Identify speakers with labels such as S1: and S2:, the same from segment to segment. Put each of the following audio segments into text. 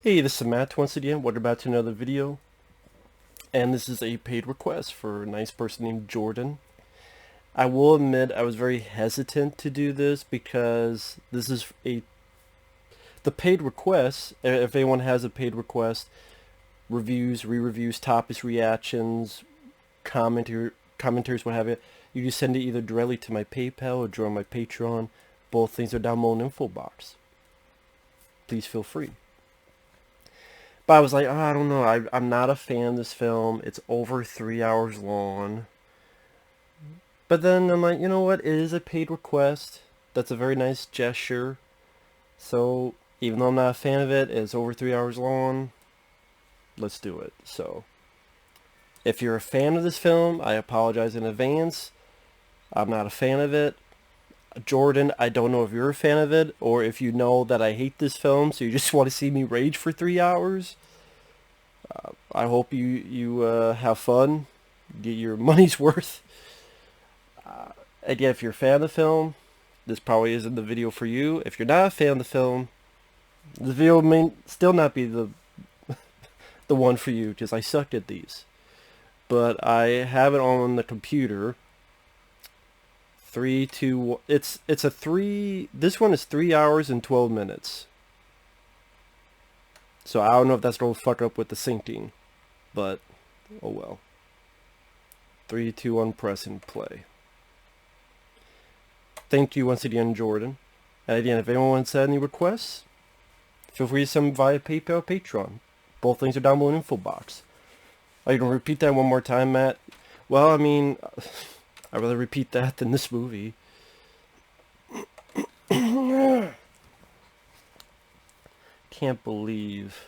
S1: Hey, this is Matt once again. Welcome back to another video. And this is a paid request for a nice person named Jordan. I will admit I was very hesitant to do this because this is the paid request. If anyone has a paid request, reviews, re-reviews, topics, reactions, commentaries, what have you, you just send it either directly to my PayPal or join my Patreon. Both things are down below in the info box. Please feel free. But I was like, oh, I don't know. I'm not a fan of this film. It's over 3 hours long. But then I'm like, you know what? It is a paid request. That's a very nice gesture. So even though I'm not a fan of it, it's over 3 hours long. Let's do it. So if you're a fan of this film, I apologize in advance. I'm not a fan of it. Jordan, I don't know if you're a fan of it or if you know that I hate this film, so you just want to see me rage for 3 hours. I hope you have fun, get your money's worth. Again, if you're a fan of the film, this probably isn't the video for you. If you're not a fan of the film, the video may still not be the one for you because I sucked at these. But I have it on the computer. 3, 2, it's a 3. This one is 3 hours and 12 minutes. So I don't know if that's gonna fuck up with the syncing, but oh well. 3, 2, 1, press and play. Thank you once again, Jordan. And again, if anyone wants to add any requests, feel free to send them via PayPal or Patreon. Both links are down below in the info box. Are you going to repeat that one more time, Matt? Well, I mean, I'd rather repeat that than this movie. Can't believe.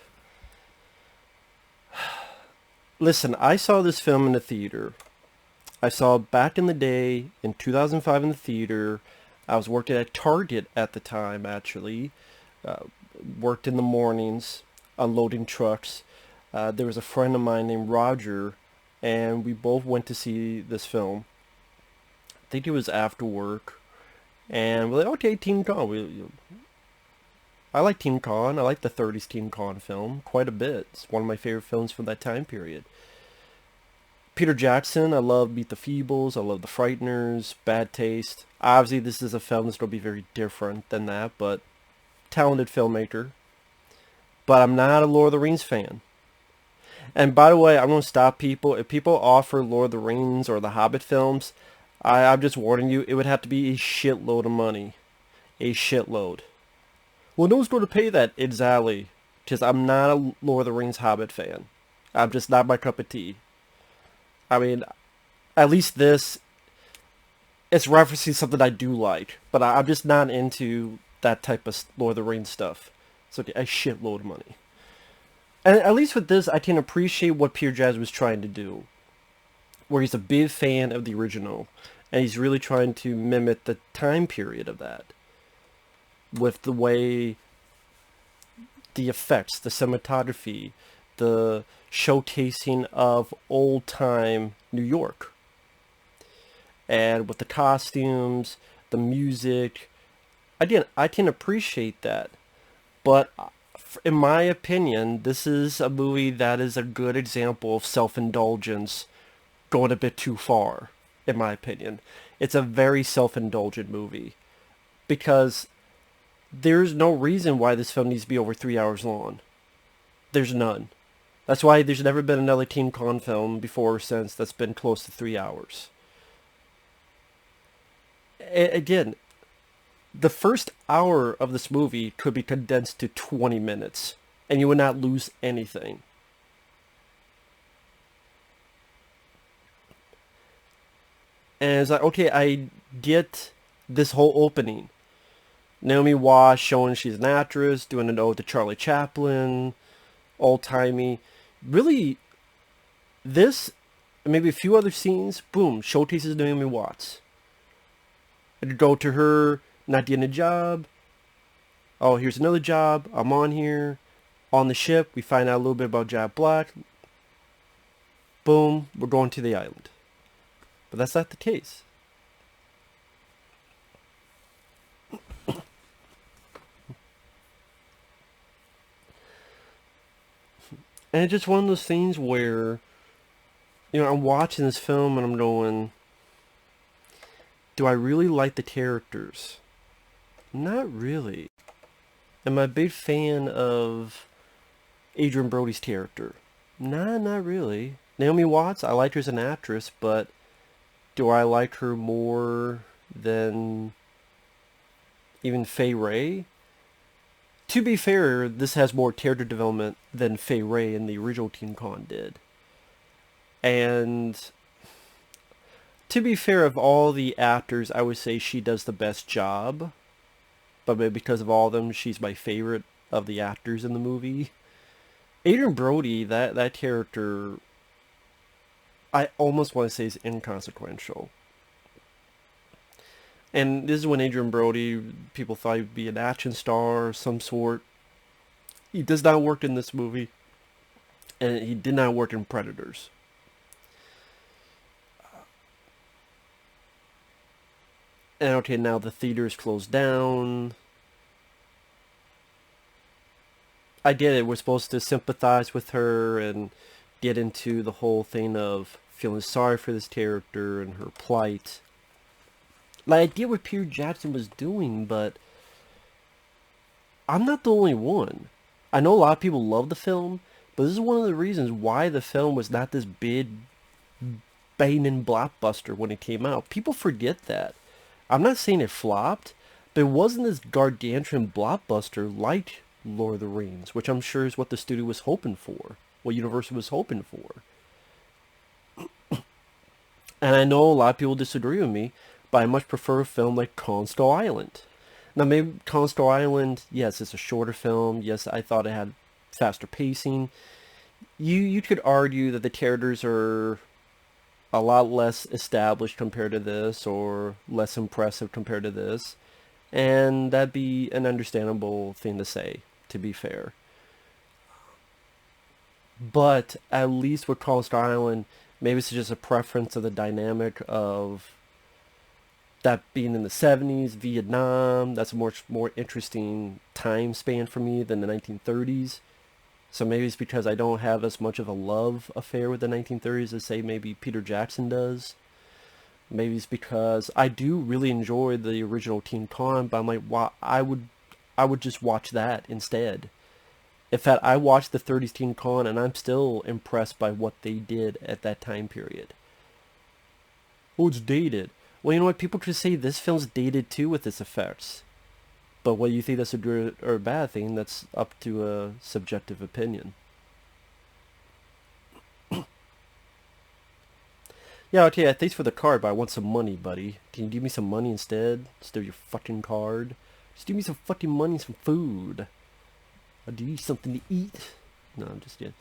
S1: Listen, I saw this film in the theater. I saw it back in the day in 2005 in the theater. I was working at Target at the time, actually. Uh, Worked in the mornings, unloading trucks. There was a friend of mine named Roger, and we both went to see this film. I think it was after work, and we're like, okay, Teen Con. I like Teen Con. I like the 30s Teen Con film quite a bit. It's one of my favorite films from that time period. Peter Jackson, I love Meet the Feebles, I love The Frighteners, Bad Taste. Obviously, this is a film that's going to be very different than that, but talented filmmaker. But I'm not a Lord of the Rings fan. And by the way, I'm going to stop people. If people offer Lord of the Rings or the Hobbit films, I'm just warning you, it would have to be a shitload of money. A shitload. Well, no one's going to pay that, exactly. Because I'm not a Lord of the Rings Hobbit fan. I'm just not my cup of tea. I mean, at least this, it's referencing something I do like. But I'm just not into that type of Lord of the Rings stuff. So a shitload of money. And at least with this, I can appreciate what Peter Jackson was trying to do. Where he's a big fan of the original. And he's really trying to mimic the time period of that. With the way the effects, the cinematography, the showcasing of old-time New York. And with the costumes, the music. Again, I can appreciate that. But in my opinion, this is a movie that is a good example of self-indulgence going a bit too far, in my opinion. It's a very self-indulgent movie. Because there's no reason why this film needs to be over 3 hours long. There's none. That's why there's never been another Teen Con film before or since that's been close to 3 hours. Again, the first hour of this movie could be condensed to 20 minutes, and you would not lose anything. And it's like, okay, I get this whole opening. Naomi Watts showing she's an actress, doing an ode to Charlie Chaplin, old-timey. Really, this, maybe a few other scenes, boom, showcases Naomi Watts. And go to her, not getting a job. Oh, here's another job. I'm on here. On the ship, we find out a little bit about Jack Black. Boom, we're going to the island. But that's not the case. And it's just one of those things where, I'm watching this film and I'm going, do I really like the characters? Not really. Am I a big fan of Adrian Brody's character? Nah, not really. Naomi Watts, I liked her as an actress, but do I like her more than even Fay Wray? To be fair, this has more character development than Fay Wray in the original Teen Con did. And to be fair, of all the actors, I would say she does the best job. But maybe because of all of them, she's my favorite of the actors in the movie. Adrian Brody, that character, I almost want to say is inconsequential. And this is when Adrian Brody, people thought he'd be an action star of some sort. He does not work in this movie, and he did not work in Predators. And okay, now the theater is closed down. I get it. We're supposed to sympathize with her and get into the whole thing of feeling sorry for this character and her plight. Like, I get what Peter Jackson was doing, but I'm not the only one. I know a lot of people love the film, but this is one of the reasons why the film was not this big, banging blockbuster when it came out. People forget that. I'm not saying it flopped, but it wasn't this gargantuan blockbuster like Lord of the Rings, which I'm sure is what the studio was hoping for, what Universal was hoping for. And I know a lot of people disagree with me, but I much prefer a film like Constal Island. Now, maybe Constal Island, yes, it's a shorter film. Yes, I thought it had faster pacing. You could argue that the characters are a lot less established compared to this, or less impressive compared to this, and that'd be an understandable thing to say, to be fair. But at least with Coast Island, maybe it's just a preference of the dynamic of that being in the 70s, Vietnam. That's a much more interesting time span for me than the 1930s. So maybe it's because I don't have as much of a love affair with the 1930s as, say, maybe Peter Jackson does. Maybe it's because I do really enjoy the original Teen Con, but I'm like, wow, I would just watch that instead. In fact, I watched the 30s Teen Con, and I'm still impressed by what they did at that time period. Oh, it's dated. Well, you know what? People could say this film's dated too with its effects. But whether you think that's a good or a bad thing, that's up to a subjective opinion. Yeah, okay, yeah, thanks for the card, but I want some money, buddy. Can you give me some money instead? Instead of your fucking card? Just give me some fucking money, some food. Do you need something to eat? No, I'm just kidding.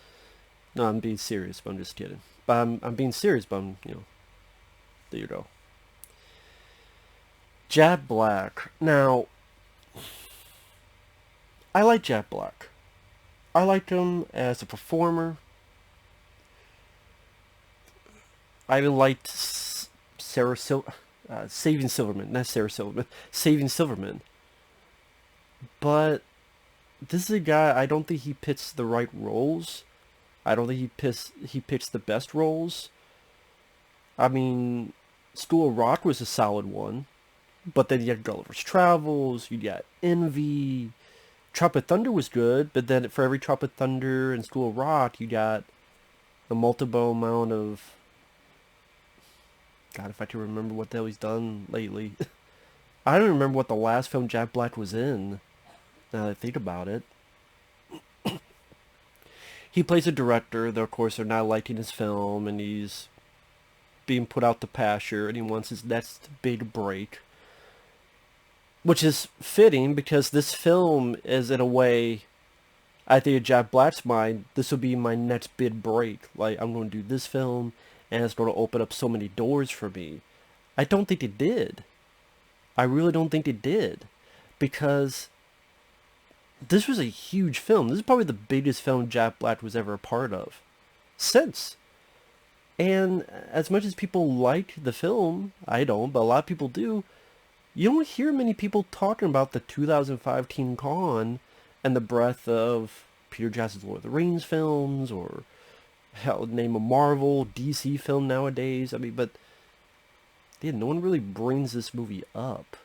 S1: No, I'm being serious, but I'm just kidding. But I'm being serious, but there you go. Jack Black. Now, I like Jack Black. I liked him as a performer. I even liked Saving Silverman, not Sarah Silverman, Saving Silverman. But this is a guy, I don't think he picks the right roles. I don't think he picks the best roles. I mean, School of Rock was a solid one, but then you had Gulliver's Travels, you got Envy. Tropic Thunder was good, but then for every Tropic Thunder and School of Rock, you got a multiple amount of. God, if I can remember what the hell he's done lately. I don't remember what the last film Jack Black was in, now that I think about it. He plays a director, though of course they're not liking his film, and he's being put out to pasture, and he wants his next big break. Which is fitting, because this film is, in a way, I think in Jack Black's mind, this will be my next big break. Like, I'm going to do this film, and it's going to open up so many doors for me. I don't think it did. I really don't think it did. Because this was a huge film. This is probably the biggest film Jack Black was ever a part of. Since. And as much as people like the film, I don't, but a lot of people do, you don't hear many people talking about the 2005 Teen Con and the breadth of Peter Jackson's Lord of the Rings films, or hell, name a Marvel, DC film nowadays. I mean, but yeah, no one really brings this movie up.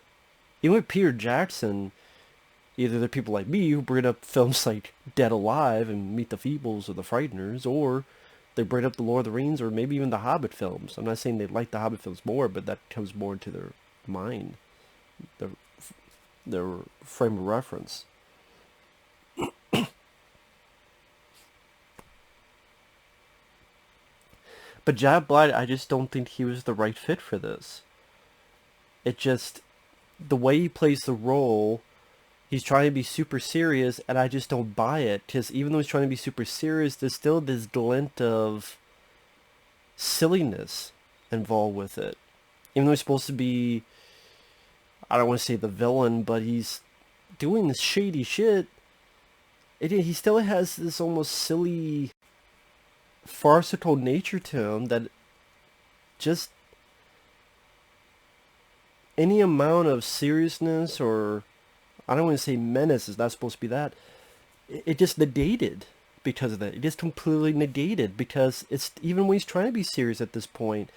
S1: Even with Peter Jackson, either they're people like me who bring up films like Dead Alive and Meet the Feebles or The Frighteners, or they bring up the Lord of the Rings or maybe even the Hobbit films. I'm not saying they like the Hobbit films more, but that comes more into their mind, their, their frame of reference. But Jack Black, I just don't think he was the right fit for this. It just, the way he plays the role, he's trying to be super serious, and I just don't buy it. Because even though he's trying to be super serious, there's still this glint of silliness involved with it. Even though he's supposed to be, I don't want to say the villain, but he's doing this shady shit. He still has this almost silly, farcical nature to him that just any amount of seriousness, or I don't want to say menace, is not supposed to be that. It just negated because of that. It just completely negated because it's even when he's trying to be serious at this point,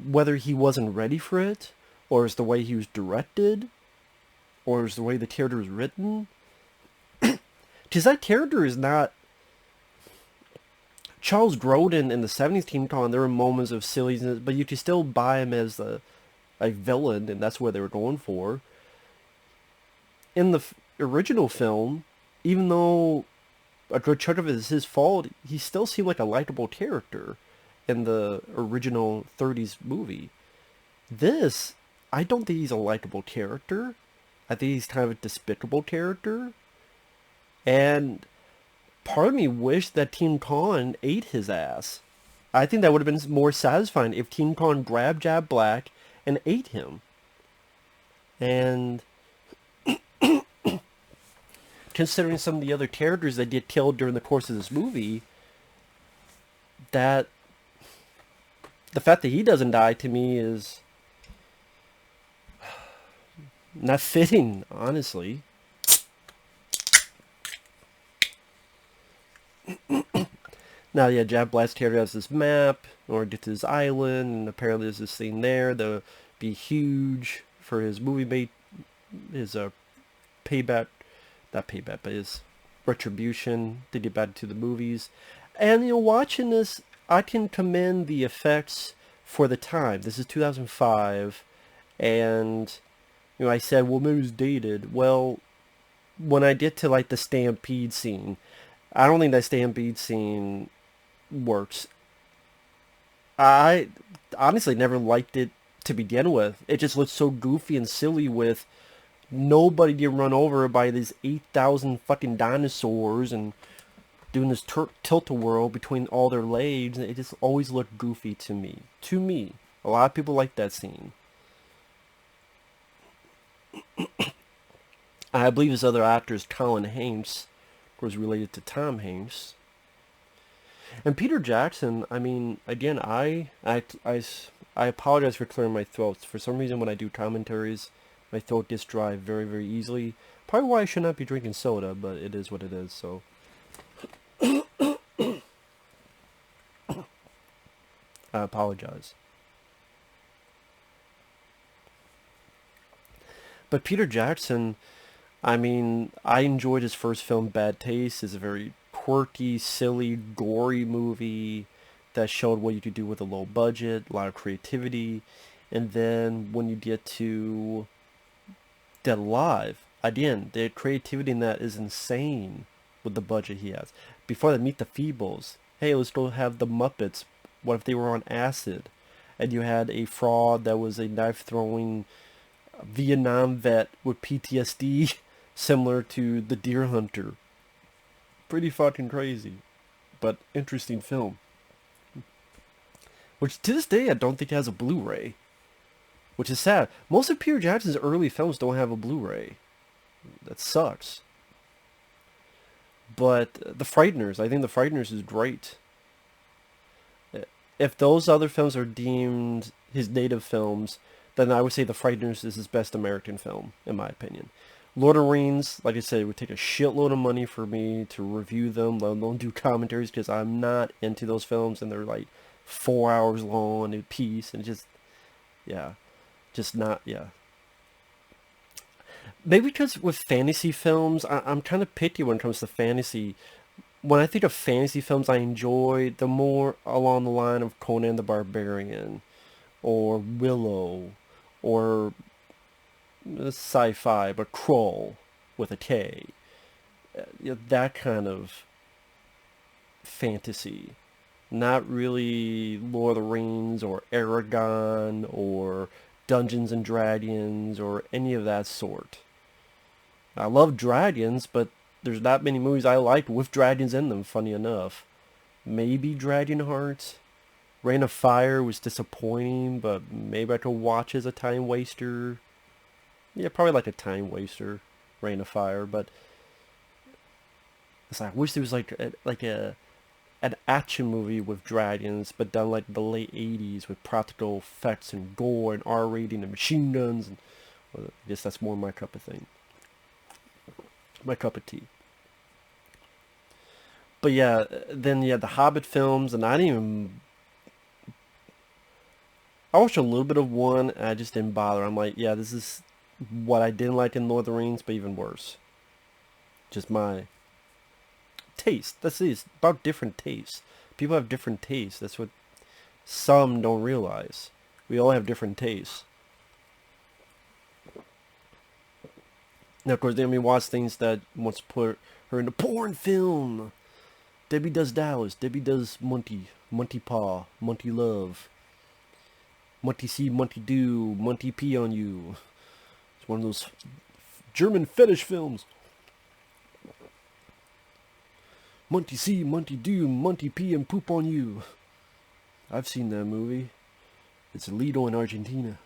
S1: whether he wasn't ready for it, or it's the way he was directed, or it's the way the character was written. Because that character is not Charles Grodin in the 70s Teen Con. There were moments of silliness, but you could still buy him as a villain, and that's what they were going for. In the original film, even though a good chunk of it is his fault, he still seemed like a likable character in the original 30s movie. This, I don't think he's a likable character. I think he's kind of a despicable character. And part of me wished that Teen Khan ate his ass. I think that would have been more satisfying if Teen Khan grabbed Jab Black and ate him. And considering some of the other characters that get killed during the course of this movie, that the fact that he doesn't die to me is not fitting, honestly. Now, yeah, Jab Black's character has this map in order to get to this island, and apparently there's this thing there that'll be huge for his movie mate, his payback, not payback, but his retribution to get back to the movies. And, you know, watching this, I can commend the effects for the time. This is 2005, and, you know, I said, well, maybe it was dated. Well, when I get to, like, the stampede scene, I don't think that stampede scene works. I honestly never liked it to begin with. It just looks so goofy and silly with nobody getting run over by these 8,000 fucking dinosaurs and doing this tilt-a-whirl between all their legs. It just always looked goofy to me. To me. A lot of people like that scene. I believe his other actor is Colin Hanks, of course related to Tom Hanks. And Peter Jackson, I mean, again, I apologize for clearing my throat. For some reason, when I do commentaries, my throat gets dry very, very easily. Probably why I should not be drinking soda, but it is what it is, so. I apologize. But Peter Jackson, I mean, I enjoyed his first film, Bad Taste. It's a very quirky, silly, gory movie that showed what you could do with a low budget, a lot of creativity. And then when you get to Dead Alive, again, the creativity in that is insane with the budget he has. Before that, Meet the Feebles. Hey, let's go have the Muppets. What if they were on acid? And you had a fraud that was a knife-throwing Vietnam vet with PTSD, similar to The Deer Hunter. Pretty fucking crazy, but interesting film. Which to this day I don't think has a Blu-ray, which is sad. Most of Peter Jackson's early films don't have a Blu-ray. That sucks. But The Frighteners, I think The Frighteners is great. If those other films are deemed his native films, then I would say The Frighteners is his best American film, in my opinion. Lord of the Rings, like I said, it would take a shitload of money for me to review them, let alone do commentaries, because I'm not into those films, and they're like 4 hours long in piece, and just, yeah, just not, yeah. Maybe because with fantasy films, I'm kind of picky when it comes to fantasy. When I think of fantasy films I enjoy, the more along the line of Conan the Barbarian, or Willow, or sci-fi, but Kroll with a K. That kind of fantasy. Not really Lord of the Rings or Aragon or Dungeons and Dragons or any of that sort. I love dragons, but there's not many movies I like with dragons in them, funny enough. Maybe Dragonheart. Rain of Fire was disappointing, but maybe I could watch as a time waster. Yeah, probably like a time waster, Rain of Fire, but it's like, I wish there was like a an action movie with dragons, but done like the late 80s with practical effects and gore and R rating and machine guns. And, well, I guess that's more my cup of thing. My cup of tea. But yeah, then yeah, the Hobbit films, and I didn't even. I watched a little bit of one, and I just didn't bother. I'm like, yeah, this is what I didn't like in Lord of the Rings, but even worse. Just my taste. That's it. It's about different tastes. People have different tastes. That's what some don't realize. We all have different tastes. Now, of course, then we watch things that wants to put her in a porn film. Debbie does Dallas. Debbie does Monty. Monty Paw. Monty Love. Monty see, Monty do. Monty pee on you. It's one of those German fetish films. Monty see, Monty do. Monty pee and poop on you. I've seen that movie. It's Lido in Argentina.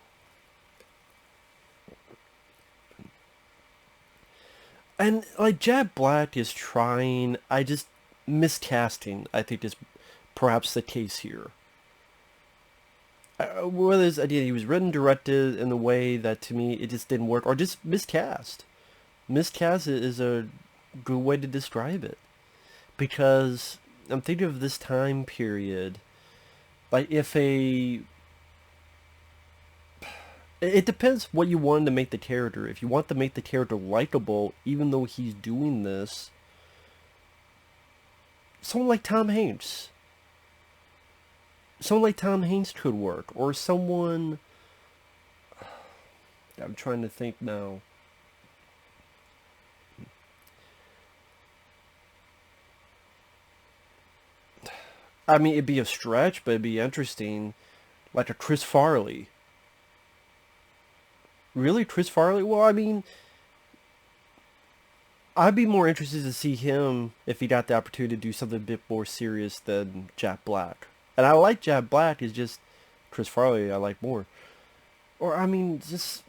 S1: And like Jack Black is trying, I just miscasting. I think is perhaps the case here. Whether it's idea he was written, directed in a way that to me it just didn't work, or just miscast. Miscast is a good way to describe it, because I'm thinking of this time period. Like if a it depends what you want to make the character. If you want to make the character likable, even though he's doing this, someone like Tom Hanks. Someone like Tom Hanks could work. Or someone... I'm trying to think now. I mean, it'd be a stretch, but it'd be interesting. Like a Chris Farley. Really? Chris Farley? Well, I mean, I'd be more interested to see him if he got the opportunity to do something a bit more serious than Jack Black. And I like Jack Black, it's just Chris Farley I like more. Or, I mean, just,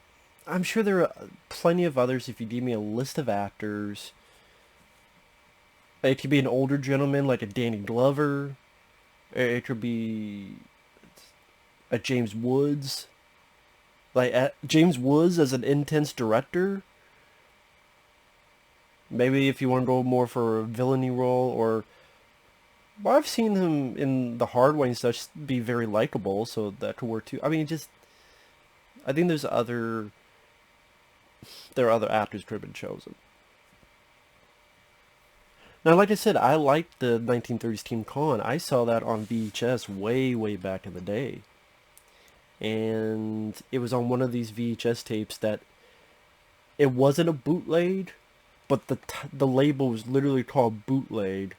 S1: I'm sure there are plenty of others if you give me a list of actors. It could be an older gentleman like a Danny Glover. It could be a James Woods. Like, James Woods as an intense director. Maybe if you want to go more for a villainy role, or well, I've seen him in The Hard Way and such be very likable, so that could work too. I mean, just I think there are other actors could have been chosen. Now, like I said, I liked the 1930s Team Con. I saw that on VHS way, way back in the day, and it was on one of these VHS tapes that it wasn't a bootleg, but the label was literally called bootleg.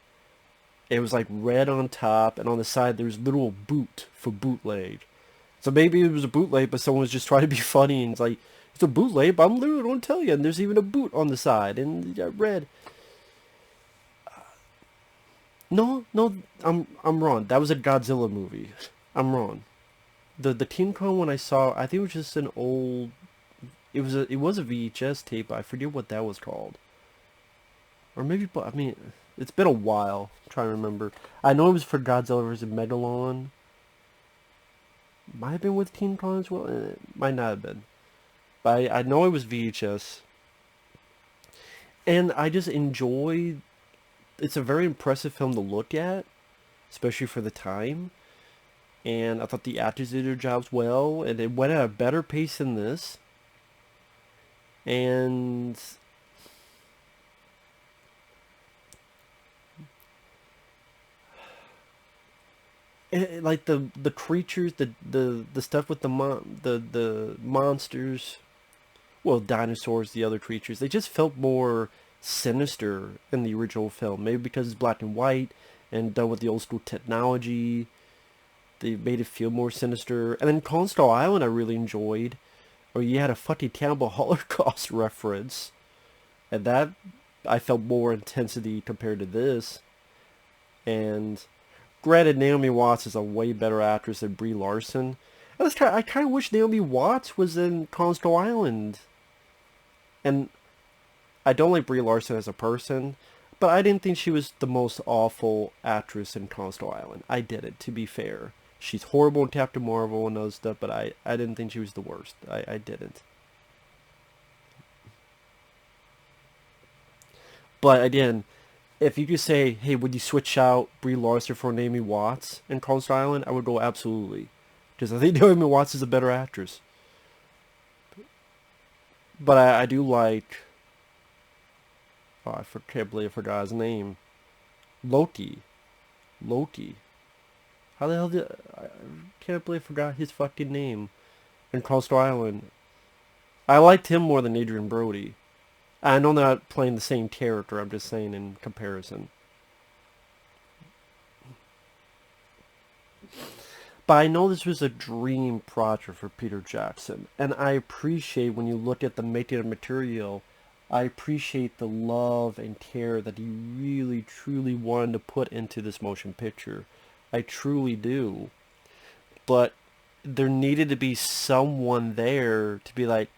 S1: It was like red on top, and on the side there was little boot for bootleg. So maybe it was a bootleg, but someone was just trying to be funny and it's like, it's a bootleg, but I'm literally going to tell you, and there's even a boot on the side, and you got red. No, no, I'm wrong. That was a Godzilla movie. I'm wrong. The King Kong one I saw, I think it was just an old. It was a VHS tape. I forget what that was called. Or maybe, but I mean, it's been a while. I'm trying to remember. I know it was for Godzilla vs. Megalon. Might have been with King Kong as well. It might not have been. But I know it was VHS. And I just enjoy. It's a very impressive film to look at, especially for the time. And I thought the actors did their jobs well, and it went at a better pace than this. And like the creatures, the stuff with the monsters, well, dinosaurs, the other creatures, they just felt more sinister in the original film. Maybe because it's black and white and done with the old school technology, they made it feel more sinister. And then Constar Island I really enjoyed, where you had a fucking cannibal Holocaust reference, and that I felt more intensity compared to this. And granted, Naomi Watts is a way better actress than Brie Larson. I kind of wish Naomi Watts was in Constar Island. And I don't like Brie Larson as a person, but I didn't think she was the most awful actress in Coastal Island. I didn't, to be fair. She's horrible in Captain Marvel and other stuff, but I didn't think she was the worst. I didn't. But again, if you could say, hey, would you switch out Brie Larson for Naomi Watts in Coastal Island? I would go absolutely. Because I think Naomi Watts is a better actress. But I do like... Oh, can't believe I forgot his name. Loki. Loki. How the hell did... I can't believe I forgot his fucking name in Coastal Island. I liked him more than Adrian Brody. I know they're not playing the same character, I'm just saying in comparison. But I know this was a dream project for Peter Jackson, and I appreciate when you look at the making of material, I appreciate the love and care that he really, truly wanted to put into this motion picture. I truly do. But there needed to be someone there to be like,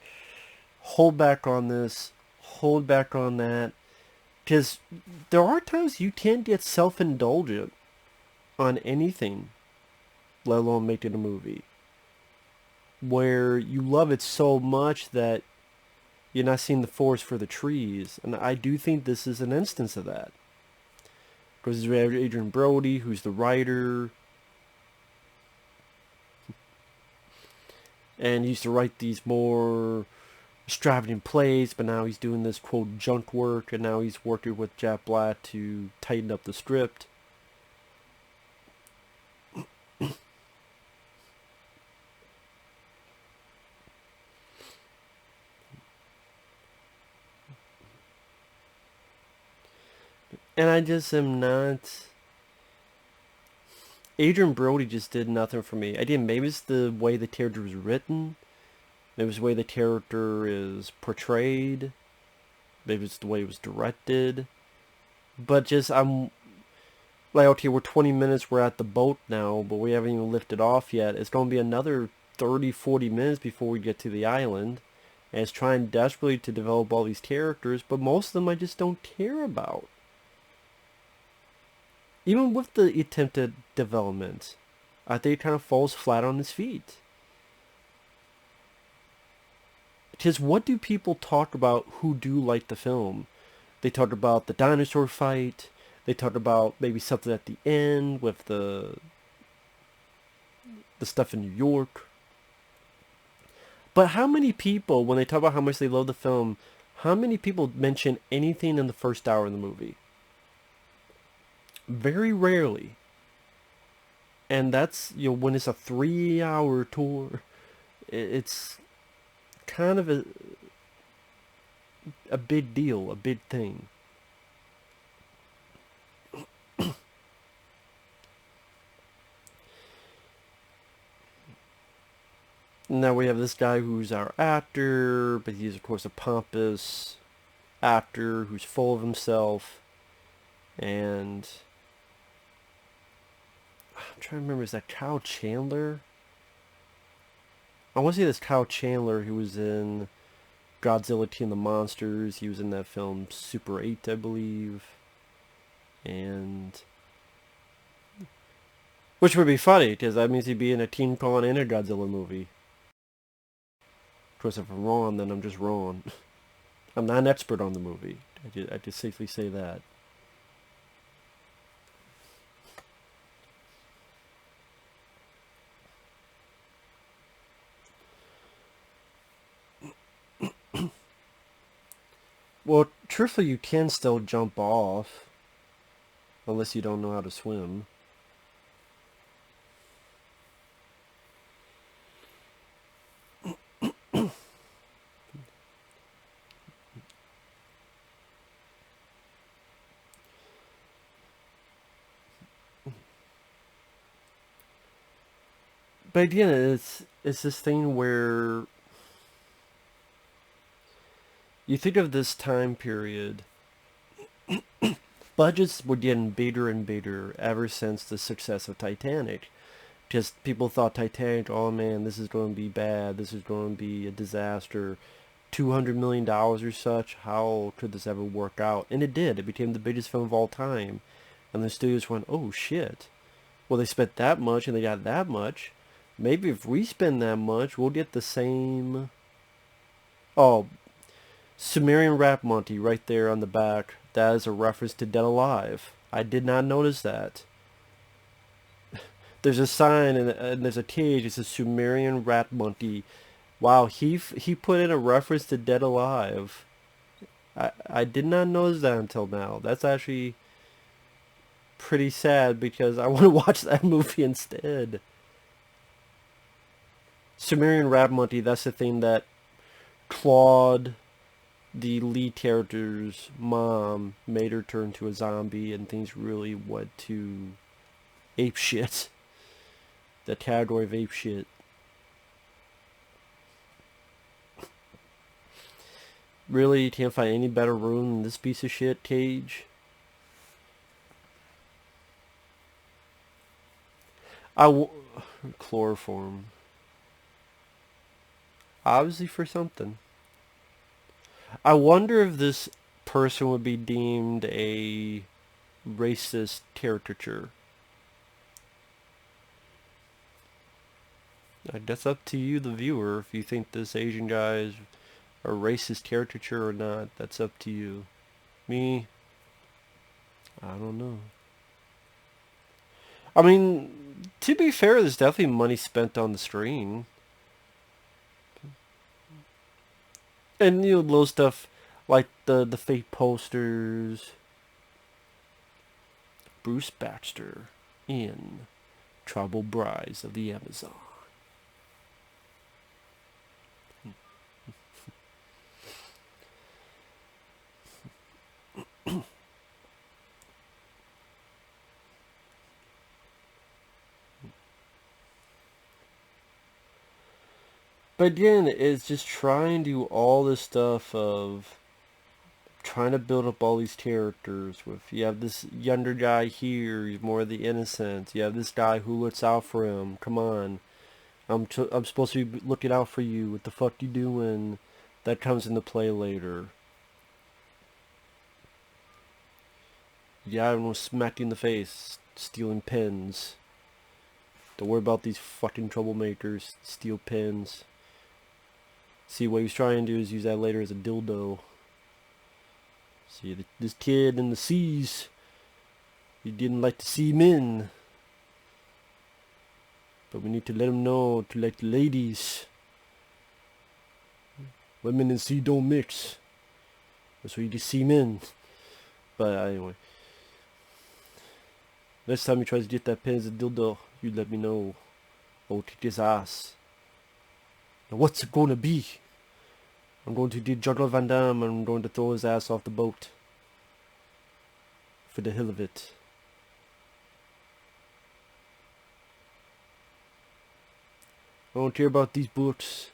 S1: hold back on this, hold back on that. Because there are times you can't get self-indulgent on anything, let alone making a movie, where you love it so much that you're not seeing the forest for the trees. And I do think this is an instance of that. Because we have Adrian Brody, who's the writer, and he used to write these more extravagant plays, but now he's doing this quote junk work, and now he's working with Jack Black to tighten up the script. And I just am not... Adrian Brody just did nothing for me. Again, maybe it's the way the character was written. Maybe it's the way the character is portrayed. Maybe it's the way it was directed. But just, I'm like, okay, we're 20 minutes, we're at the boat now, but we haven't even lifted off yet. It's going to be another 30, 40 minutes before we get to the island. And it's trying desperately to develop all these characters, but most of them I just don't care about. Even with the attempted development, I think it kind of falls flat on its feet. Because what do people talk about who do like the film? They talk about the dinosaur fight. They talk about maybe something at the end with the stuff in New York. But how many people, when they talk about how much they love the film, how many people mention anything in the first hour of the movie? Very rarely. And that's, when it's a 3-hour tour, it's kind of a big deal, a big thing. Now we have this guy who's our actor, but he's of course a pompous actor who's full of himself. And I'm trying to remember, is that Kyle Chandler? I want to say this Kyle Chandler who was in Godzilla King of the Monsters. He was in that film Super 8, I believe. And which would be funny, because that means he'd be in a King Kong and a Godzilla movie. Of course, if I'm wrong, then I'm just wrong. I'm not an expert on the movie. I just safely say that. Well, truthfully, you can still jump off, unless you don't know how to swim. But again, it's this thing where you think of this time period. Budgets were getting bigger and bigger ever since the success of Titanic. Just people thought Titanic, oh man, this is going to be bad. This is going to be a disaster. $200 million or such. How could this ever work out? And it did. It became the biggest film of all time. And the studios went, oh shit. Well, they spent that much and they got that much. Maybe if we spend that much, we'll get the same. Oh, Sumerian rap Monty right there on the back. That is a reference to Dead Alive. I did not notice that. There's a sign and there's a cage. It says Sumerian rat monkey. Wow, he put in a reference to Dead Alive. I did not notice that until now. That's actually pretty sad because I want to watch that movie instead. Sumerian rat monkey. That's the thing that Claude, the lead character's mom, made her turn to a zombie, and things really went to ape shit. The category of ape shit. Really, you can't find any better room than this piece of shit cage? Chloroform. Obviously for something. I wonder if this person would be deemed a racist caricature. That's up to you, the viewer, if you think this Asian guy is a racist caricature or not. That's up to you. Me, I don't know. I mean, to be fair, there's definitely money spent on the screen. And, you know, little stuff like the fake posters. Bruce Baxter in Troubled Brides of the Amazon. But again, it's just trying to do all this stuff of trying to build up all these characters. With you have this younger guy here, he's more of the innocent. You have this guy who looks out for him. Come on, I'm supposed to be looking out for you. What the fuck you doing? That comes into play later. Yeah, I'm gonna smack you in the face, stealing pens. Don't worry about these fucking troublemakers. Steal pens. See, what he was trying to do is use that later as a dildo. See, this kid in the seas, he didn't like to see men. But we need to let him know to like the ladies. Women and sea don't mix. That's why you just see men. But anyway. Next time he tries to get that pen as a dildo, you let me know. I'll kick his ass. Now what's it gonna be? I'm going to do Jordon Van Damme and I'm going to throw his ass off the boat. For the hell of it. I don't care about these books.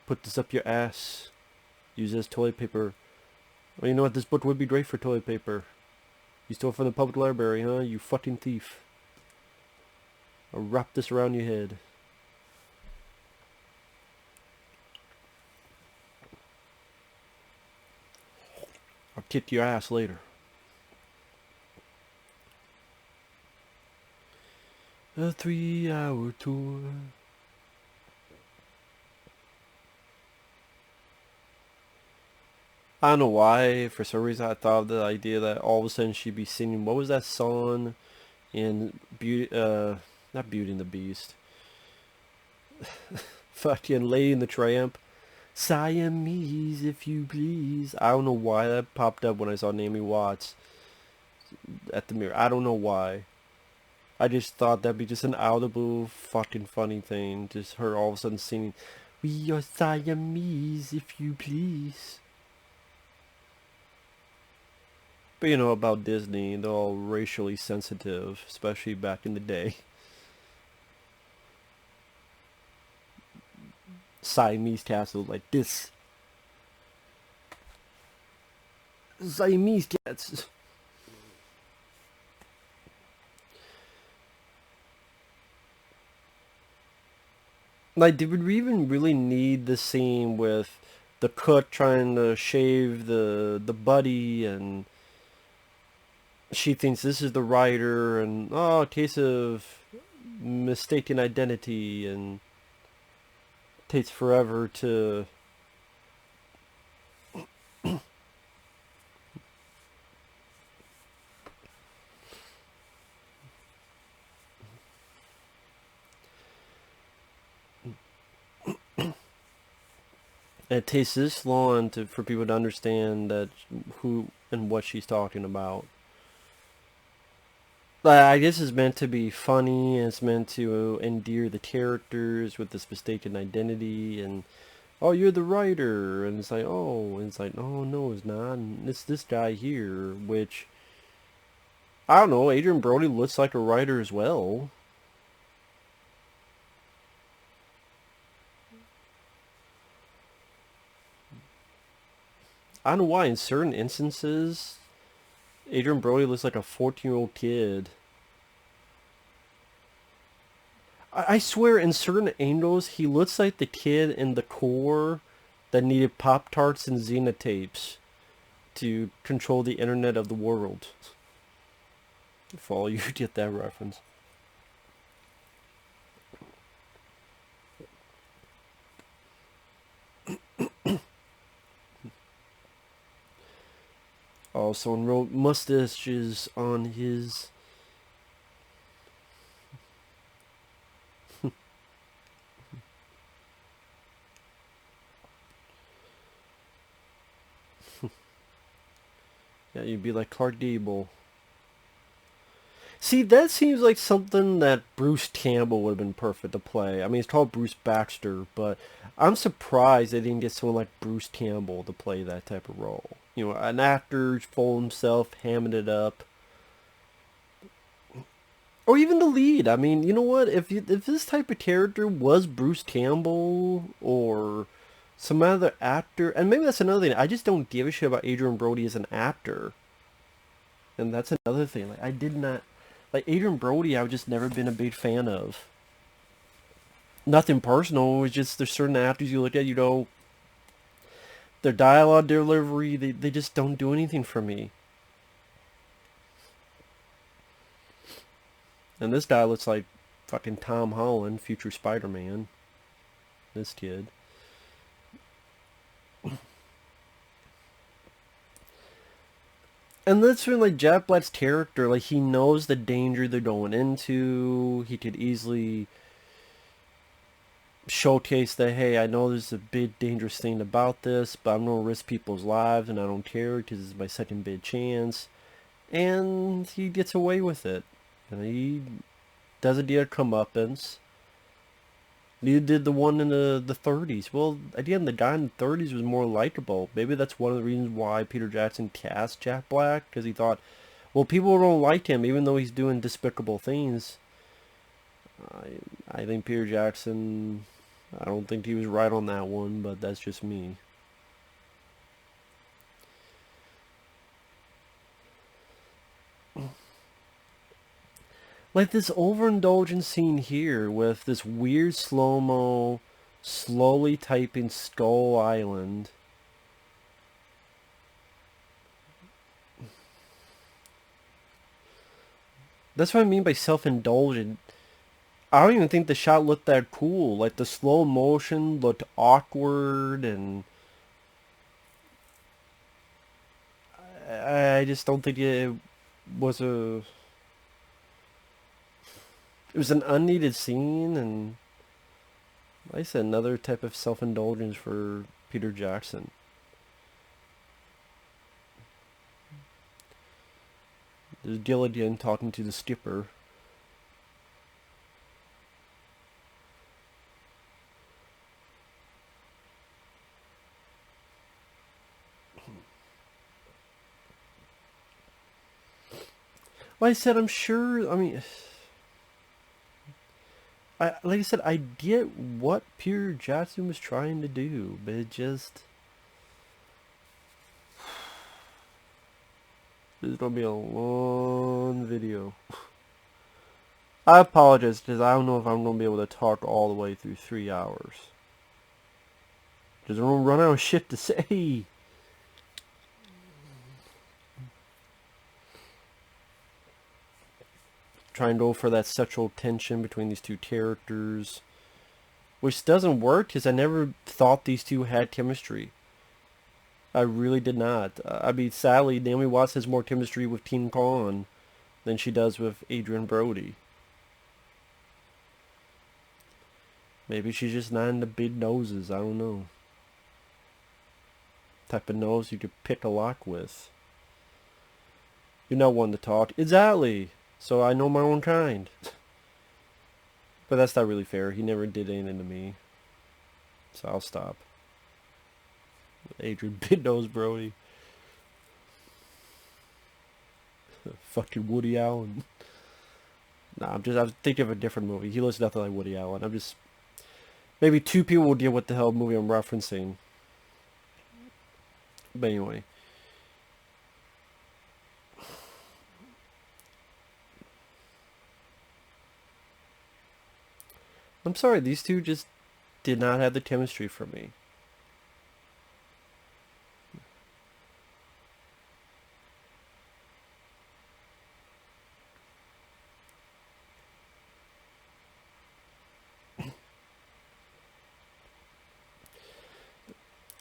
S1: Put this up your ass. Use it as toilet paper. Well, you know what? This book would be great for toilet paper. You stole it from the public library, huh? You fucking thief. I'll wrap this around your head. I'll kick your ass later. A 3-hour tour. I don't know why. For some reason, I thought of the idea that all of a sudden she'd be singing. What was that song in Beauty? Not Beauty and the Beast. Fucking Lady and the Tramp. Siamese, if you please. I don't know why that popped up when I saw Naomi Watts at the mirror. I don't know why. I just thought that'd be just an out of the blue fucking funny thing. Just her all of a sudden singing, "We are Siamese, if you please." But you know about Disney, they're all racially sensitive, especially back in the day. Siamese cats look like this. Siamese cats. Like, did we even really need the scene with the cook trying to shave the buddy, and she thinks this is the writer, and oh, a case of mistaken identity, and takes forever to. It takes this long for people to understand that who and what she's talking about. Like, I guess it's meant to be funny, and it's meant to endear the characters with this mistaken identity, and oh, you're the writer, and it's like, oh, and it's like, oh, no, it's not, and it's this guy here, which, I don't know, Adrian Brody looks like a writer as well. I don't know why, in certain instances, Adrian Brody looks like a 14-year-old kid. I swear, in certain angles, he looks like the kid in the core that needed Pop-Tarts and Xenotapes to control the internet of the world. If all you get that reference. Oh, someone wrote mustaches on his. Yeah, you'd be like Clark Gable. See, that seems like something that Bruce Campbell would have been perfect to play. I mean, it's called Bruce Baxter, but I'm surprised they didn't get someone like Bruce Campbell to play that type of role. You know, an actor full himself, hamming it up. Or even the lead. I mean, you know what? If this type of character was Bruce Campbell or some other actor, and maybe that's another thing. I just don't give a shit about Adrian Brody as an actor, and that's another thing. Like, I did not like Adrian Brody. I've just never been a big fan of. Nothing personal. It's just there's certain actors you look at, you know, their dialogue delivery. They just don't do anything for me. And this guy looks like fucking Tom Holland, future Spider-Man. This kid. And that's when, like, Jack Black's character, like, he knows the danger they're going into. He could easily showcase that, hey, I know there's a big dangerous thing about this, but I'm going to risk people's lives, and I don't care because it's my second big chance. And he gets away with it. And he doesn't get a comeuppance. Neither did the one in the 30s. Well, again, the guy in the 30s was more likable. Maybe that's one of the reasons why Peter Jackson cast Jack Black, because he thought, well, people don't like him, even though he's doing despicable things. I think Peter Jackson, I don't think he was right on that one, but that's just me. Like this overindulgent scene here with this weird slow-mo, slowly typing Skull Island. That's what I mean by self-indulgent. I don't even think the shot looked that cool. Like the slow motion looked awkward, and I just don't think it was a... It was an unneeded scene, and like I said, another type of self-indulgence for Peter Jackson. There's Gilligan talking to the skipper. Like I said, I'm sure, I mean, like I said, I get what Peter Jackson was trying to do, but it just... This is going to be a long video. I apologize, because I don't know if I'm going to be able to talk all the way through 3 hours. Because I'm going to run out of shit to say. Try and go for that sexual tension between these two characters. Which doesn't work, because I never thought these two had chemistry. I really did not. I mean, sadly, Naomi Watts has more chemistry with Teen Khan than she does with Adrian Brody. Maybe she's just not into big noses. I don't know. Type of nose you could pick a lock with. You're not one to talk. Exactly. So I know my own kind. But that's not really fair. He never did anything to me. So I'll stop. Adrian Big Nose Brody. Fucking Woody Allen. Nah, I'm thinking of a different movie. He looks nothing like Woody Allen. I'm just... Maybe two people will get what the hell movie I'm referencing. But anyway. I'm sorry, these two just did not have the chemistry for me.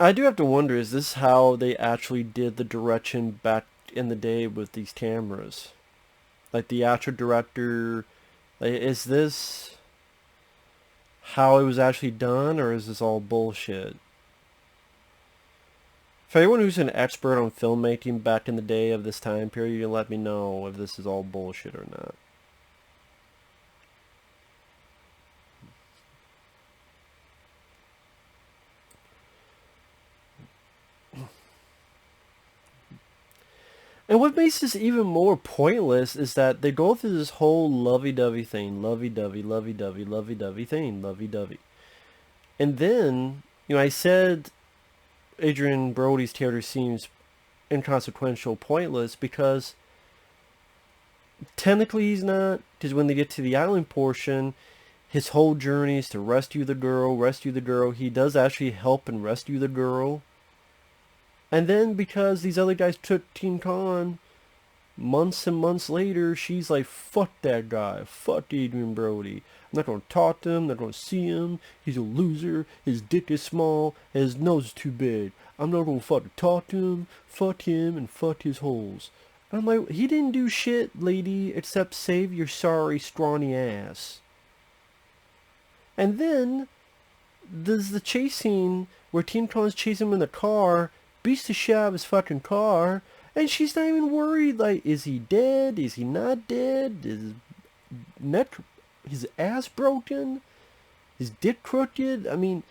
S1: I do have to wonder, is this how they actually did the direction back in the day with these cameras? Like the actual director, like, is this how it was actually done, or is this all bullshit? For anyone who's an expert on filmmaking back in the day of this time period, you can let me know if this is all bullshit or not. And what makes this even more pointless is that they go through this whole lovey-dovey thing, lovey-dovey, lovey-dovey, lovey-dovey thing, lovey-dovey. And then, I said Adrian Brody's character seems inconsequential, pointless, because technically he's not, because when they get to the island portion, his whole journey is to rescue the girl. He does actually help and rescue the girl. And then because these other guys took Teen Khan, months and months later, she's like, fuck that guy. Fuck Adrian Brody. I'm not going to talk to him. I'm not going to see him. He's a loser. His dick is small. And his nose is too big. I'm not going to fucking talk to him. Fuck him and fuck his holes. And I'm like, he didn't do shit, lady, except save your sorry, scrawny ass. And then there's the chase scene where Teen Khan's chasing him in the car, beats the shit out of his fucking car, and she's not even worried, like, is he dead? Is he not dead? Is his neck, his ass broken? His dick crooked? I mean,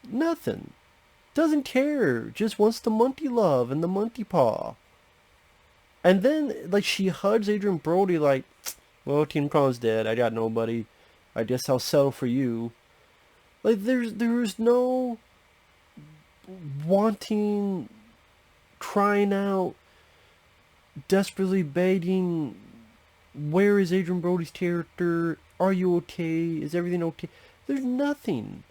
S1: nothing. Doesn't care. Just wants the Monty love and the Monty paw. And then, like, she hugs Adrian Brody like, well, Teen Khan's dead. I got nobody. I guess I'll settle for you. Like, there's no wanting, crying out, desperately begging, where is Adrian Brody's character? Are you okay? Is everything okay? There's nothing.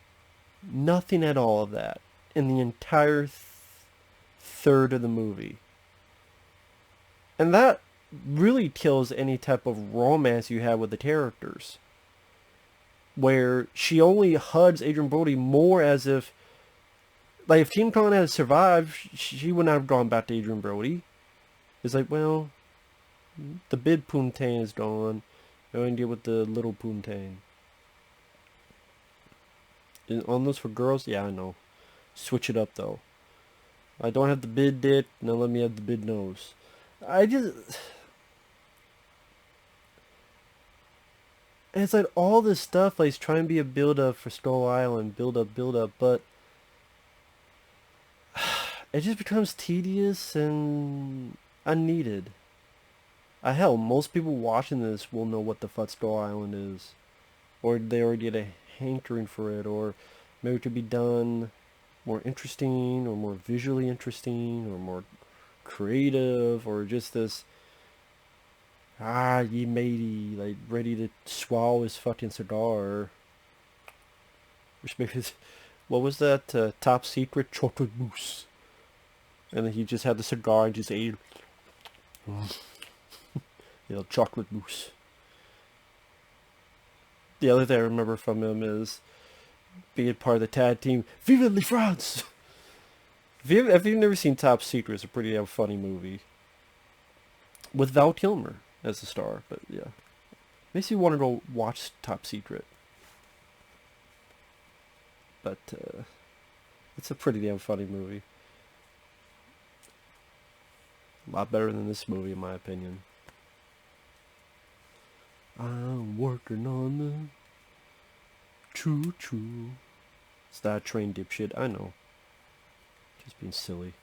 S1: Nothing at all of that in the entire third of the movie. And that really kills any type of romance you have with the characters. Where she only hugs Adrian Brody more as if, like, if Teen Khan had survived, she would not have gone back to Adrian Brody. It's like, well, the big poontang is gone. I only deal with the little poontang. On those for girls? Yeah, I know. Switch it up, though. I don't have the big dick, now let me have the big nose. I just... And it's like all this stuff, like, it's trying to be a build-up for Skull Island. Build up, but... It just becomes tedious and unneeded. Hell, most people watching this will know what the fuck Skull Island is. Or they already get a hankering for it, or maybe it could be done more interesting, or more visually interesting, or more creative, or just this, ye matey, like, ready to swallow his fucking cigar. Which maybe is, what was that, Top Secret chocolate mousse? And then he just had the cigar and just ate, chocolate mousse. The other thing I remember from him is being part of the tag team, Vive la France! If you've never seen Top Secret, it's a pretty damn funny movie. With Val Kilmer as the star, but yeah. Makes you want to go watch Top Secret. But, it's a pretty damn funny movie. A lot better than this movie, in my opinion. I'm working on the choo-choo. It's that train dipshit, I know. Just being silly.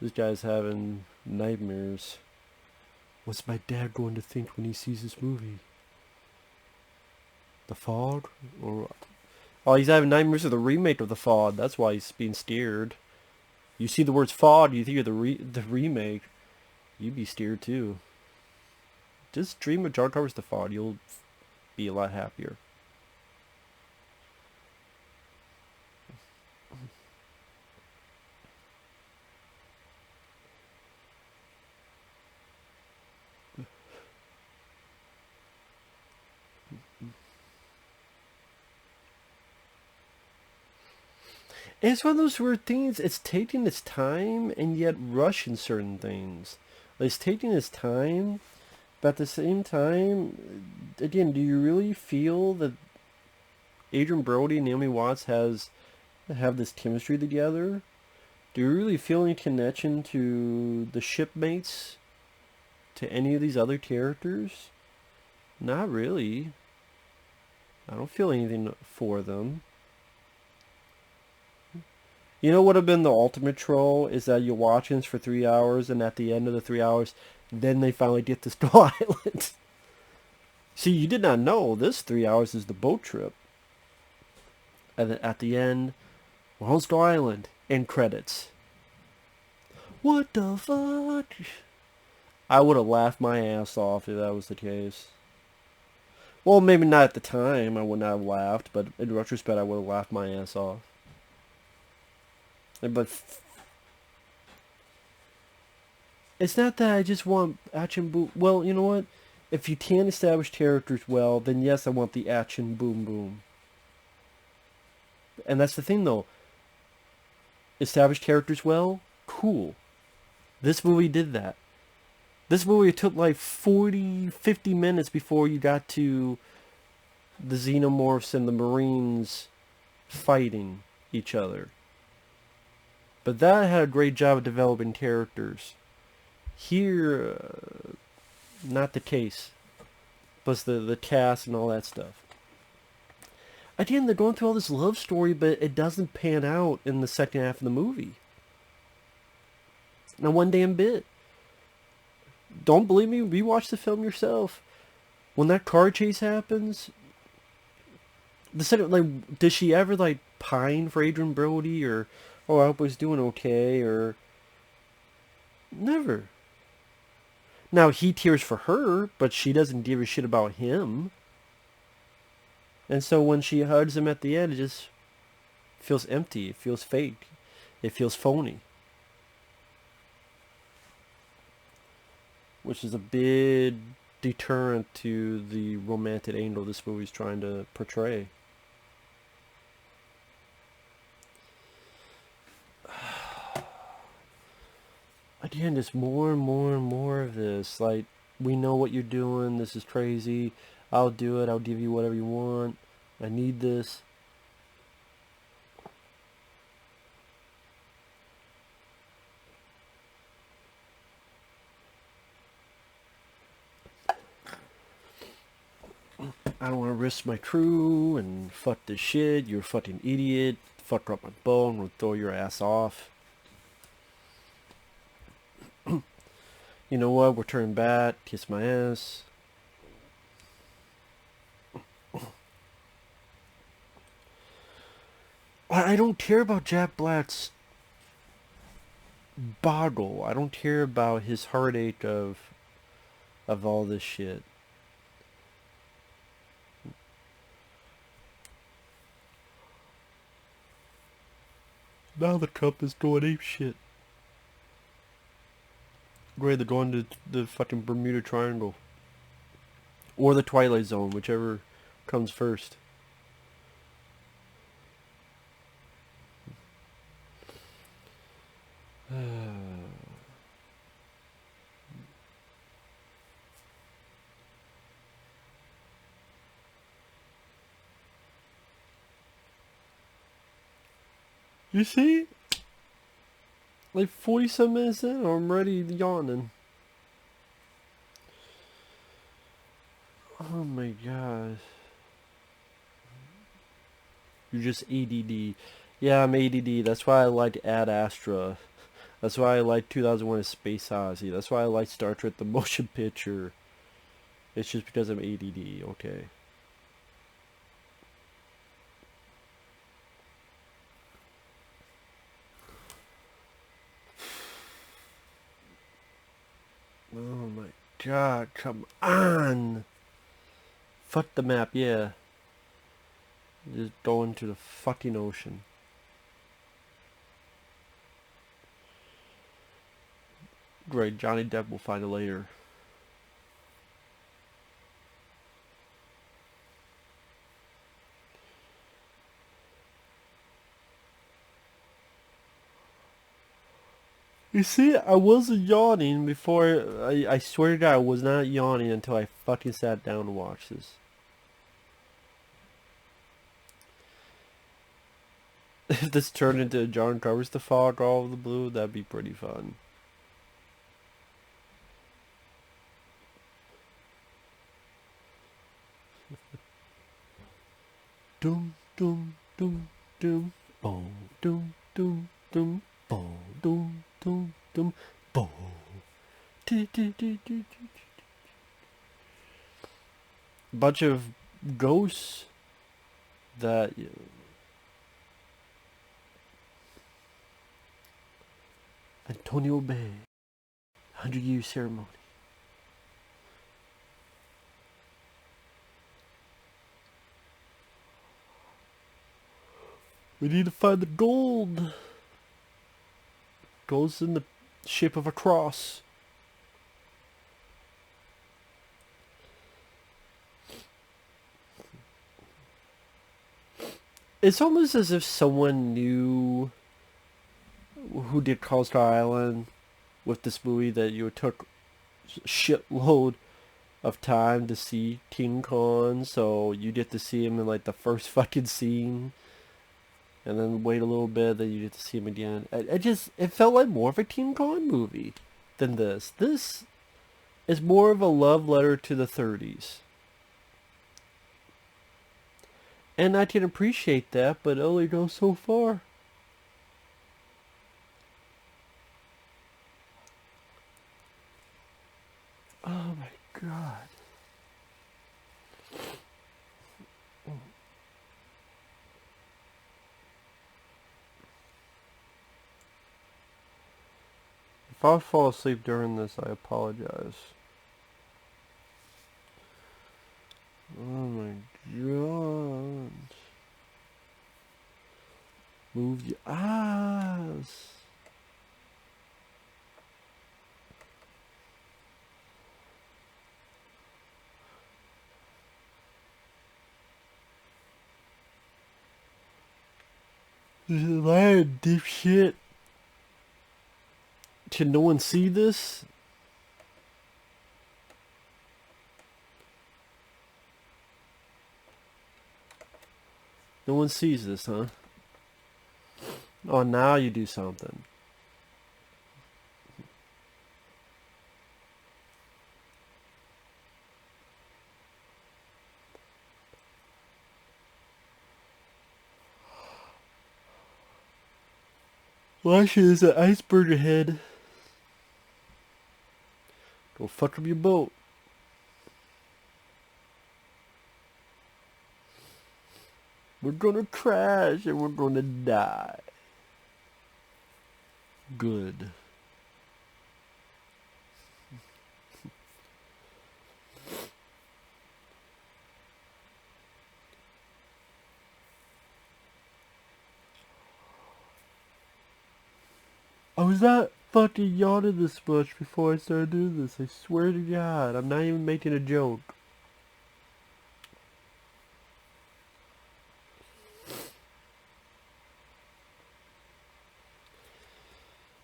S1: This guy's having nightmares. What's my dad going to think when he sees this movie? The Fog? Or... Oh, he's having nightmares of the remake of The Fog. That's why he's being scared. You see the words Fog, you think of the remake. You'd be scared too. Just dream of John Carpenter's The Fog. You'll be a lot happier. And it's one of those weird things. It's taking its time and yet rushing certain things. Like, it's taking its time, but at the same time, again, do you really feel that Adrian Brody and Naomi Watts have this chemistry together? Do you really feel any connection to the shipmates? To any of these other characters? Not really. I don't feel anything for them. You know what would have been the ultimate troll is that you're watching this for 3 hours, and at the end of the 3 hours, then they finally get to Skull Island. See, you did not know this 3 hours is the boat trip. And then at the end, we're on Skull Island. End credits. What the fuck? I would have laughed my ass off if that was the case. Well, maybe not at the time. I would not have laughed, but in retrospect, I would have laughed my ass off. But it's not that I just want action boom. Well, you know what? If you can establish characters well, then yes, I want the action boom boom. And that's the thing, though. Establish characters well? Cool. This movie did that. This movie took like 40, 50 minutes before you got to the xenomorphs and the Marines fighting each other. But that had a great job of developing characters. Here, not the case. Plus the cast and all that stuff. Again, they're going through all this love story, but it doesn't pan out in the second half of the movie. Not one damn bit. Don't believe me? Rewatch the film yourself. When that car chase happens, the second, like, does she ever like pine for Adrian Brody, or oh, I hope he's doing okay, or never. Now he tears for her, but she doesn't give a shit about him. And so when she hugs him at the end, it just feels empty. It feels fake. It feels phony. Which is a big deterrent to the romantic angle this movie's trying to portray. again, just more and more and more of this. Like, we know what you're doing. This is crazy. I'll do it. I'll give you whatever you want. I need this. I don't want to risk my crew and fuck this shit. You're a fucking idiot. Fuck up my bow. I'm gonna throw your ass off. You know what? We're turning back. Kiss my ass. I don't care about Jack Black's boggle. I don't care about his heartache of all this shit. Now the cup is going ape shit. Great, they're going to the fucking Bermuda Triangle. Or the Twilight Zone, whichever comes first. You see? Like 40 some minutes in, I'm ready yawning. Oh my gosh. You're just ADD. Yeah, I'm ADD. That's why I like Ad Astra. That's why I like 2001: A Space Odyssey. That's why I like Star Trek: The Motion Picture. It's just because I'm ADD. Okay. Oh my god, come on! Fuck the map, yeah. Just go into the fucking ocean. Great, Johnny Depp will find it later. You see, I wasn't yawning before. I swear to God, I was not yawning until I fucking sat down to watch this. If this turned into John covers the fog all of the blue, that'd be pretty fun. Dum dum dum dum boom dum dum dum boom dum dum dum boom. Bunch of ghosts that Antonio Bay, 100-year ceremony. We need to find the gold. Gold's in the shape of a cross. It's almost as if someone knew who did Carl's Island with this movie that you took shitload of time to see King Kong, so you get to see him in like the first fucking scene, and then wait a little bit, then you get to see him again. It felt like more of a King Kong movie than this. This is more of a love letter to the 30s. And I can appreciate that, but it only goes so far. Oh my god. If I fall asleep during this, I apologize. Oh my god. Move your eyes. This is land, deep shit. Can no one see this? No one sees this, huh? Oh, now you do something. Why should there's an iceberg ahead? Don't fuck up your boat. We're gonna crash and we're gonna die. Good. I was not fucking yawning this much before I started doing this. I swear to God, I'm not even making a joke.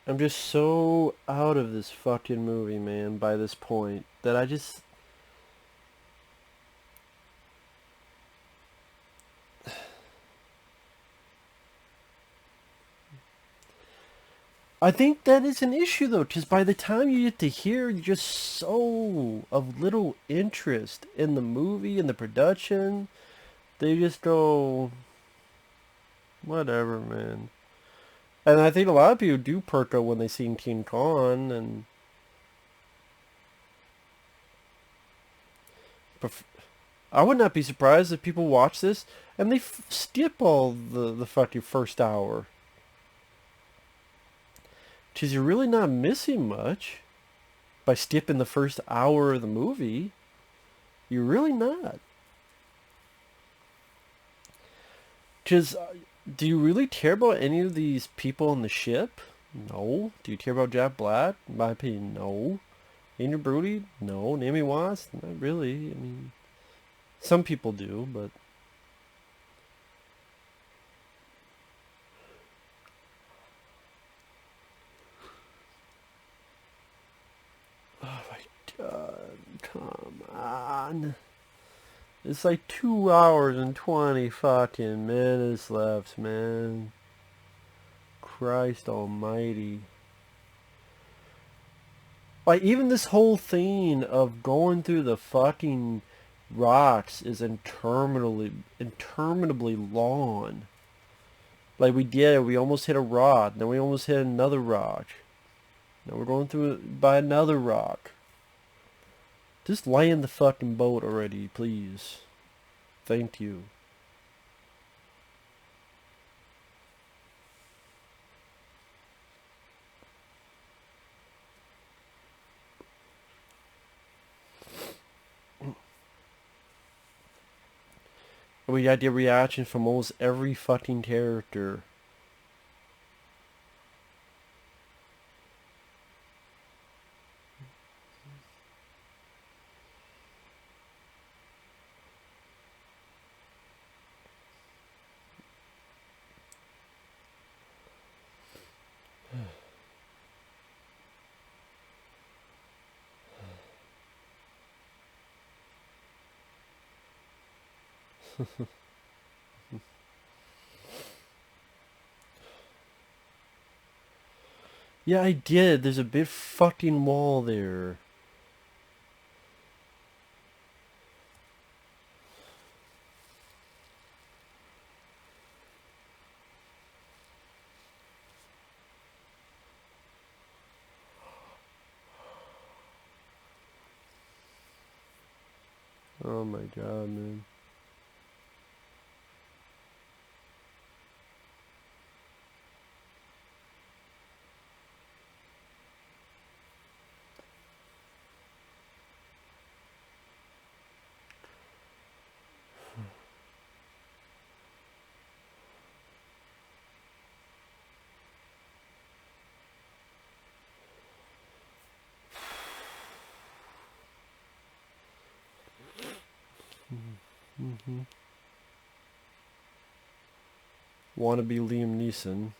S1: I'm just so out of this fucking movie, man, by this point, that I just... I think that is an issue, though, because by the time you get to here, you're just so of little interest in the movie and the production. They just go, whatever, man. And I think a lot of people do perk up when they see King Kong, and I would not be surprised if people watch this and they skip all the fucking first hour. Because you're really not missing much by skipping the first hour of the movie. You're really not. Because do you really care about any of these people on the ship? No. Do you care about Jack Black? In my opinion, no. Andrew Brody? No. Naomi Watts? Not really. I mean, some people do, but... Oh my God. Come on. It's like 2 hours and 20 fucking minutes left, man. Christ almighty. Like, even this whole thing of going through the fucking rocks is interminably long. Like, we did it. We almost hit a rock. Then we almost hit another rock. Now we're going through it by another rock. Just land the fucking boat already, please. Thank you. We got the reaction from almost every fucking character. Yeah, I did. There's a big fucking wall there. Oh my God, man. Mm-hmm. Wanna be Liam Neeson.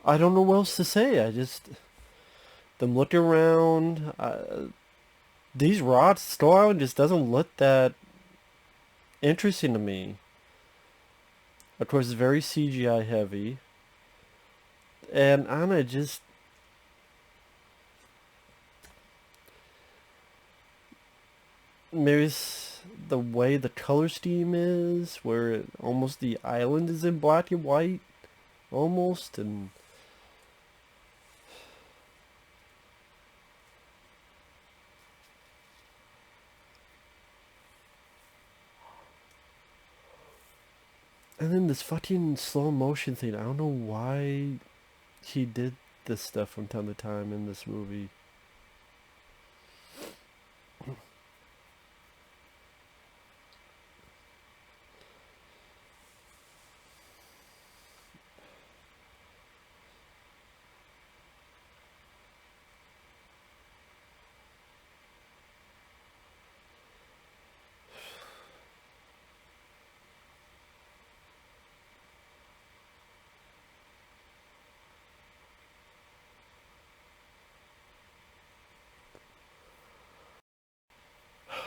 S1: I don't know what else to say. I just them looking around. These rods, Skull Island just doesn't look that interesting to me. Of course, it's very CGI heavy, and I don't know, just maybe it's the way the color scheme is, where almost the island is in black and white, almost, and then this fucking slow motion thing. I don't know why he did this stuff from time to time in this movie.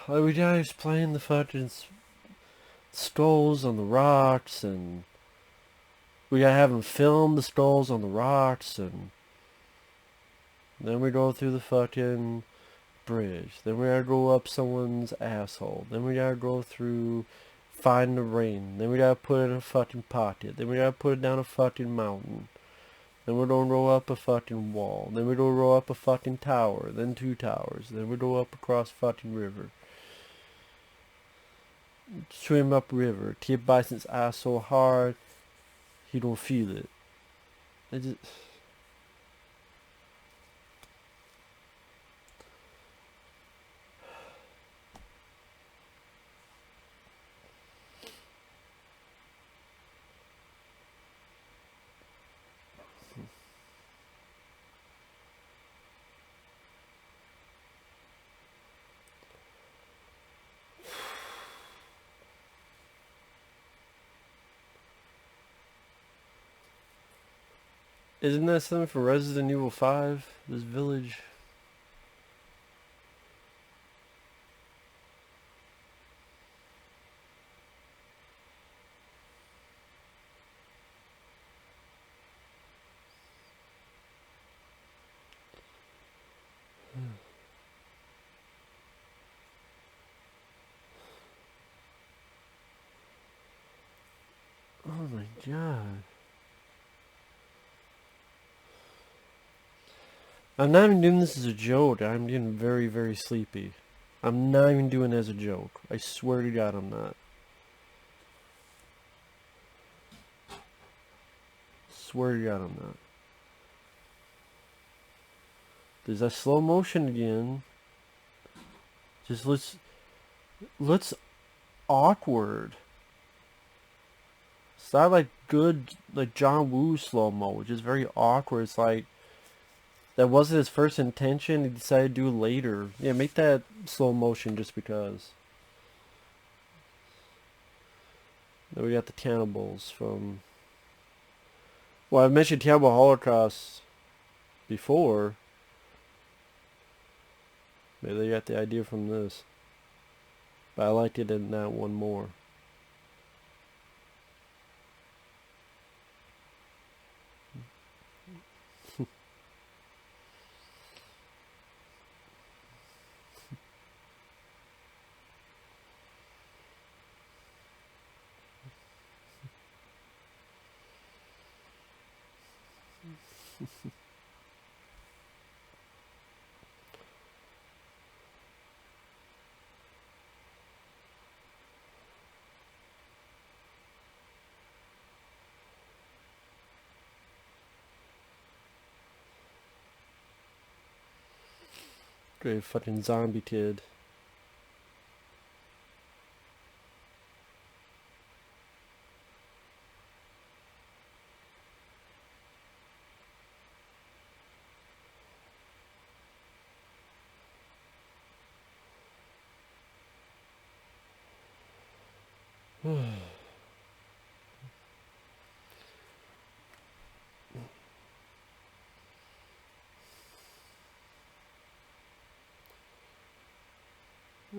S1: Like we guys playing the fucking skulls on the rocks, and we gotta have him film the skulls on the rocks, and then we go through the fucking bridge. Then we gotta go up someone's asshole. Then we gotta go through, find the ring. Then we gotta put it in a fucking pocket. Then we gotta put it down a fucking mountain. Then we're gonna roll up a fucking wall. Then we're gonna roll up a fucking tower. Then 2 towers. Then we go up across fucking river. Swim up river. Tip Bison's ass so hard, he don't feel it. It just... Isn't that something for Resident Evil 5? This village? Oh my god. I'm not even doing this as a joke. I'm getting very, very sleepy. I'm not even doing it as a joke. I swear to God I'm not. Swear to God I'm not. There's that slow motion again. Just looks awkward. It's not like good, like John Woo slow-mo, which is very awkward. It's like, that wasn't his first intention. He decided to do later. Yeah, make that slow motion just because. Then we got the cannibals from... Well, I mentioned Cannibal Holocaust before. Maybe they got the idea from this. But I liked it in that one more. Great fucking zombie kid.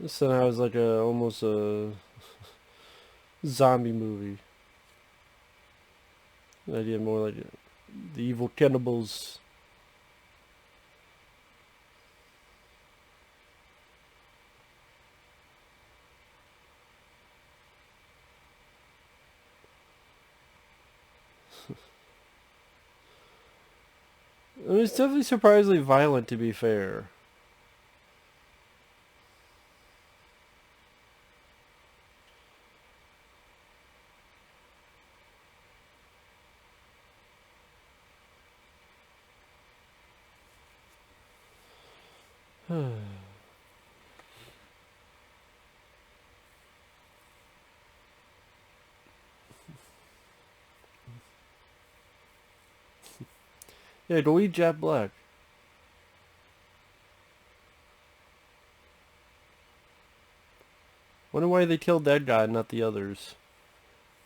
S1: So now it's like a almost a zombie movie. The idea more like the evil cannibals. I mean, it's definitely surprisingly violent, to be fair. Yeah, go eat Jack Black. Wonder why they killed that guy, not the others.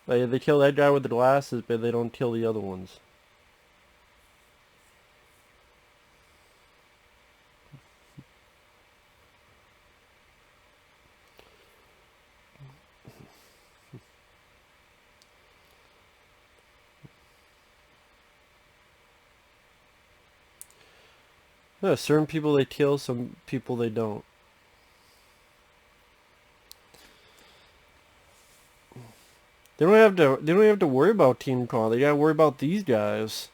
S1: Like, they kill that guy with the glasses, but they don't kill the other ones. Yeah, certain people they kill, some people they don't. They don't have to. They don't have to worry about Team Con. They gotta worry about these guys.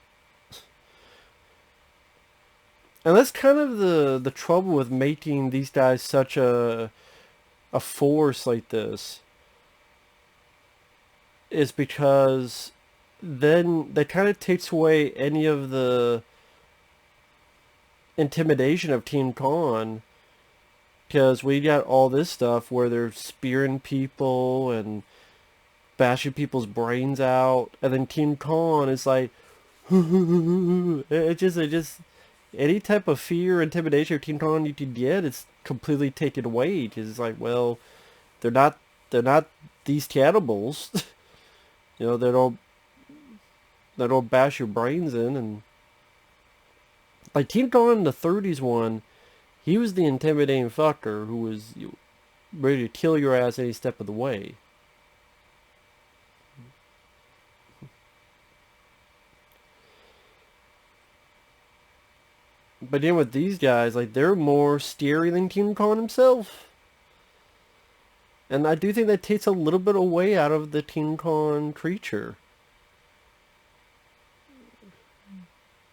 S1: And that's kind of the trouble with making these guys such a force like this. Is because then that kind of takes away any of the intimidation of Team Con. Because we got all this stuff where they're spearing people and bashing people's brains out, and then Team Con is like, it just any type of fear, intimidation of Team Con you can get, it's completely taken away. Because it's like, well, they're not, they're not these cannibals. You know, they don't bash your brains in, and like Team Con in the '30s one, he was the intimidating fucker who was ready to kill your ass any step of the way. But then with these guys, like they're more scary than King Kong himself. And I do think that takes a little bit away out of the King Kong creature.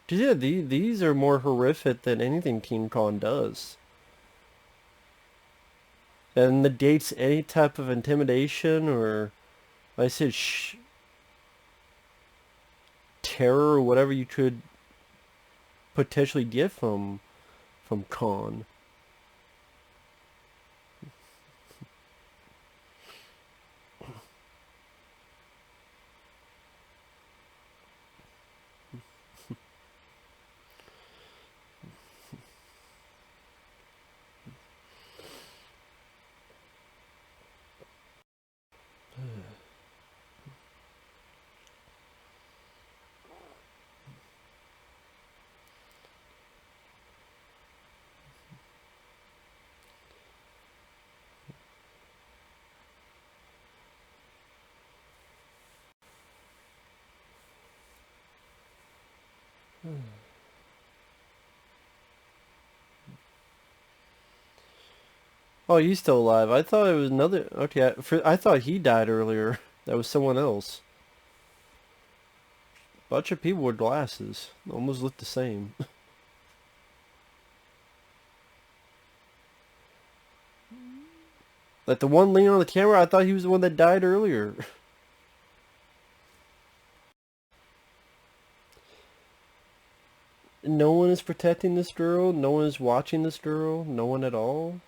S1: 'Cause yeah, these are more horrific than anything King Kong does. And negates any type of intimidation or, like I said, terror or whatever you could potentially get from Kong. Oh, he's still alive. I thought it was another. Okay, I thought he died earlier. That was someone else. Bunch of people with glasses. Almost looked the same. Like the one leaning on the camera, I thought he was the one that died earlier. No one is protecting this girl. No one is watching this girl. No one at all.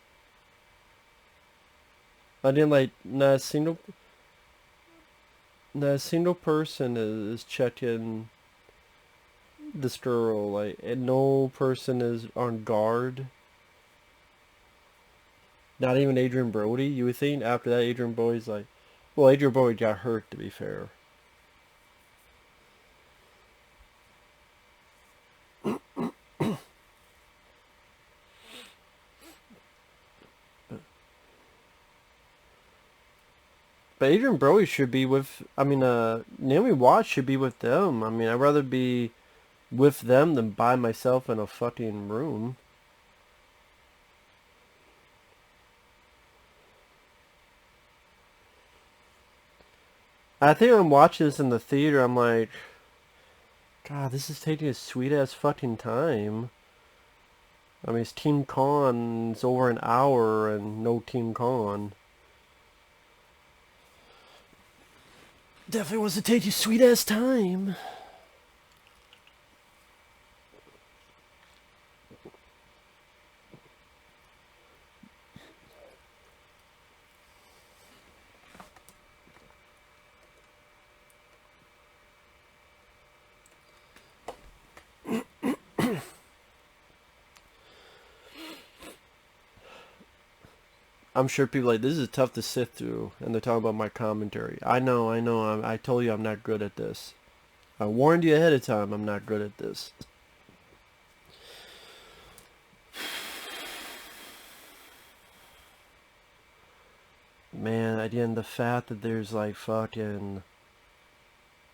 S1: I didn't like not a single person is checking this girl. Like, and no person is on guard. Not even Adrian Brody. You would think after that, Adrian Brody's like, well, Adrian Brody got hurt, to be fair. But Adrian Brody should be with, I mean, Naomi Watts should be with them. I mean, I'd rather be with them than by myself in a fucking room. I think I'm watching this in the theater, I'm like, God, this is taking a sweet ass fucking time. I mean, it's Team Con, it's over an hour and no Team Con. Definitely wants to take you sweet ass time. I'm sure people are like, this is tough to sit through, and they're talking about my commentary. I know, I told you I'm not good at this. I warned you ahead of time I'm not good at this. Man, again, the fact that there's like fucking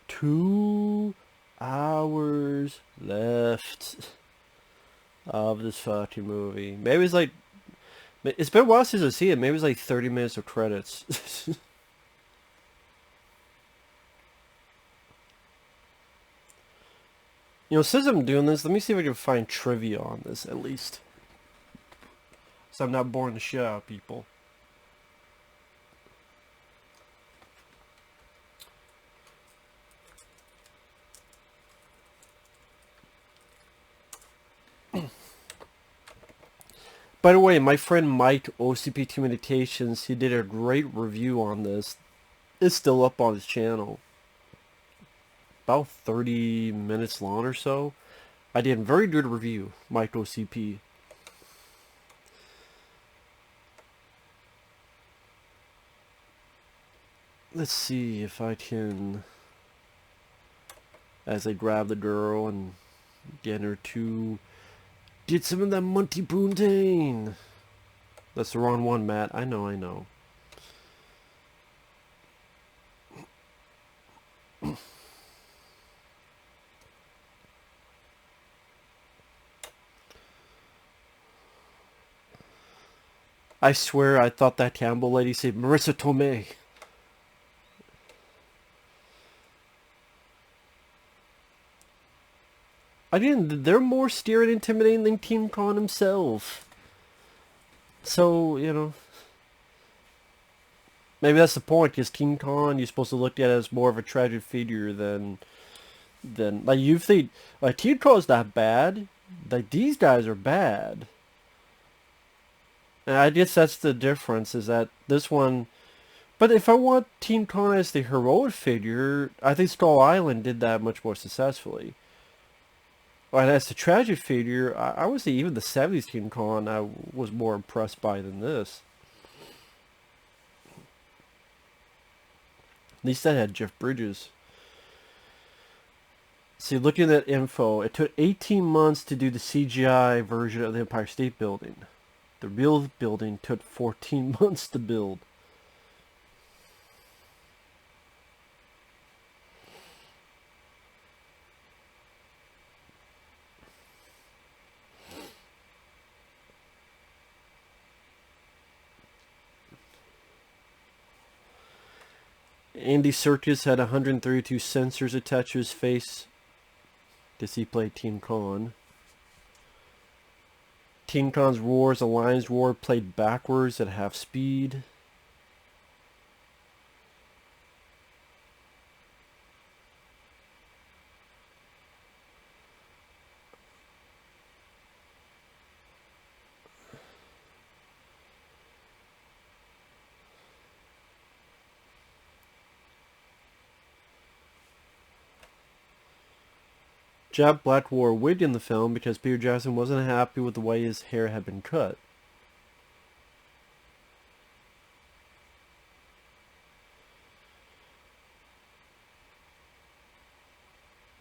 S1: 2 hours left of this fucking movie. Maybe it's like, it's been a while since I've seen it. Maybe it's like 30 minutes of credits. You know, since I'm doing this, let me see if I can find trivia on this at least. So I'm not boring the shit out of people. By the way, my friend Mike, OCP Communications, he did a great review on this. It's still up on his channel. About 30 minutes long or so. I did a very good review, Mike OCP. Let's see if I can, as I grab the girl and get her to get some of that Monty Poontang. That's the wrong one, Matt. I know. I swear I thought that Campbell lady said Marissa Tomei. Again, they're more scary and intimidating than King Kong himself. So, you know, maybe that's the point, because King Kong, you're supposed to look at it as more of a tragic figure than like, you think, like, King Kong's not bad. Like, these guys are bad. And I guess that's the difference, is that this one, but if I want King Kong as the heroic figure, I think Skull Island did that much more successfully. And as the tragic figure, I would say even the 70s King Kong I was more impressed by than this. At least that had Jeff Bridges. See, looking at that info, it took 18 months to do the CGI version of the Empire State Building. The real building took 14 months to build. Andy Serkis had 132 sensors attached to his face as he played King Kong. King Kong's roar is a lion's roar played backwards at half speed. Jack Black wore a wig in the film because Peter Jackson wasn't happy with the way his hair had been cut.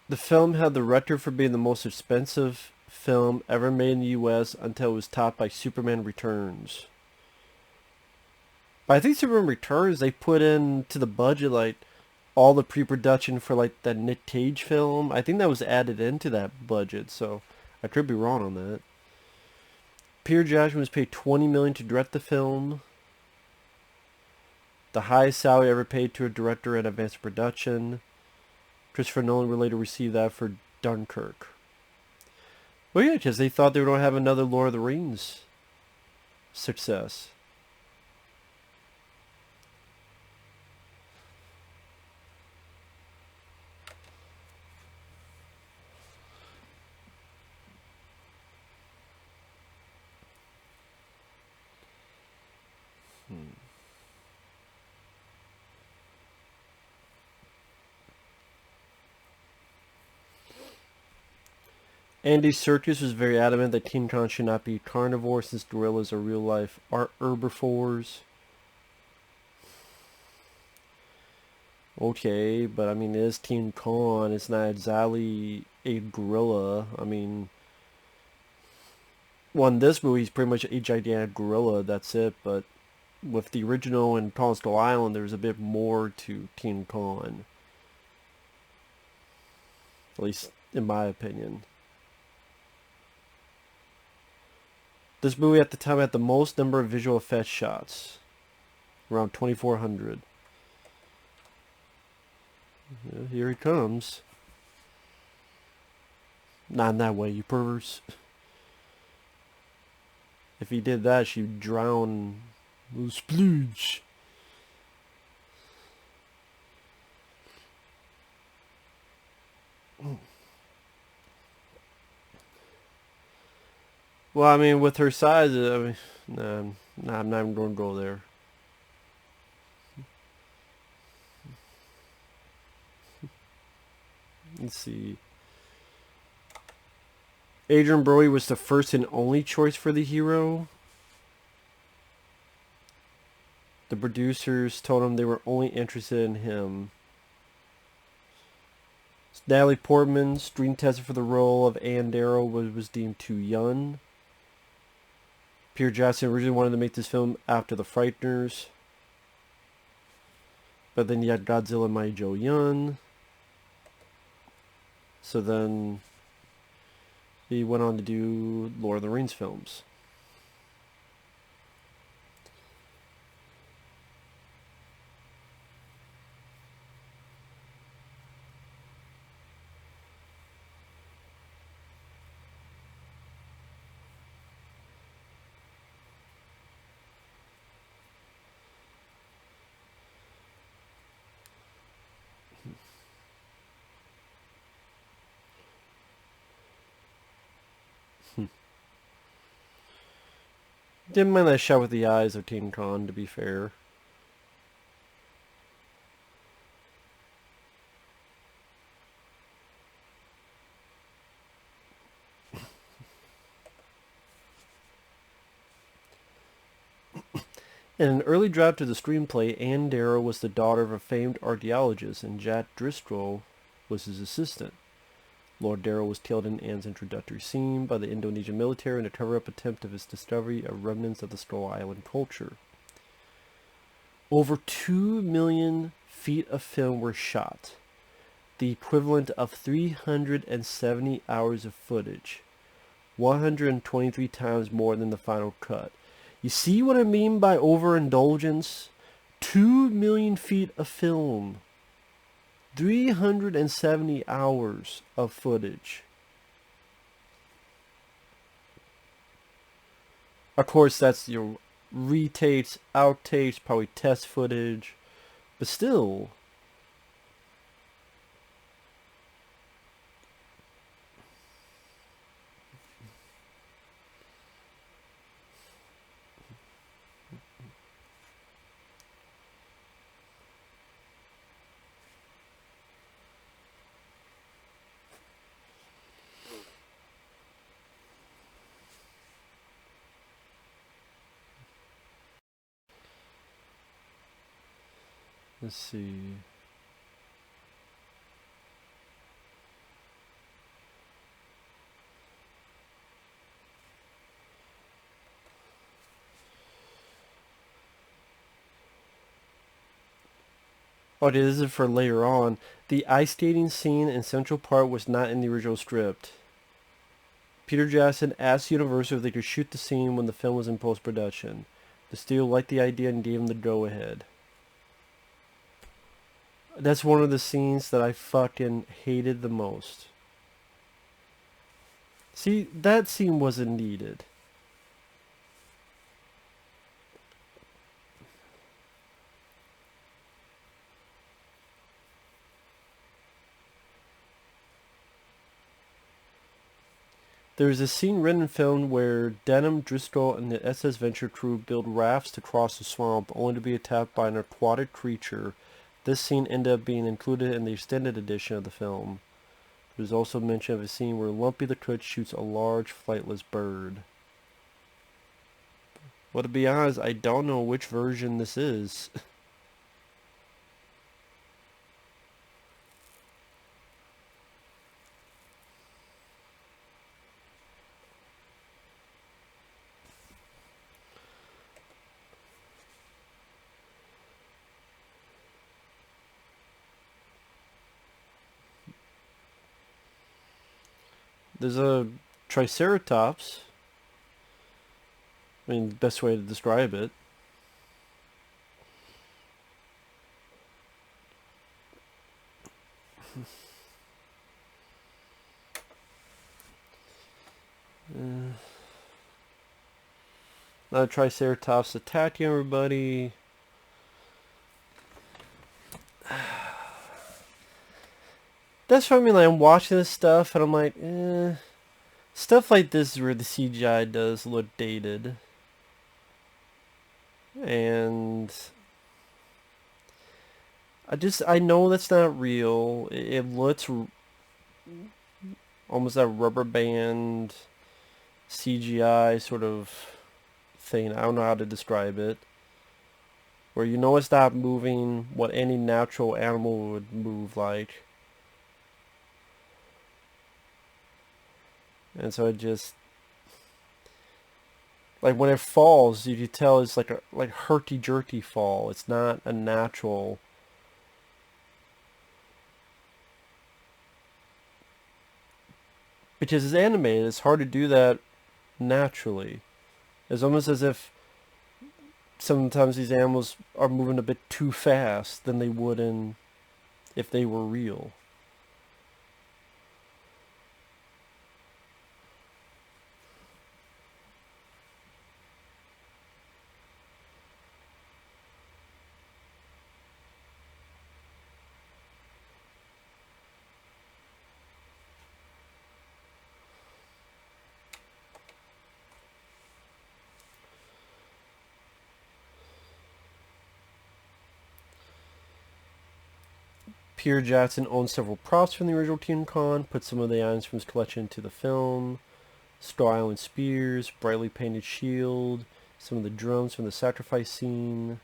S1: The film had the record for being the most expensive film ever made in the US until it was topped by Superman Returns. But I think Superman Returns, they put into the budget like all the pre-production for like that Nick Cage film. I think that was added into that budget, so I could be wrong on that. Peter Jackson was paid $20 million to direct the film, the highest salary ever paid to a director in advanced production. Christopher Nolan would later receive that for Dunkirk. Well, yeah, because they thought they were going to have another Lord of the Rings success. Andy Serkis was very adamant that King Kong should not be carnivore since gorillas are real-life herbivores. Okay, but I mean, it is King Kong. It's not exactly a gorilla. I mean, well, in this movie, he's pretty much a gigantic gorilla. That's it. But with the original and Kong Skull Island, there's a bit more to King Kong. At least in my opinion. This movie at the time had the most number of visual effects shots. Around 2,400. Yeah, here he comes. Not in that way, you perverts. If he did that, she'd drown. Splooge. Well, I mean, with her size, I mean, nah, I'm not even going to go there. Let's see. Adrian Brody was the first and only choice for the hero. The producers told him they were only interested in him. Natalie Portman, screen tested for the role of Ann Darrow, was deemed too young. Peter Jackson originally wanted to make this film after The Frighteners. But then you had Godzilla and Mighty Joe Young. So then he went on to do Lord of the Rings films. Didn't mind that shot with the eyes of King Kong, to be fair. In an early draft of the screenplay, Ann Darrow was the daughter of a famed archaeologist, and Jack Driscoll was his assistant. Lord Darrow was killed in Ann's introductory scene by the Indonesian military in a cover-up attempt of his discovery of remnants of the Skull Island culture. Over 2 million feet of film were shot, the equivalent of 370 hours of footage, 123 times more than the final cut. You see what I mean by overindulgence? 2 million feet of film. 370 hours of footage. Of course, that's your retakes, outtakes, probably test footage. But still, let's see. Okay, this is for later on. The ice skating scene in Central Park was not in the original script. Peter Jackson asked Universal if they could shoot the scene when the film was in post-production. The studio liked the idea and gave him the go-ahead. That's one of the scenes that I fucking hated the most. See, that scene wasn't needed. There's a scene written and filmed where Denham, Driscoll, and the SS Venture crew build rafts to cross the swamp, only to be attacked by an aquatic creature. This scene ended up being included in the extended edition of the film. There's also mention of a scene where Lumpy the Cook shoots a large flightless bird. Well, to be honest, I don't know which version this is. There's a triceratops. I mean, best way to describe it. Now triceratops attacking everybody. That's what I mean. Like, I'm watching this stuff and I'm like, stuff like this is where the CGI does look dated. And I know that's not real. It looks almost that rubber band CGI sort of thing. I don't know how to describe it. Where you know it's not moving what any natural animal would move like. And so it just, like when it falls, you can tell it's like a herky-jerky fall. It's not a natural. Because it's animated, it's hard to do that naturally. It's almost as if sometimes these animals are moving a bit too fast than they would if they were real. Peter Jackson owns several props from the original King Kong, put some of the items from his collection into the film. Star Island spears, brightly painted shield, some of the drums from the sacrifice scene.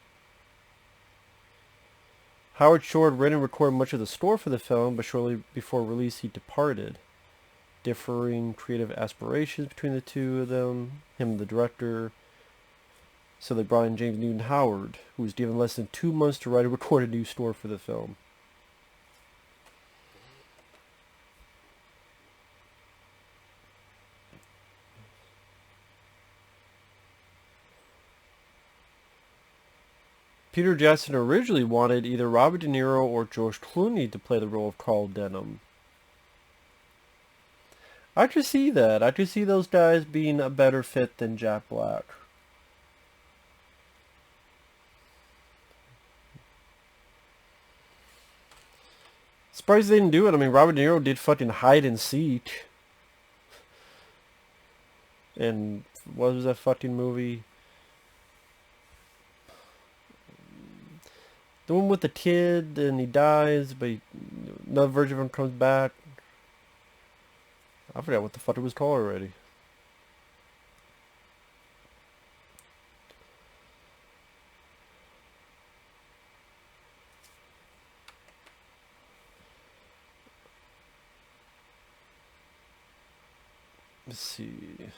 S1: Howard Shore had written and recorded much of the score for the film, but shortly before release he departed. Differing creative aspirations between the two of them, him and the director. So they brought in James Newton Howard, who was given less than 2 months to write and record a new score for the film. Peter Jackson originally wanted either Robert De Niro or George Clooney to play the role of Carl Denham. I could see that. I could see those guys being a better fit than Jack Black. Surprised they didn't do it. I mean, Robert De Niro did fucking Hide and Seek. And what was that fucking movie? The one with the kid and he dies, but another version of him comes back. I forgot what the fuck it was called already. Let's see.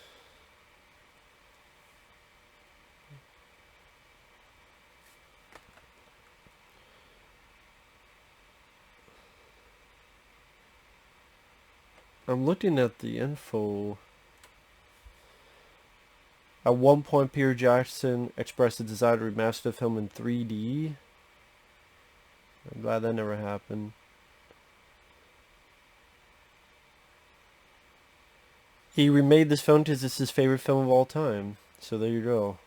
S1: I'm looking at the info. At one point, Peter Jackson expressed a desire to remaster the film in 3D. I'm glad that never happened. He remade this film because it's his favorite film of all time. So there you go.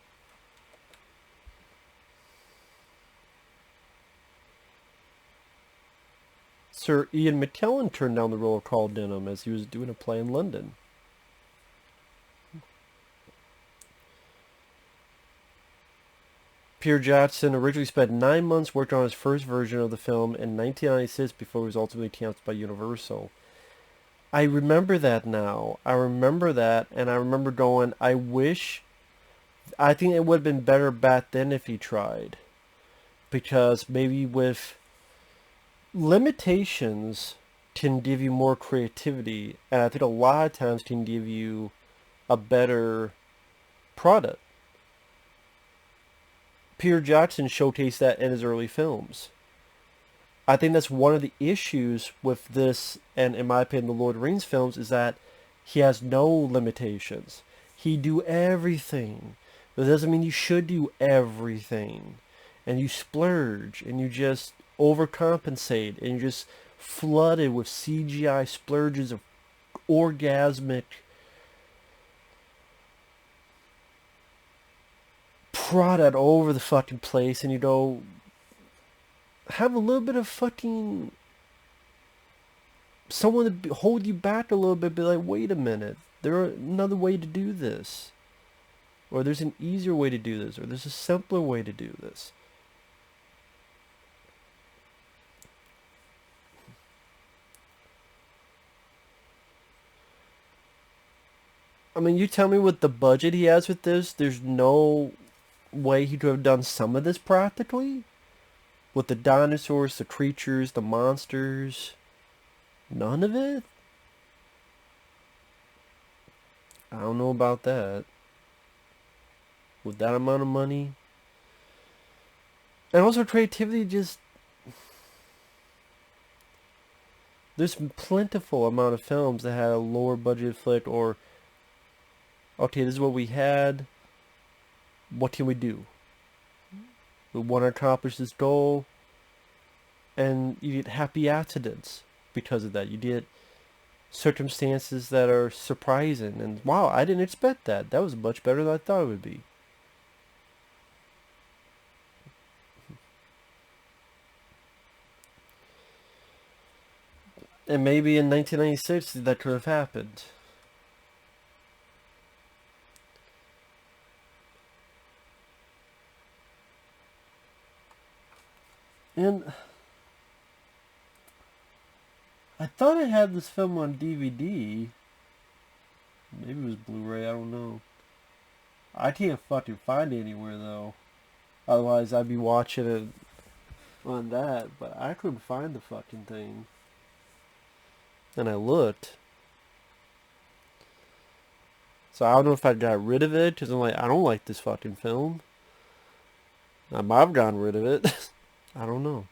S1: Sir Ian McKellen turned down the role of Carl Denham as he was doing a play in London. Peter Jackson originally spent 9 months working on his first version of the film in 1996 before it was ultimately canceled by Universal. I remember that now. I remember that, and I remember going, I think it would have been better back then if he tried. Because maybe with limitations can give you more creativity, and I think a lot of times can give you a better product. Peter Jackson showcased that in his early films. I think that's one of the issues with this, and in my opinion, the Lord of the Rings films, is that he has no limitations. He do everything. But it doesn't mean you should do everything. And you splurge, and you just overcompensate, and you're just flooded with CGI splurges of orgasmic product all over the fucking place, and you go, have a little bit of fucking someone to hold you back a little bit, be like, wait a minute, there's another way to do this, or there's an easier way to do this, or there's a simpler way to do this. I mean, you tell me with the budget he has with this, there's no way he could have done some of this practically? With the dinosaurs, the creatures, the monsters? None of it? I don't know about that. With that amount of money? And also creativity just... There's a plentiful amount of films that had a lower budget flick, or okay, this is what we had. What can we do? We want to accomplish this goal. And you get happy accidents because of that. You get circumstances that are surprising. And wow, I didn't expect that. That was much better than I thought it would be. And maybe in 1996 that could have happened. And I thought I had this film on DVD. Maybe it was Blu-ray, I don't know. I can't fucking find it anywhere though. Otherwise I'd be watching it on that, but I couldn't find the fucking thing. And I looked. So I don't know if I got rid of it, because I'm like, I don't like this fucking film. I might have gotten rid of it. I don't know.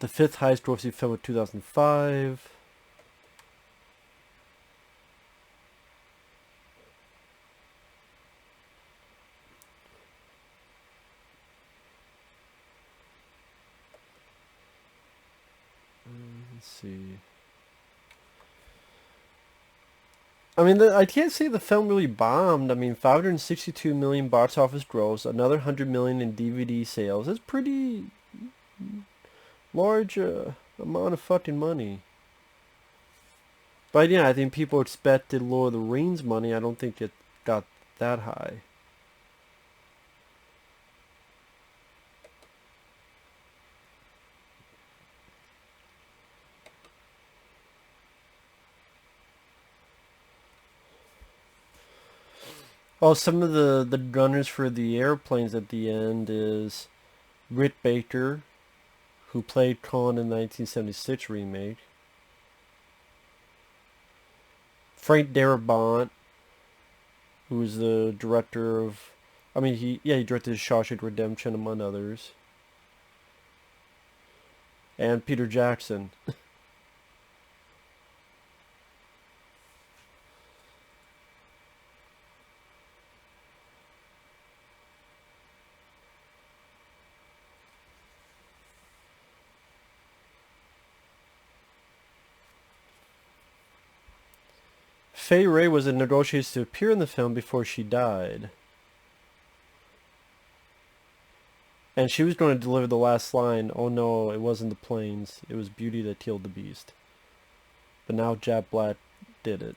S1: The fifth highest grossing film of 2005. Let's see. I mean, I can't say the film really bombed. I mean, 562 million box office gross, another 100 million in DVD sales. That's pretty large amount of fucking money. But yeah, I think people expected Lord of the Rings money. I don't think it got that high. Oh, some of the gunners for the airplanes at the end is Rick Baker, who played Khan in the 1976 remake. Frank Darabont, who was the director of, I mean, he directed Shawshank Redemption among others, and Peter Jackson. Fay Wray was in negotiations to appear in the film before she died. And she was going to deliver the last line, "Oh no, it wasn't the planes. It was Beauty that killed the beast." But now Jack Black did it.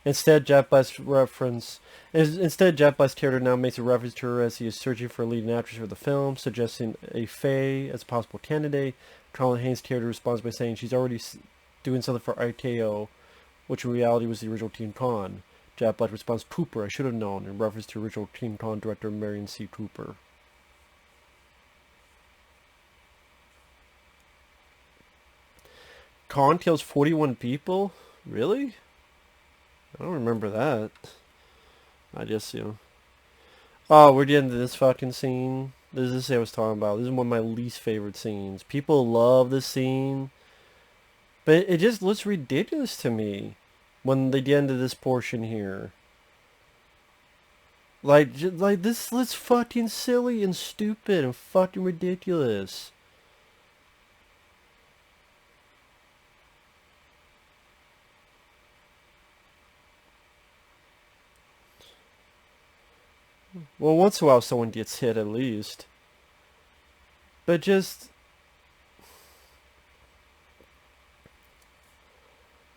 S1: Instead, Jack Black's character now makes a reference to her as he is searching for a leading actress for the film, suggesting a Faye as a possible candidate. Colin Haynes' character responds by saying she's already doing something for ITO, which in reality was the original Teen Con. Jack Black responds, "Pooper, I should have known," in reference to original Teen Con director Marion C. Cooper. Con kills 41 people? Really? I don't remember that. I just, Oh, we're getting to this fucking scene. This is the scene I was talking about. This is one of my least favorite scenes. People love this scene. But it just looks ridiculous to me when they get into this portion here. Like this looks fucking silly and stupid and fucking ridiculous. Well, once in a while someone gets hit at least. But just...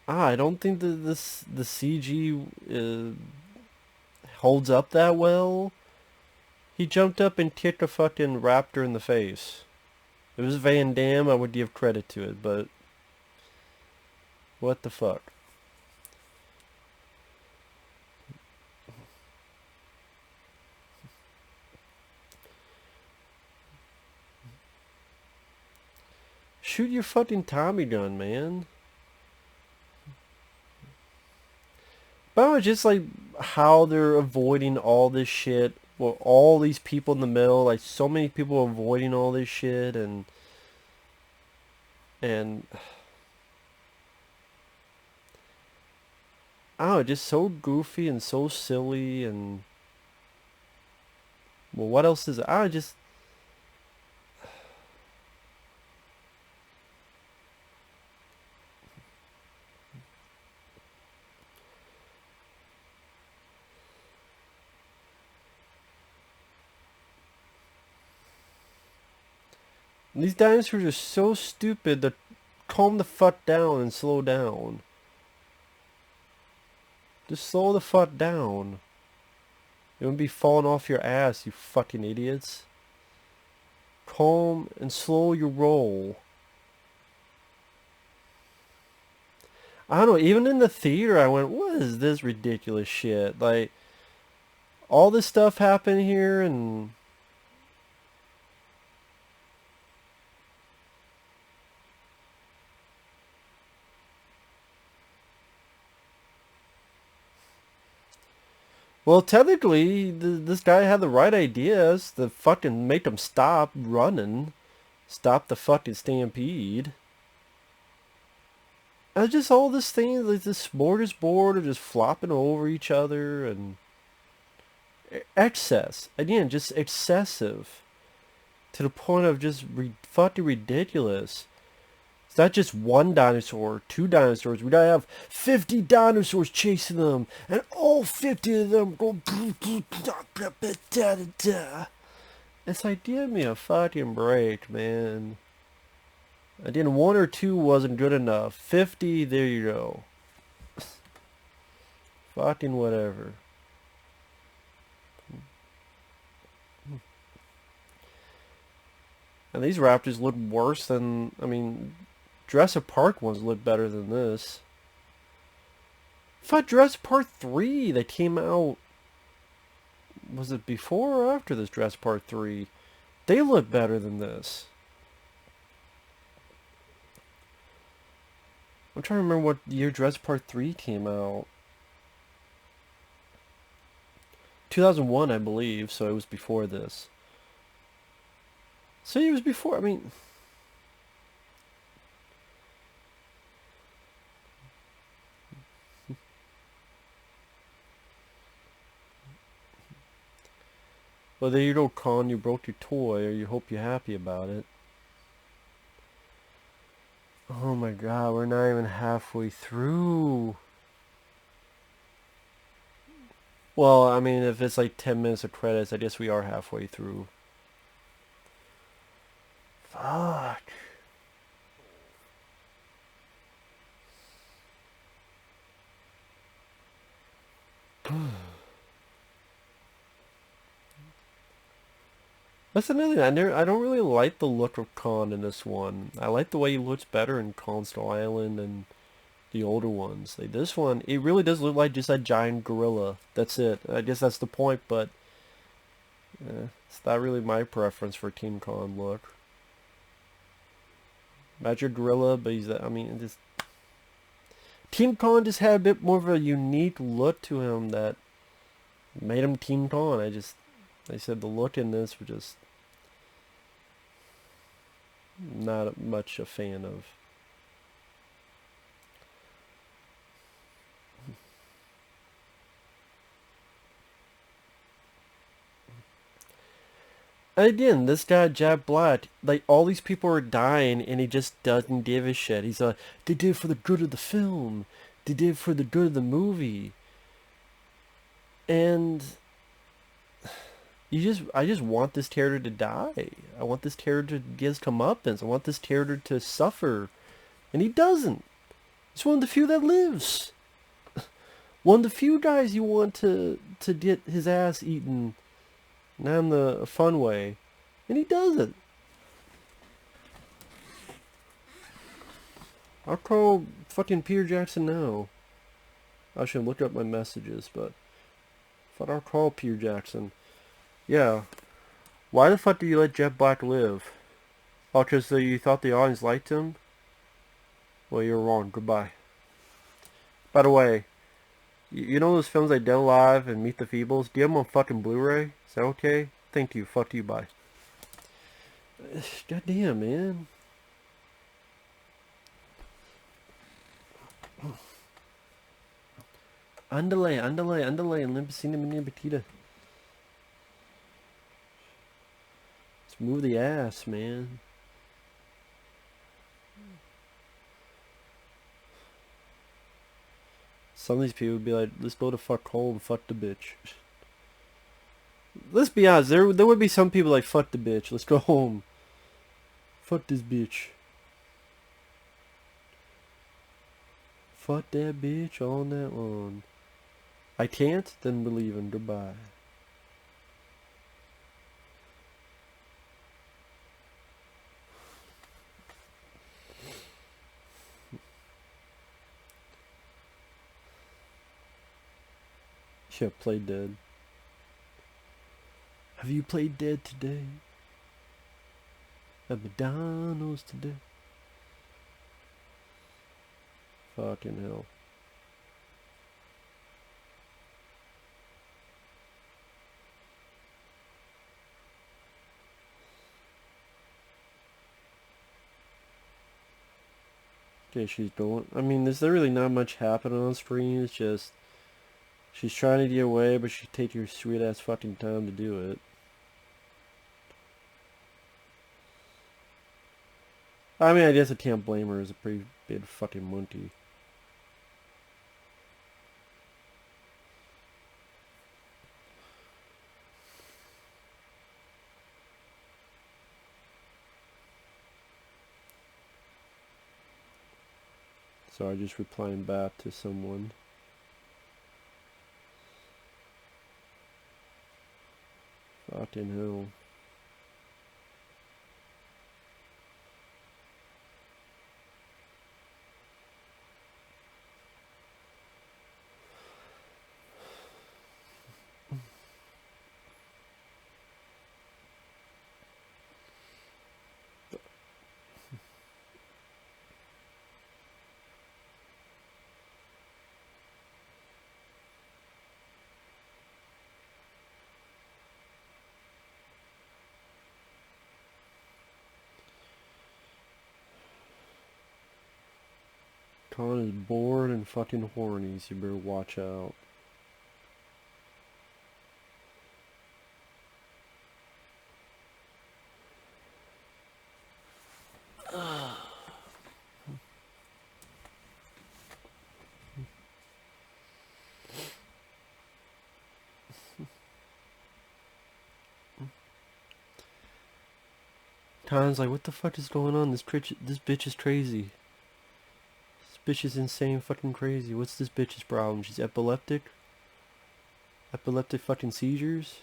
S1: I don't think that the CG holds up that well. He jumped up and kicked a fucking raptor in the face. If it was Van Damme, I would give credit to it, but... What the fuck? Shoot your fucking Tommy gun, man. But it's just like how they're avoiding all this shit. Well, all these people in the middle, like so many people avoiding all this shit, and I don't know, just so goofy and so silly and well, what else is it? I just these dinosaurs are so stupid that calm the fuck down and slow down. Just slow the fuck down. You wouldn't be falling off your ass, you fucking idiots. Calm and slow your roll. I don't know, even in the theater I went, what is this ridiculous shit? Like, all this stuff happened here and... Well, technically, this guy had the right ideas to fucking make them stop running. Stop the fucking stampede. And just all this thing, like this smorgasbord of just flopping over each other and... Excess. Again, just excessive. To the point of just fucking ridiculous. It's not just one dinosaur, two dinosaurs. We gotta have 50 dinosaurs chasing them, and all 50 of them go... It's like, give me a fucking break, man. Again, one or two wasn't good enough. 50, there you go. Fucking whatever. And these Raptors look worse than, I mean, Jurassic Park ones look better than this. I thought Jurassic Park 3 that came out, was it before or after this Jurassic Park 3? They look better than this. I'm trying to remember what year Jurassic Park 3 came out. 2001, I believe, so it was before this. So it was before, I mean... Well, there you go, Con. You broke your toy, or you hope you're happy about it. Oh my god, we're not even halfway through. Well, I mean, if it's like 10 minutes of credits, I guess we are halfway through. Fuck. That's another thing. I don't really like the look of Khan in this one. I like the way he looks better in Coastal Island and the older ones. Like this one, it really does look like just a giant gorilla. That's it. I guess that's the point, but it's not really my preference for King Kong look. Imagine gorilla, but he's, I mean, just... King Kong just had a bit more of a unique look to him that made him King Kong. I said the look in this was just not much a fan of. And again, this guy, Jack Black, like, all these people are dying, and he just doesn't give a shit. He's like, they did it for the good of the film. They did it for the good of the movie. And I just want this character to die. I want this character to get his comeuppance. I want this character to suffer. And he doesn't. He's one of the few that lives. One of the few guys you want to get his ass eaten, not in the fun way. And he doesn't. I'll call fucking Peter Jackson now. I should look up my messages, but I'll call Peter Jackson. Yeah. Why the fuck do you let Jet Black live? Oh, because you thought the audience liked him? Well, you're wrong. Goodbye. By the way, you know those films like Dead Alive and Meet the Feebles? Do you have them on fucking Blu-ray? Is that okay? Thank you. Fuck you. Bye. Goddamn, man. Andale, limpicina minha batida. Let's move the ass, man. Some of these people would be like, let's go to fuck home, fuck the bitch. Let's be honest, there would be some people like, fuck the bitch, let's go home. Fuck this bitch. Fuck that bitch all night long. I can't? Then we're leaving. Goodbye. Should have played Dead. Have you played Dead today? At McDonald's today? Fucking hell. Okay, she's going. I mean, there's really not much happening on screen. It's just she's trying to get away, but she takes her sweet ass fucking time to do it. I mean, I guess I can't blame her as a pretty big fucking monkey. So I just replying back to someone. Fucking hell. Con is bored and fucking horny, so you better watch out. Con's like, what the fuck is going on? This bitch is crazy. This bitch is insane fucking crazy. What's this bitch's problem? She's epileptic? Epileptic fucking seizures?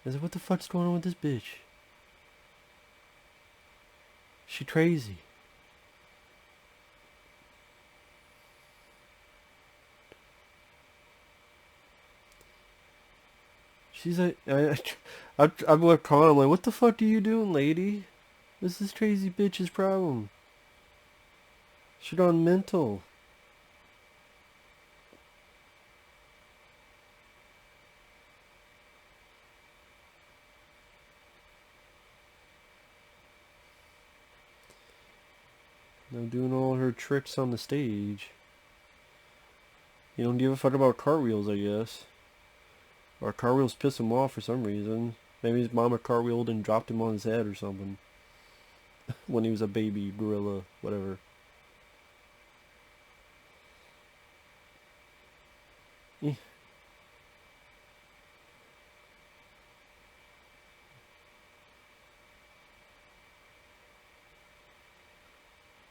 S1: Is it, what the fuck's going on with this bitch? She crazy. She's like, I'm with Con. I'm like, what the fuck are you doing, lady? What's this crazy bitch's problem? She gone mental. Now doing all her tricks on the stage. You don't give a fuck about cartwheels, I guess. Or cartwheels piss him off for some reason. Maybe his mama cartwheeled and dropped him on his head or something. When he was a baby gorilla, whatever. Eh.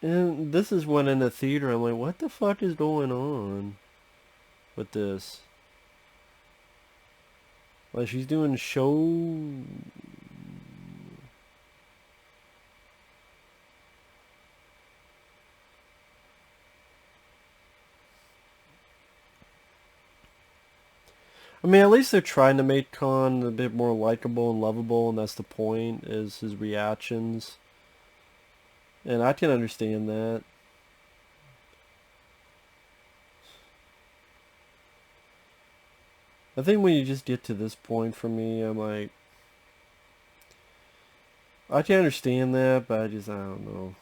S1: And this is when in the theater I'm like, what the fuck is going on with this? Like, she's doing show... I mean, at least they're trying to make Khan a bit more likable and lovable, and that's the point, is his reactions. And I can understand that. I think when you just get to this point for me, I'm like... I can understand that, but I don't know.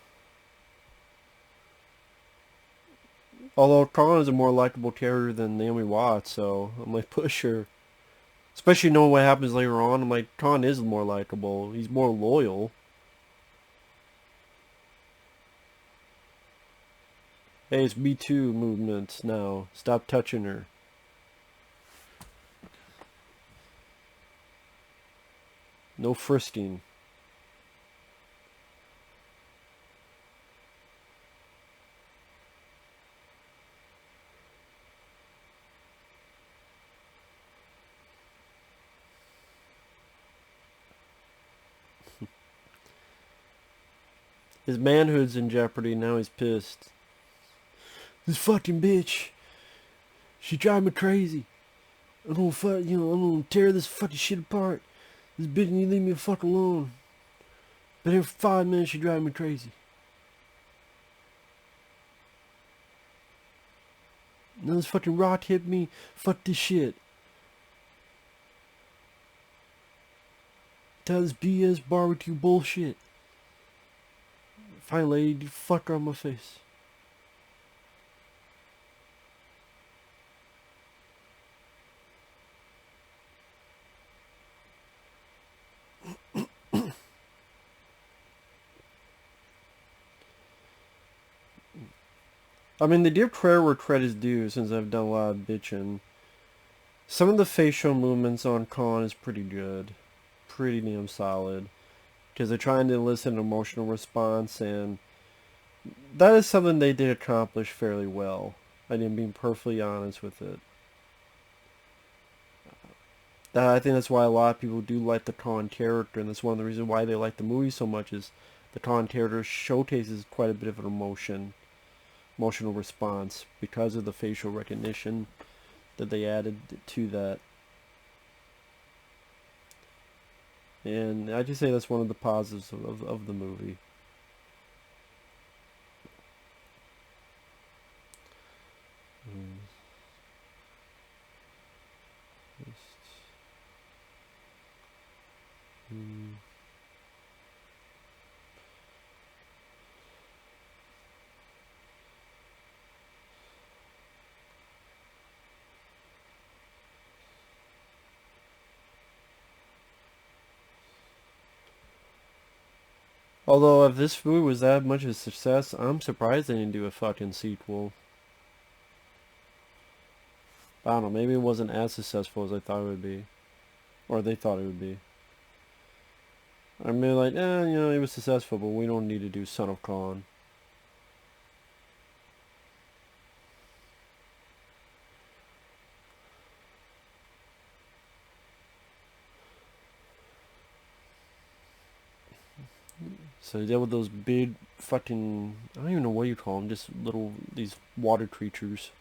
S1: Although Khan is a more likable character than Naomi Watts, so I'm like, push her. Especially knowing what happens later on, I'm like, Khan is more likable. He's more loyal. Hey, it's Me Too movement now. Stop touching her. No frisking. His manhood's in jeopardy, now he's pissed. This fucking bitch. She drive me crazy. I'm gonna tear this fucking shit apart. This bitch need to leave me the fuck alone. But every 5 minutes she drive me crazy. Now this fucking rock hit me. Fuck this shit. Tell this BS barbecue bullshit. Fine lady, fuck her on my face. I mean, they give credit where credit's due, since I've done a lot of bitching. Some of the facial movements on Khan is pretty good. Pretty damn solid. Because they're trying to elicit an emotional response, and that is something they did accomplish fairly well. I mean, being perfectly honest with it. I think that's why a lot of people do like the Khan character, and that's one of the reasons why they like the movie so much, is the Khan character showcases quite a bit of an emotional response, because of the facial recognition that they added to that. And I just say that's one of the positives of the movie. Although if this movie was that much of a success, I'm surprised they didn't do a fucking sequel. I don't know, maybe it wasn't as successful as I thought it would be. Or they thought it would be. I mean, like, it was successful, but we don't need to do Son of Khan. So they deal with those big fucking, I don't even know what you call them, just little, these water creatures.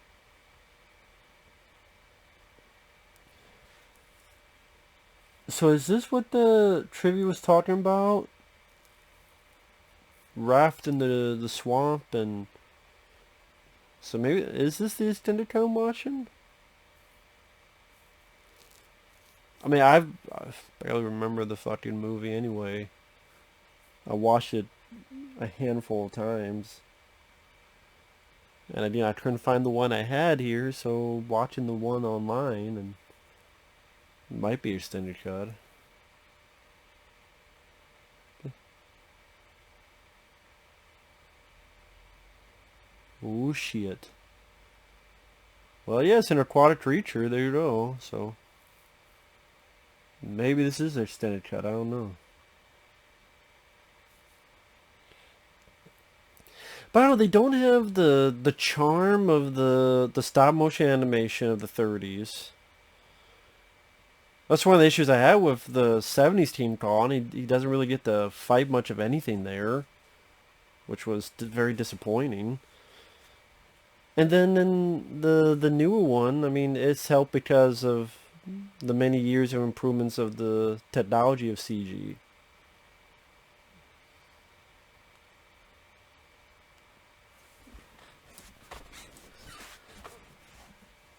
S1: So is this what the trivia was talking about? Raft in the swamp, and so maybe, is this the extended cut I'm watching? I mean, I barely remember the fucking movie anyway. I watched it a handful of times. And I couldn't find the one I had here, so watching the one online, and it might be extended cut. Oh shit. Well, yeah, it's an aquatic creature. There you go. So maybe this is an extended cut. I don't know. But I don't know, they don't have the charm of the stop motion animation of the 30s. That's one of the issues I had with the 70s Team Con. He doesn't really get to fight much of anything there, which was very disappointing. And then in the newer one, I mean, it's helped because of the many years of improvements of the technology of CG.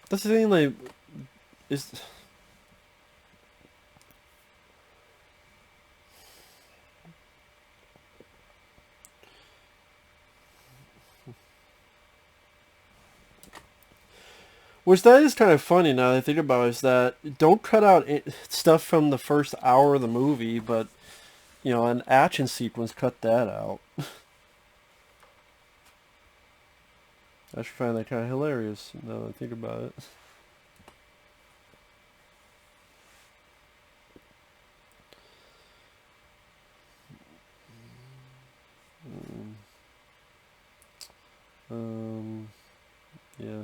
S1: That's the thing, like, is which that is kind of funny now that I think about it, is that don't cut out stuff from the first hour of the movie, but an action sequence, cut that out. I should find that kind of hilarious now that I think about it. Um, yeah.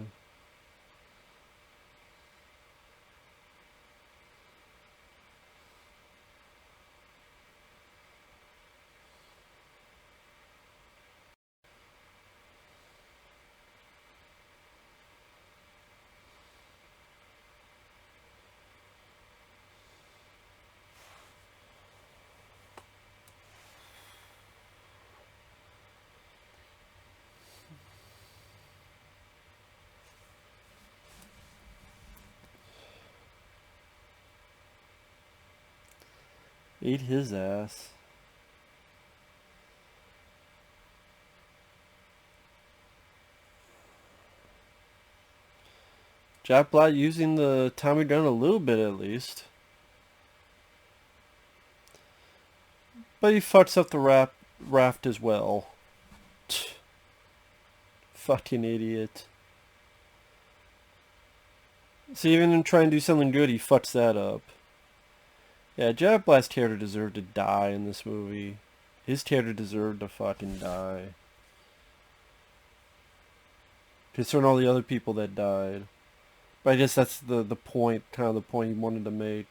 S1: Ate his ass. Jack Black using the Tommy gun a little bit at least. But he fucks up the raft as well. Fucking idiot. See, even in trying to do something good, he fucks that up. Yeah, Jack Black's character deserved to die in this movie. His character deserved to fucking die. Considering all the other people that died. But I guess that's the point, kind of the point he wanted to make.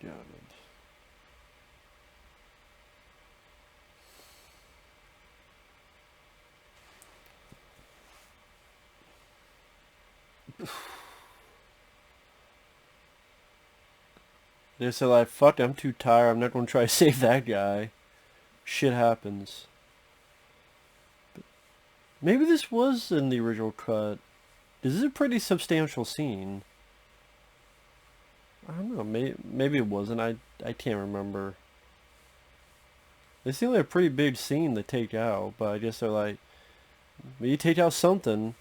S1: God. They said like, fuck, I'm too tired. I'm not going to try to save that guy. shit happens. Maybe this was in the original cut. This is a pretty substantial scene. I don't know. Maybe it wasn't. I can't remember. It seemed like a pretty big scene to take out, but I guess they're like, maybe take out something.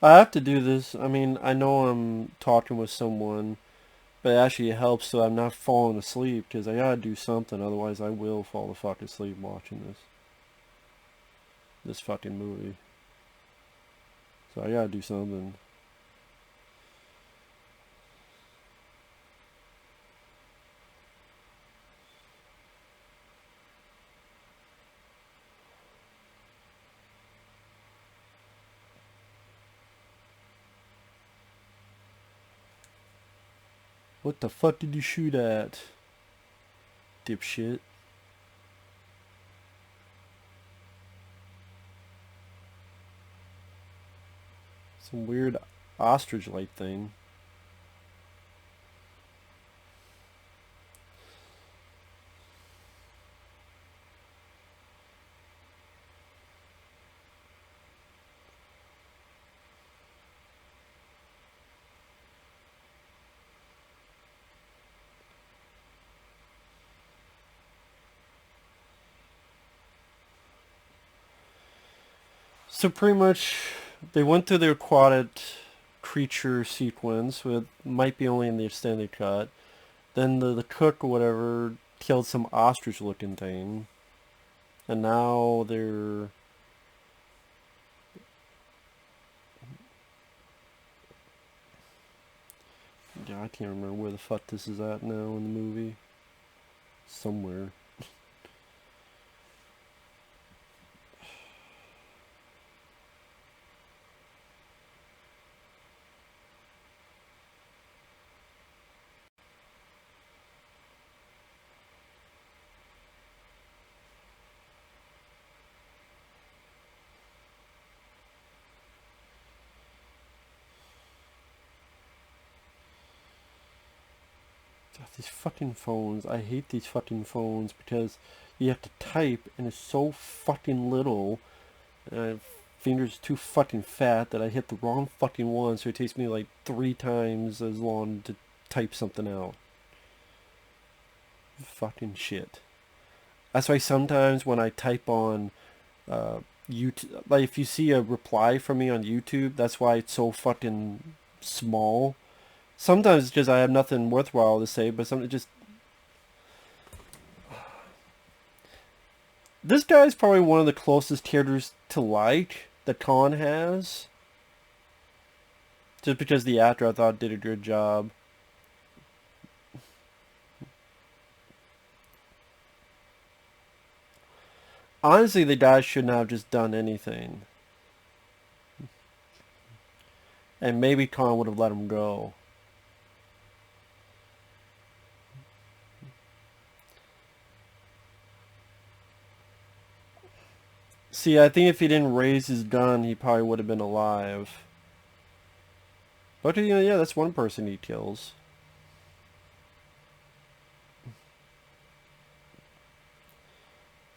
S1: I have to do this. I mean, I know I'm talking with someone, but it actually helps so I'm not falling asleep because I gotta do something. Otherwise, I will fall the fuck asleep watching this fucking movie. So I gotta do something. What the fuck did you shoot at, dipshit? Some weird ostrich-like thing. So pretty much, they went through the aquatic creature sequence, with might be only in the extended cut. Then the cook or whatever killed some ostrich-looking thing, and now they're yeah, I can't remember where the fuck this is at now in the movie. Somewhere. God, these fucking phones. I hate these fucking phones because you have to type and it's so fucking little. And my fingers too fucking fat that I hit the wrong fucking one, so it takes me like 3 times as long to type something out. Fucking shit. That's why sometimes when I type on YouTube, like if you see a reply from me on YouTube, that's why it's so fucking small. Sometimes it's just I have nothing worthwhile to say, but sometimes just this guy's probably one of the closest characters to like that Khan has. Just because the actor I thought did a good job. Honestly, the guy shouldn't have just done anything. And maybe Khan would have let him go. See, I think if he didn't raise his gun, he probably would have been alive. But, you know, yeah, that's one person he kills.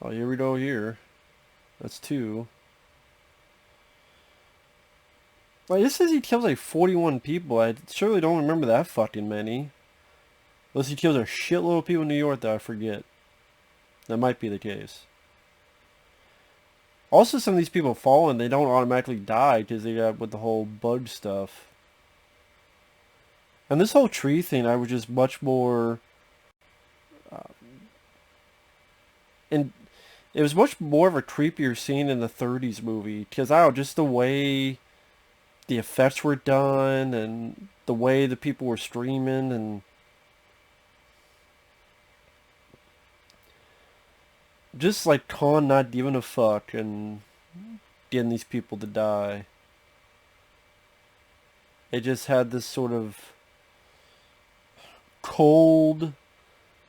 S1: Oh, here we go here. That's 2. Like, this says he kills like 41 people. I surely don't remember that fucking many. Unless he kills a shitload of people in New York that I forget. That might be the case. Also, some of these people fall and they don't automatically die because they got with the whole bug stuff. And this whole tree thing, I was just much more... and it was much more of a creepier scene in the 30s movie. Because, I don't know, just the way the effects were done and the way the people were screaming and... just like Khan not giving a fuck and getting these people to die. It just had this sort of... cold,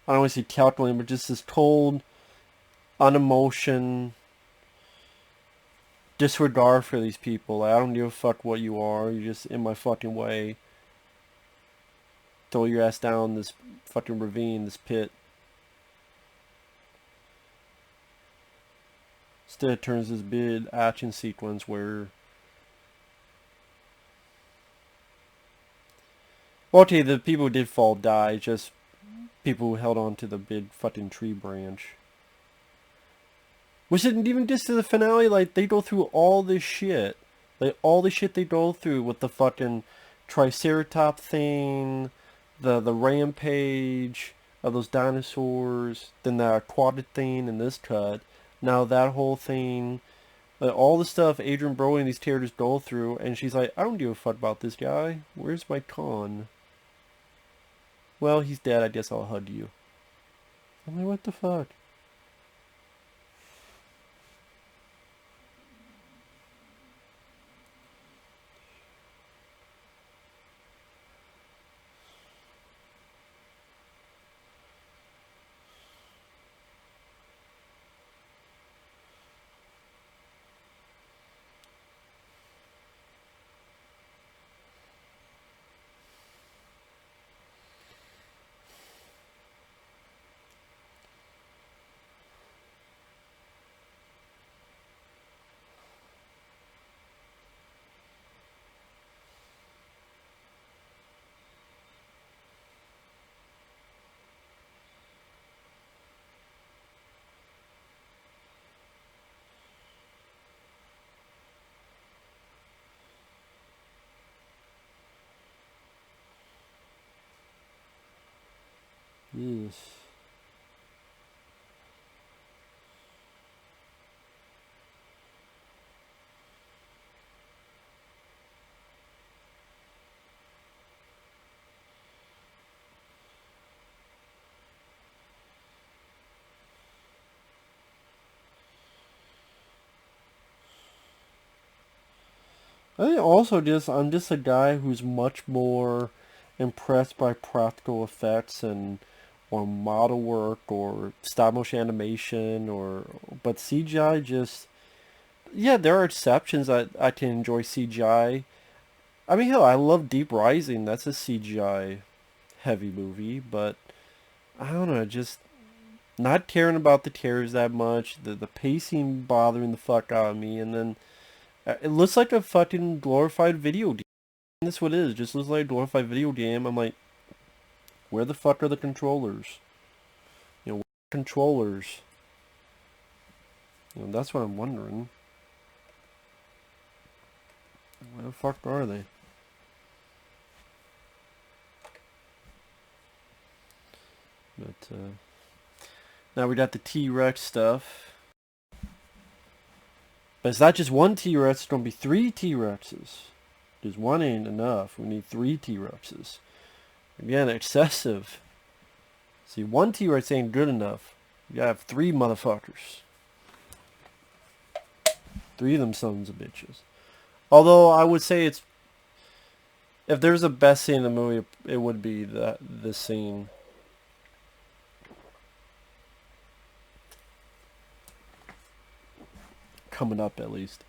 S1: I don't want to say calculating, but just this cold, unemotion, disregard for these people. Like, I don't give a fuck what you are. You're just in my fucking way. Throw your ass down this fucking ravine, this pit. Instead, it turns this big action sequence where... Well, okay, the people who did fall die, just people who held on to the big fucking tree branch. Which isn't even just to the finale, like, they go through all this shit. Like, all the shit they go through with the fucking Triceratop thing, the rampage of those dinosaurs, then the aquatic thing in this cut. Now that whole thing, like, all the stuff Adrian Brody and these characters go through, and she's like, I don't give a fuck about this guy. Where's my con? Well, he's dead, I guess I'll hug you. I'm like, what the fuck? Yes. I think also just I'm just a guy who's much more impressed by practical effects and or model work or stop motion animation or but CGI just yeah, there are exceptions. I can enjoy CGI. I mean, hell, I love Deep Rising. That's a CGI heavy movie, but I don't know, just not caring about the tears that much. The pacing bothering the fuck out of me, and then it looks like a fucking glorified video game. That's what it is. It just looks like a glorified video game. I'm like, where the fuck are the controllers? You know, controllers. You know, that's what I'm wondering. Where the fuck are they? But now we got the T-Rex stuff. But it's not just one T-Rex. It's gonna be 3 T-Rexes. Because one ain't enough. We need 3 T-Rexes. Again, excessive. See, 1 T-Rex ain't good enough. You gotta have 3 motherfuckers. 3 of them sons of bitches. Although I would say it's, if there's a best scene in the movie, it would be this scene. Coming up, at least.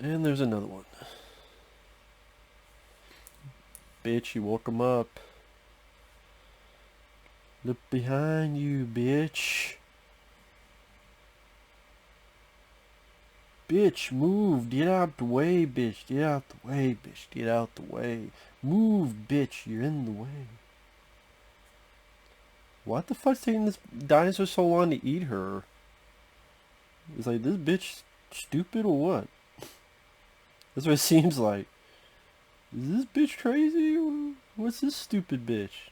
S1: And there's another one. Bitch, you woke him up. Look behind you, bitch. Bitch, move. Get out the way, bitch. Get out the way, bitch. Get out the way. Move, bitch. You're in the way. What the fuck's taking this dinosaur so long to eat her? It's like, this bitch stupid or what? That's what it seems like. Is this bitch crazy? What's this stupid bitch?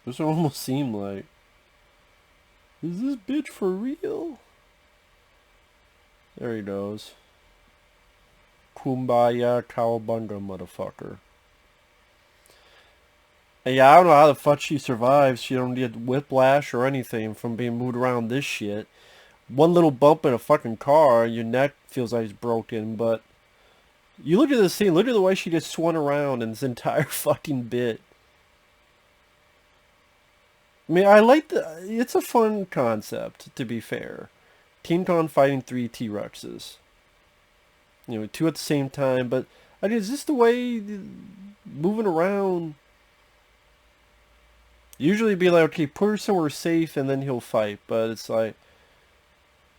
S1: That's what it almost seemed like. Is this bitch for real? There he goes. Kumbaya cowabunga, motherfucker. And yeah, I don't know how the fuck she survives. She don't get whiplash or anything from being moved around this shit. one little bump in a fucking car, your neck feels like it's broken, but you look at the scene, look at the way she just swung around in this entire fucking bit. I mean, I like it's a fun concept, to be fair. King Kong fighting three T-Rexes. You know, two at the same time, but I mean, is this the way moving around? Usually be like, okay, put her somewhere safe and then he'll fight, but it's like,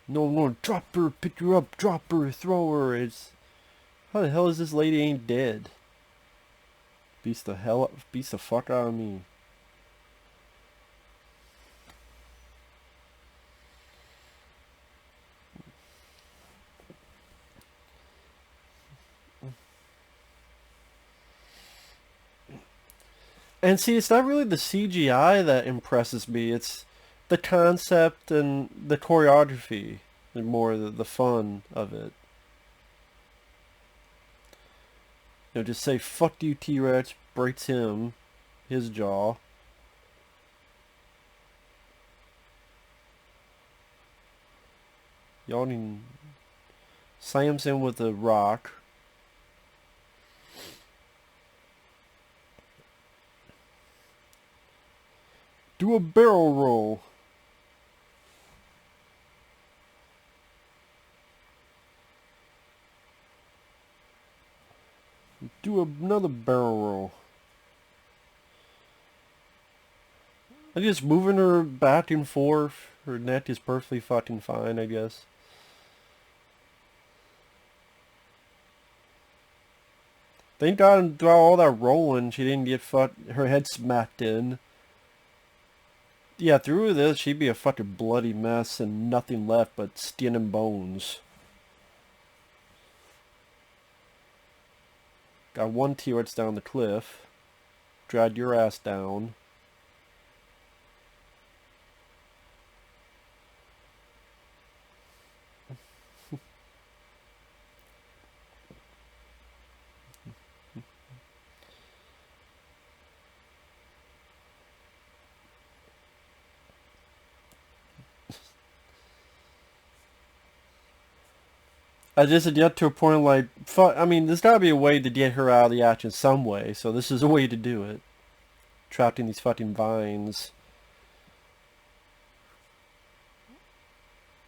S1: no, I'm gonna drop her, pick her up, drop her, throw her. It's, how the hell is this lady ain't dead? Beats the fuck out of me. And see, it's not really the CGI that impresses me. It's the concept and the choreography, and more the fun of it. You know, just say "fuck you, T-Rex," breaks his jaw. Yawning, slams him with a rock. Do a barrel roll. Do another barrel roll. I'm just moving her back and forth. Her neck is perfectly fucking fine, I guess. Thank God throughout all that rolling, she didn't get her head smacked in. Yeah, through this, she'd be a fucking bloody mess and nothing left but skin and bones. Got one T-Rex down the cliff. Dragged your ass down. I just had get to a point like, fuck, I mean, there's gotta be a way to get her out of the action some way, so this is a way to do it. Trapped in these fucking vines.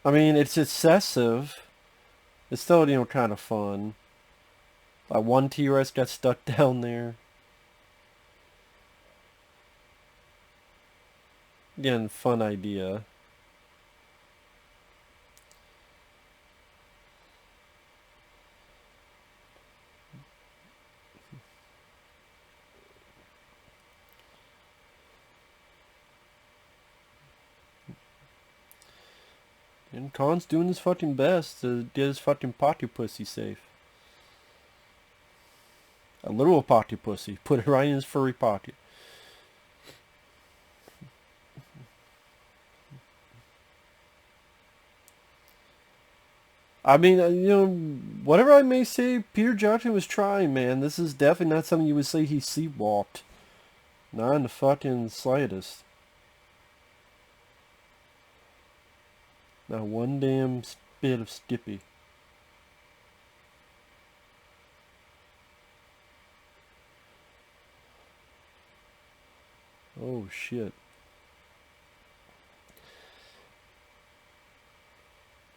S1: I mean, it's excessive. It's still, you know, kind of fun. Like one T-Rex got stuck down there. Again, fun idea. And Khan's doing his fucking best to get his fucking potty pussy safe. A literal potty pussy. Put it right in his furry pocket. I mean, you know, whatever I may say, Peter Jackson was trying, man. This is definitely not something you would say he sleepwalked. Not in the fucking slightest. Not one damn bit of Skippy. Oh shit.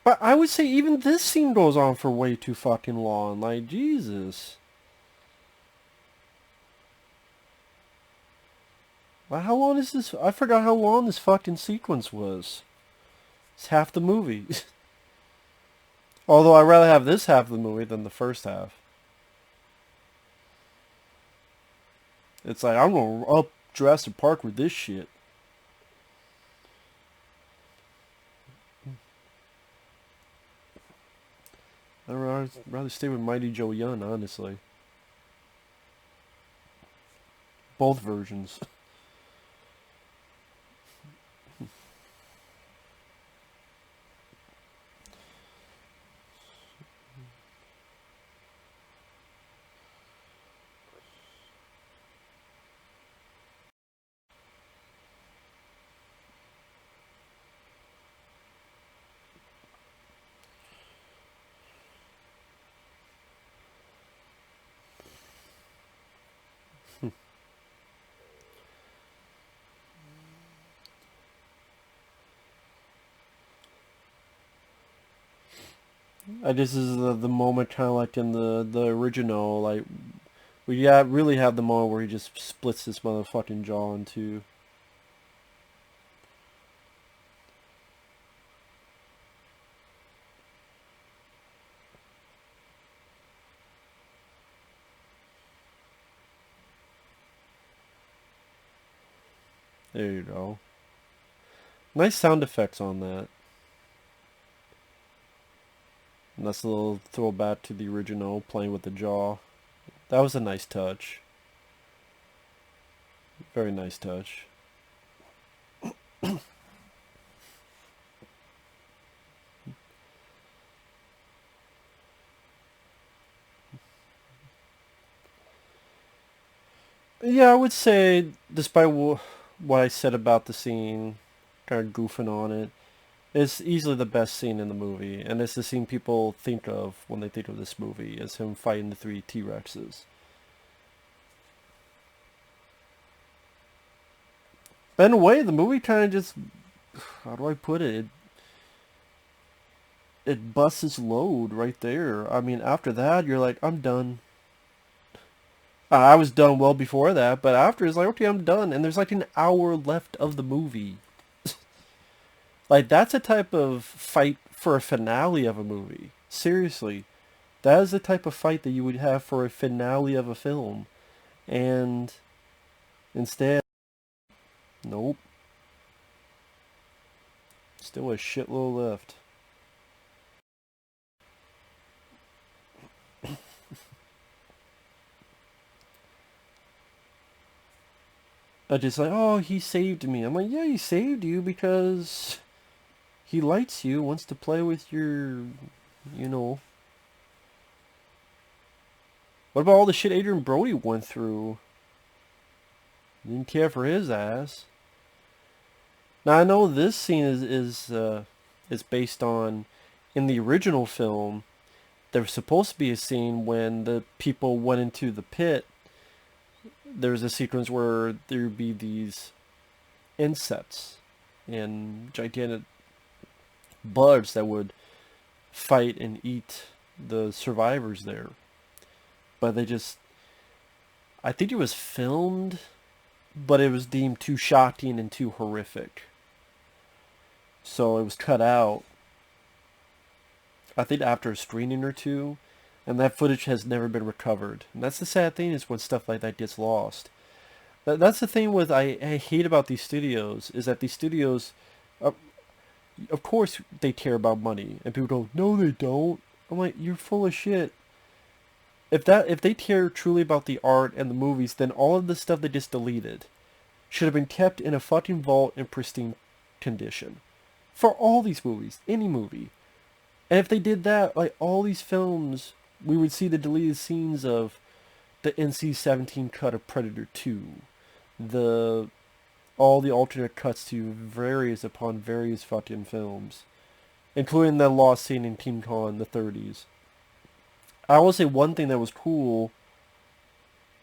S1: But I would say even this scene goes on for way too fucking long. Like, Jesus. Like, how long is this? I forgot how long this fucking sequence was. It's half the movie. Although I'd rather have this half of the movie than the first half. It's like, I'm gonna up Jurassic Park with this shit. I'd rather stay with Mighty Joe Young, honestly. Both versions. This is the moment kind of like in the original, like we got really have the moment where he just splits this motherfucking jaw in two. There you go. Nice sound effects on that. Nice little throwback to the original, playing with the jaw. That was a nice touch. Very nice touch. Yeah, I would say, despite what I said about the scene, kind of goofing on it, it's easily the best scene in the movie, and it's the scene people think of when they think of this movie, is him fighting the three T-Rexes. But in a way, the movie kind of just, how do I put it? It busts its load right there. I mean, after that, you're like, I'm done. I was done well before that, but after it's like, okay, I'm done. And there's like an hour left of the movie. Like, that's a type of fight for a finale of a movie. Seriously. That is the type of fight that you would have for a finale of a film. And instead, nope. Still a shitload left. I just like, oh, he saved me. I'm like, yeah, he saved you because he likes you, wants to play with your, you know. What about all the shit Adrian Brody went through? Didn't care for his ass. Now I know this scene is based on, in the original film, there was supposed to be a scene when the people went into the pit. There's a sequence where there would be these insects and gigantic bugs that would fight and eat the survivors there. But they just, I think it was filmed, but it was deemed too shocking and too horrific. So it was cut out, I think after a screening or two, and that footage has never been recovered. And that's the sad thing, is when stuff like that gets lost. That's the thing with I hate about these studios, is that these studios, uh, of course they care about money, and people go, no they don't. I'm like, you're full of shit. If they care truly about the art and the movies, then all of the stuff they just deleted should have been kept in a fucking vault in pristine condition. For all these movies, any movie. And if they did that, like all these films, we would see the deleted scenes of the NC-17 cut of Predator 2, the all the alternate cuts to various upon various fucking films, including the lost scene in King Kong in the 30s. I will say one thing that was cool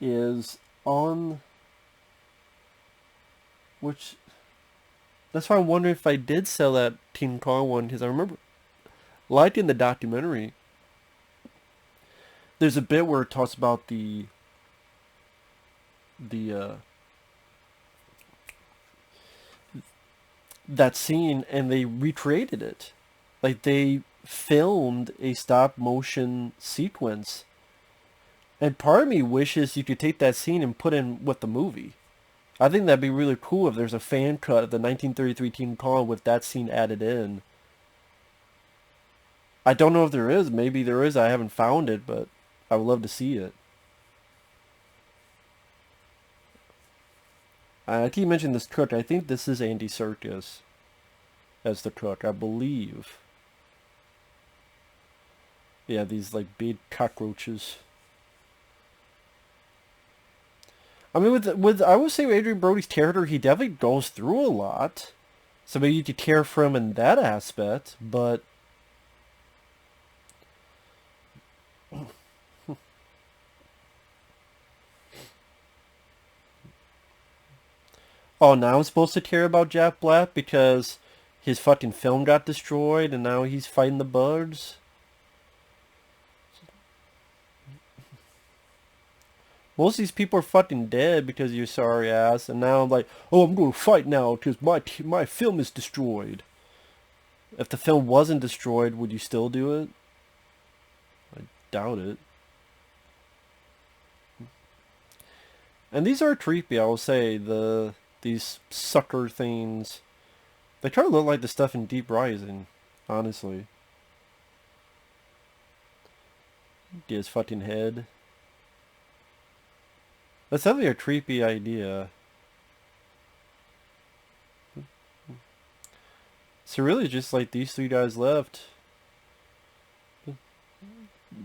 S1: is on which that's why I'm wondering if I did sell that King Kong one, because I remember liking the documentary. There's a bit where it talks about the that scene, and they recreated it. Like they filmed a stop motion sequence, and part of me wishes you could take that scene and put in with the movie. I think that'd be really cool if there's a fan cut of the 1933 King Kong with that scene added in. I don't know if there is. Maybe there is. I haven't found it, but I would love to see it. I think you mentioned this cook. I think this is Andy Serkis as the cook, I believe. Yeah, these like big cockroaches. I mean, with I would say with Adrian Brody's character, he definitely goes through a lot. So maybe you could care for him in that aspect, but oh, now I'm supposed to care about Jack Black because his fucking film got destroyed and now he's fighting the bugs? Most of these people are fucking dead because of your sorry ass, and now I'm like, oh, I'm going to fight now because my film is destroyed. If the film wasn't destroyed, would you still do it? I doubt it. And these are creepy, I will say. These sucker things. They kind of look like the stuff in Deep Rising, honestly. Get his fucking head. That's definitely a creepy idea. So really just like these three guys left.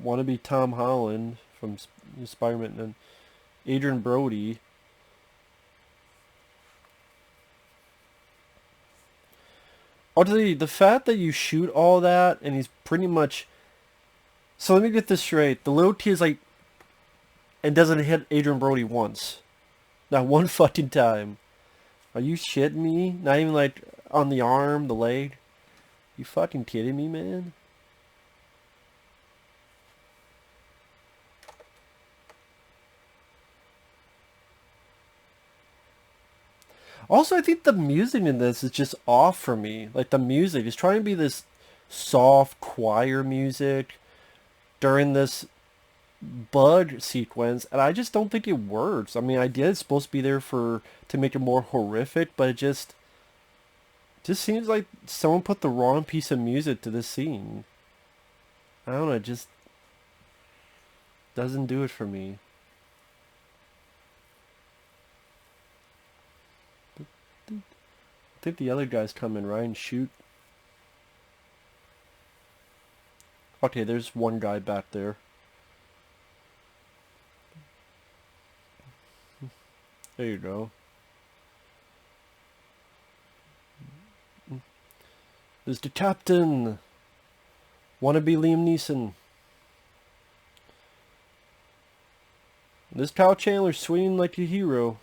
S1: Want to be Tom Holland from Spider-Man and Adrian Brody. Ultimately, the fact that you shoot all that and he's pretty much... So let me get this straight. The little kid's like... And doesn't hit Adrian Brody once. Not one fucking time. Are you shitting me? Not even like on the arm, the leg? You fucking kidding me, man? Also, I think the music in this is just off for me. Like, the music is trying to be this soft choir music during this bug sequence, and I just don't think it works. I mean, I did it's supposed to be there to make it more horrific, but it just seems like someone put the wrong piece of music to this scene. I don't know, it just doesn't do it for me. I think the other guy's coming, right? And shoot. Okay, there's one guy back there. There you go. There's the captain. Wanna be Liam Neeson. This Kyle Chandler's swinging like a hero.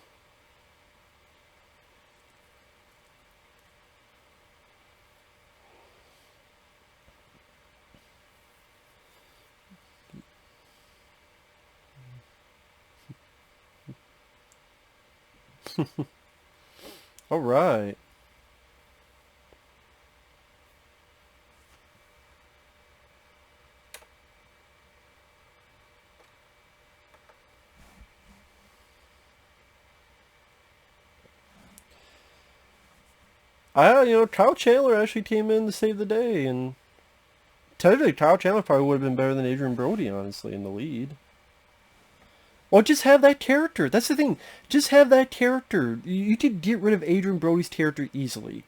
S1: All right. Kyle Chandler actually came in to save the day, and technically Kyle Chandler probably would have been better than Adrian Brody, honestly, in the lead. Or just have that character. That's the thing. Just have that character. You could get rid of Adrian Brody's character easily.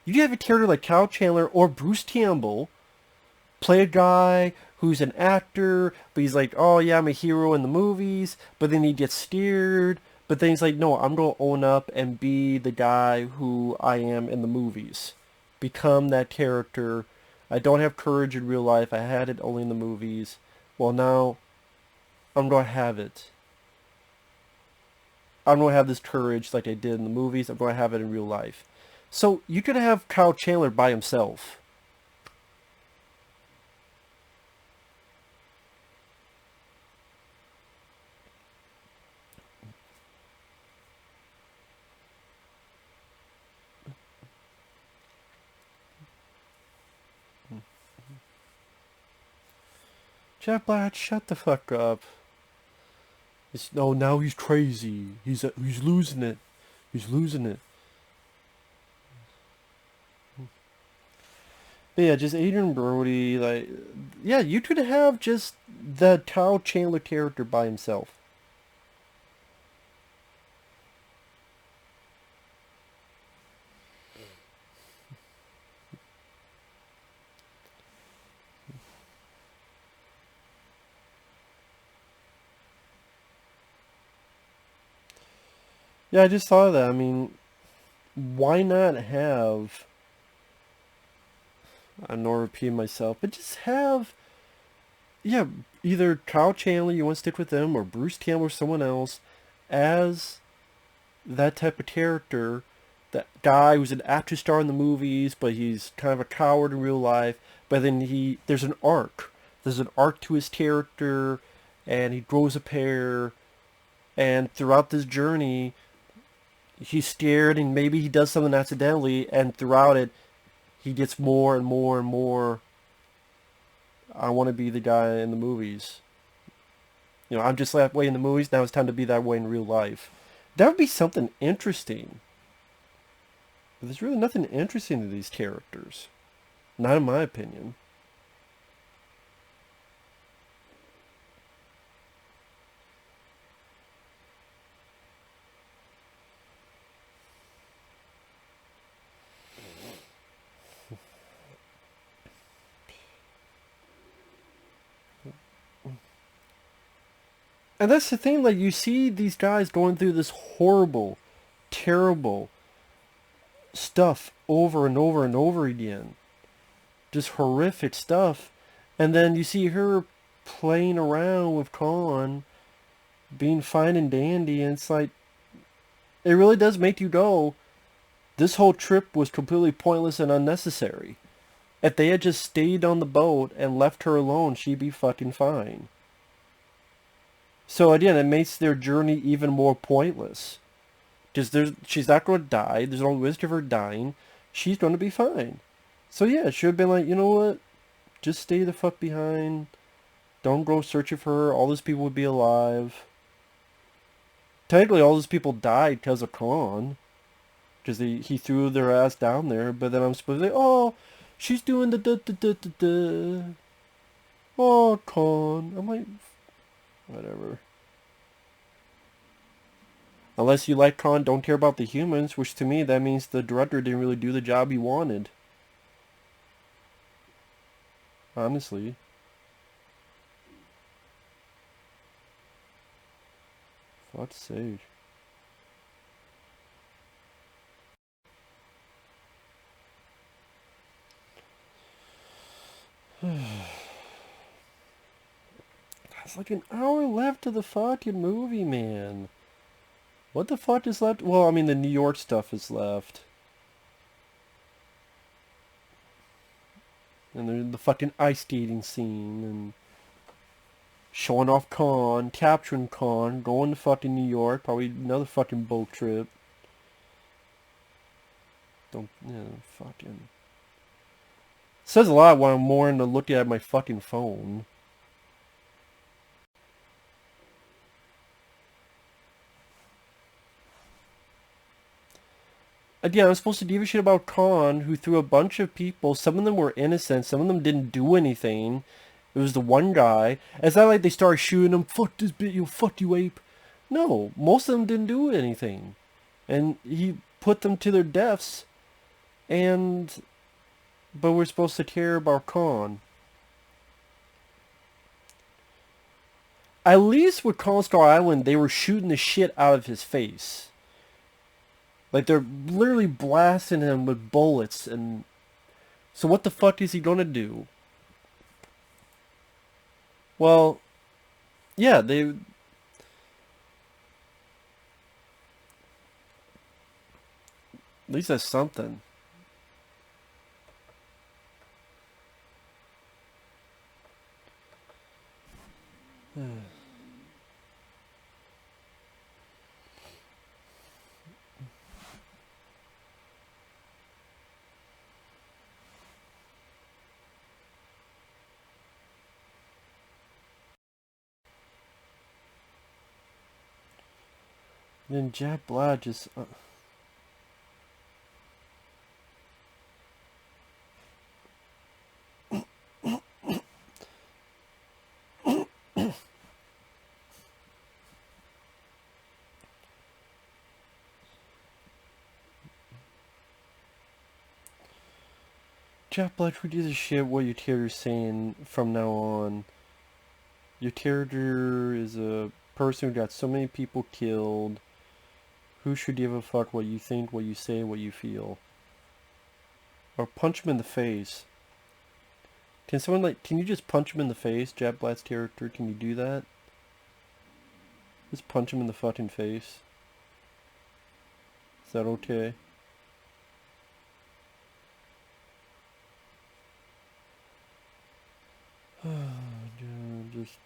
S1: You could have a character like Kyle Chandler or Bruce Campbell play a guy who's an actor, but he's like, oh yeah, I'm a hero in the movies, but then he gets steered, but then he's like, no, I'm going to own up and be the guy who I am in the movies. Become that character. I don't have courage in real life. I had it only in the movies. Well, now I'm going to have it. I'm going to have this courage like I did in the movies. I'm going to have it in real life. So you could have Kyle Chandler by himself. Jack Black, shut the fuck up. No, now he's crazy. He's losing it. He's losing it. But yeah, just Adrian Brody, like, yeah, you could have just the Kyle Chandler character by himself. Yeah, I just thought of that. I mean, why not have, I don't know, repeat myself, but just have, yeah, either Kyle Chandler, you want to stick with them, or Bruce Campbell or someone else as that type of character, that guy who's an action star in the movies, but he's kind of a coward in real life. But then there's an arc. There's an arc to his character, and he grows a pair, and throughout this journey, he's scared, and maybe he does something accidentally, and throughout it, he gets more and more and more. I want to be the guy in the movies. I'm just that way in the movies. Now it's time to be that way in real life. That would be something interesting. But there's really nothing interesting to these characters. Not in my opinion. And that's the thing, like, you see these guys going through this horrible, terrible stuff over and over and over again. Just horrific stuff. And then you see her playing around with Khan, being fine and dandy, and it's like, it really does make you go, this whole trip was completely pointless and unnecessary. If they had just stayed on the boat and left her alone, she'd be fucking fine. So again, it makes their journey even more pointless. Because she's not going to die. There's no risk of her dying. She's going to be fine. So yeah, it should have been like, you know what? Just stay the fuck behind. Don't go searching for her. All those people would be alive. Technically, all those people died because of Khan. Because he threw their ass down there. But then I'm supposed to say, oh, she's doing the da-da-da-da-da. Oh, Khan. I'm like, whatever. Unless you like Khan, don't care about the humans, which to me, that means the director didn't really do the job he wanted. Honestly. Fuck's sake. It's like an hour left of the fucking movie, man. What the fuck is left? Well, I mean, the New York stuff is left. And there's the fucking ice skating scene, and showing off Khan, capturing Khan, going to fucking New York, probably another fucking boat trip. Don't, fucking. Says a lot when I'm more into looking at my fucking phone. Again, I'm supposed to give a shit about Khan, who threw a bunch of people. Some of them were innocent. Some of them didn't do anything. It was the one guy. It's not like they started shooting him. Fuck this bitch, you fuck you ape. No, most of them didn't do anything. And he put them to their deaths. But we're supposed to care about Khan. At least with Khan Star Island, they were shooting the shit out of his face. Like, they're literally blasting him with bullets. And so what the fuck is he gonna do? Well, yeah, at least that's something. Then Jack Black just... Jack Black, who gives a shit what your character's saying from now on? Your character is a person who got so many people killed. Who should give a fuck what you think, what you say, what you feel? Or punch him in the face. Can you just punch him in the face, Jack Black's character? Can you do that? Just punch him in the fucking face. Is that okay? Just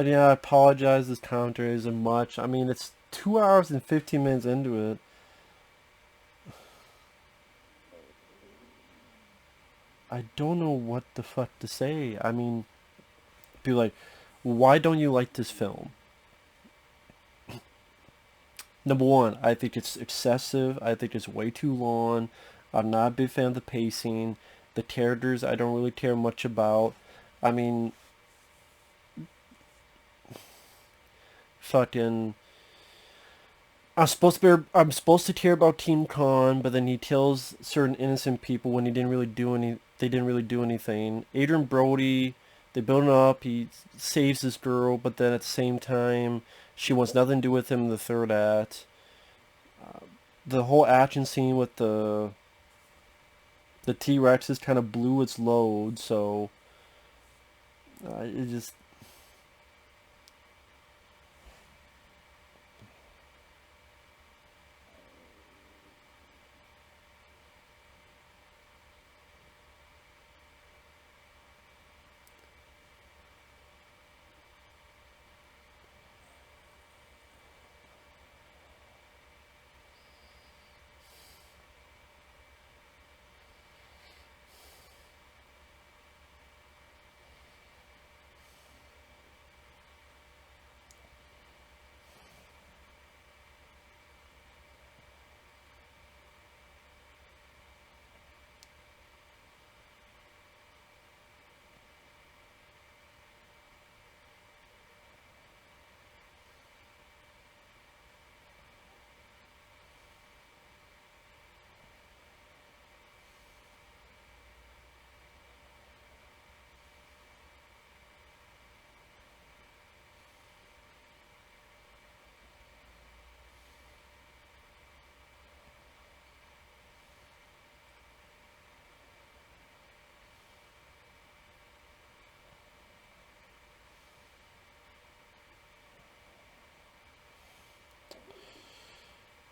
S1: I apologize. This commentary isn't much. I mean, it's 2 hours and 15 minutes into it. I don't know what the fuck to say. I mean, be like, why don't you like this film? Number one, I think it's excessive. I think it's way too long. I'm not a big fan of the pacing. The characters, I don't really care much about. I mean, fucking. I'm supposed to care about Team Khan, but then he kills certain innocent people when he didn't really do any. They didn't really do anything. Adrian Brody, they build him up. He saves this girl, but then at the same time, she wants nothing to do with him in the third act. The whole action scene with the T-Rexes kind of blew its load, so it just.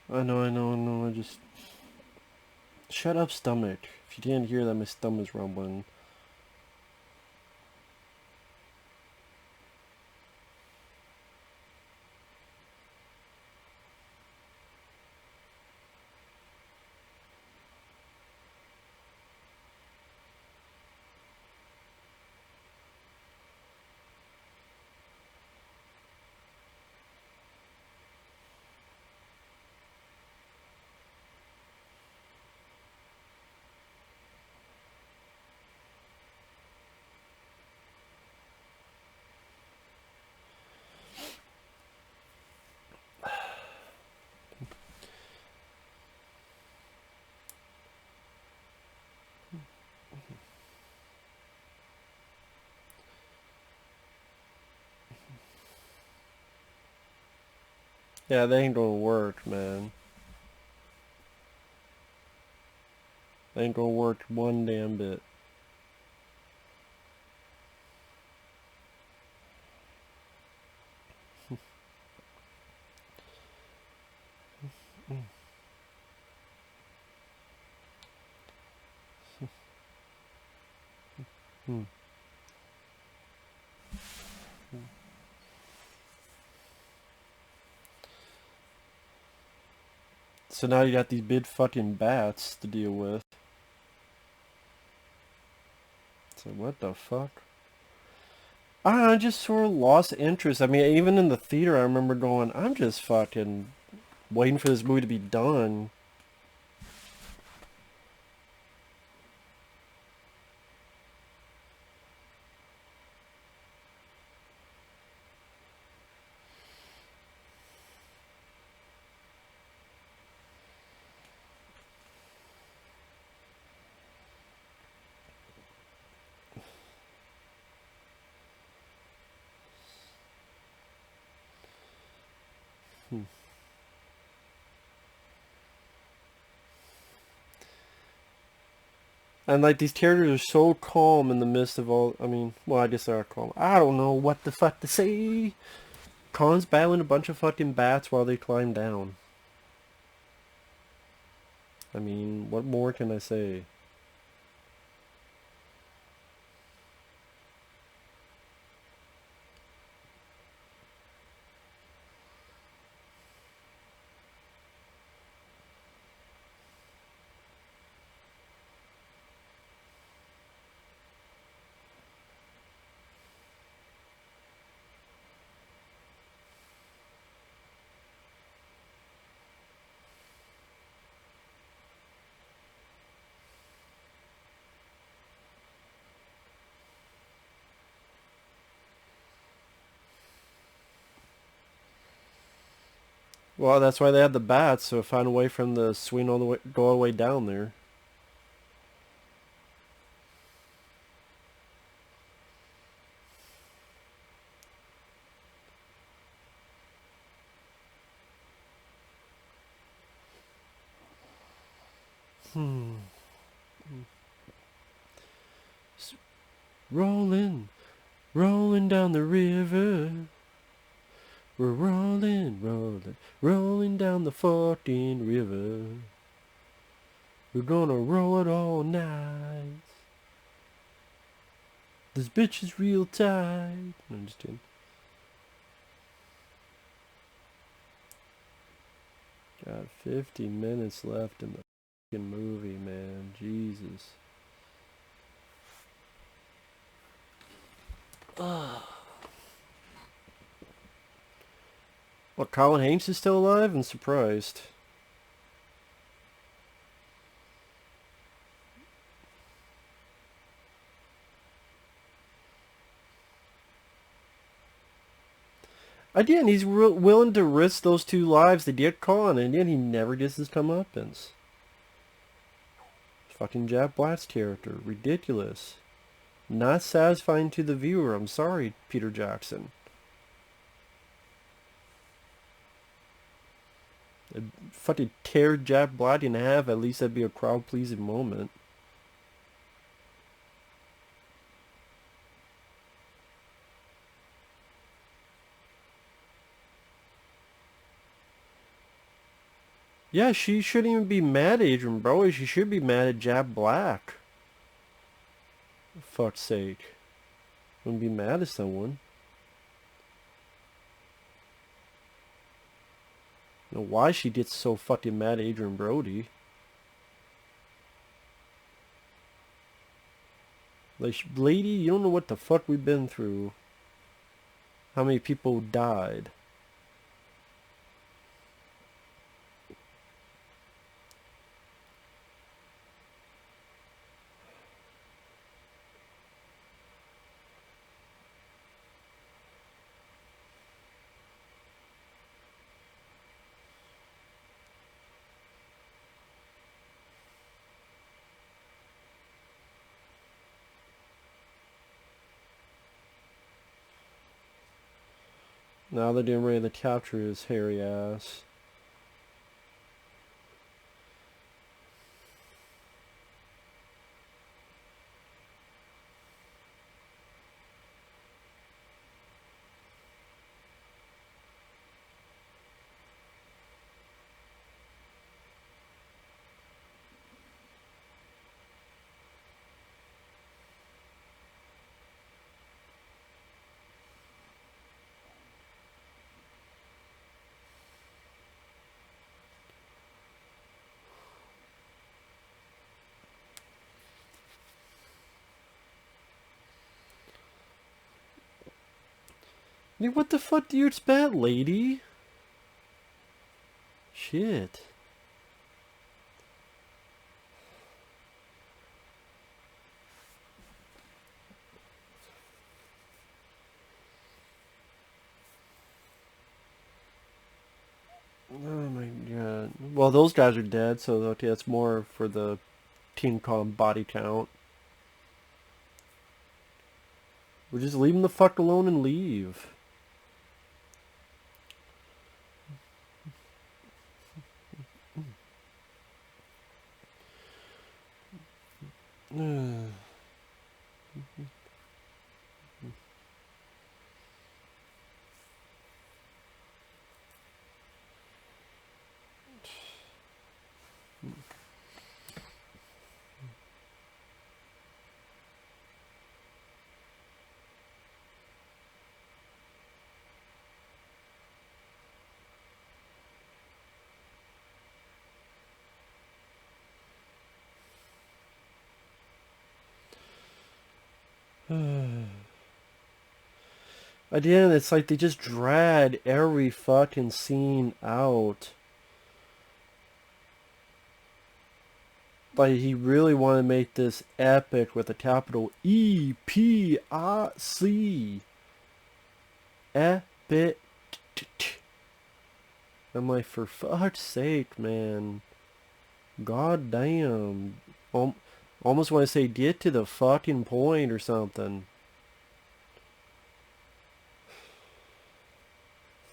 S1: I know. I just shut up, stomach. If you didn't hear that, my stomach's rumbling. Yeah, they ain't gonna work, man. They ain't gonna work one damn bit. Hmm. So now you got these big fucking bats to deal with. So what the fuck? I just sort of lost interest. I mean, even in the theater, I remember going, I'm just fucking waiting for this movie to be done. Hmm. And like these characters are so calm in the midst of all. I mean, well, I guess they are calm. I don't know what the fuck to say. Khan's battling a bunch of fucking bats while they climb down. I mean, what more can I say? Well, that's why they had the bats, so find a way from the swing all the way, go all the way down there. Rolling, rolling down the river. We're rolling, rolling, rolling down the fucking river. We're gonna roll it all night. This bitch is real tight. No, I'm just kidding. Got 50 minutes left in the fucking movie, man. Jesus. What, Colin Hanks is still alive? I'm surprised. Again, he's willing to risk those two lives to get Colin, and yet he never gets his comeuppance. Fucking Jack Black's character. Ridiculous. Not satisfying to the viewer. I'm sorry, Peter Jackson. Fucking tear Jack Black in half, at least that'd be a crowd-pleasing moment. Yeah, she shouldn't even be mad at Adrian Brody. She should be mad at Jack Black. For fuck's sake. Wouldn't be mad at someone. I don't know why she gets so fucking mad at Adrian Brody. Like, lady, you don't know what the fuck we've been through. How many people died. Now they're getting ready to capture his hairy ass. Dude, what the fuck do you expect, lady? Shit. Oh my god. Well, those guys are dead, so okay, that's more for the Teen Kong body count. We'll just leave him the fuck alone and leave. Again, it's like they just drag every fucking scene out. Like, he really wanted to make this epic with a capital E-P-I-C. Epic. I'm like, for fuck's sake, man. God damn. Almost want to say, get to the fucking point or something.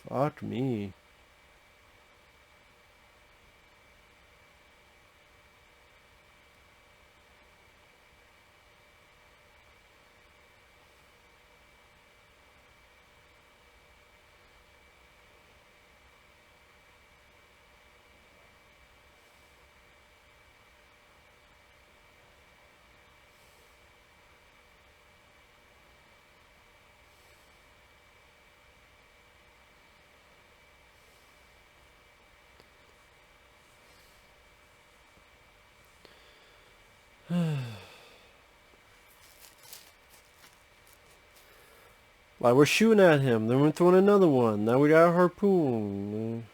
S1: Fuck me. Like, we're shooting at him, then we're throwing another one. Now we got a harpoon.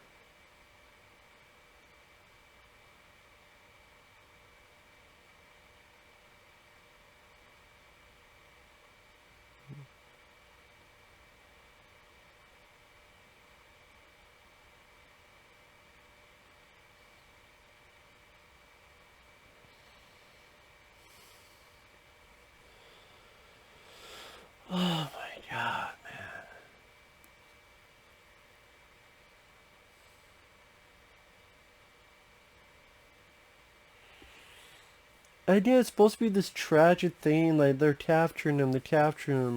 S1: Oh my god. Idea it's supposed to be this tragic thing, like they're capturing him,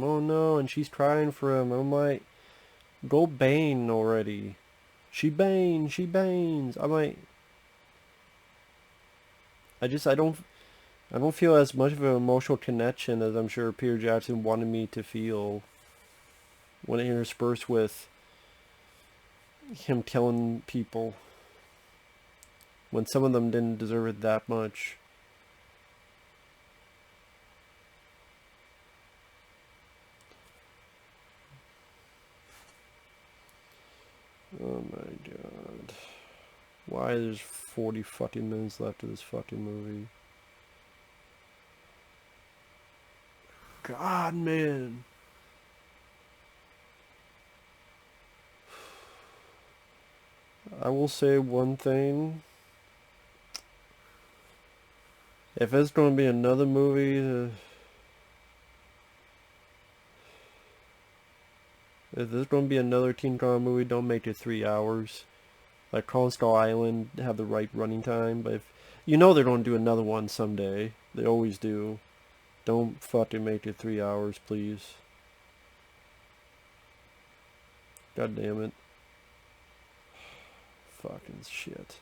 S1: oh no, and she's crying for him. I'm like, go bang already. She bangs. I'm like, I don't feel as much of an emotional connection as I'm sure Peter Jackson wanted me to feel when interspersed with him killing people, when some of them didn't deserve it that much. Oh my god. Why there's 40 fucking minutes left of this fucking movie? God, man. I will say one thing. If it's going to be another movie, if there's going to be another King Kong movie, don't make it 3 hours. Like Kong Skull Island have the right running time, but if you know they're going to do another one someday, they always do. Don't fucking make it 3 hours, please. God damn it. Fucking shit.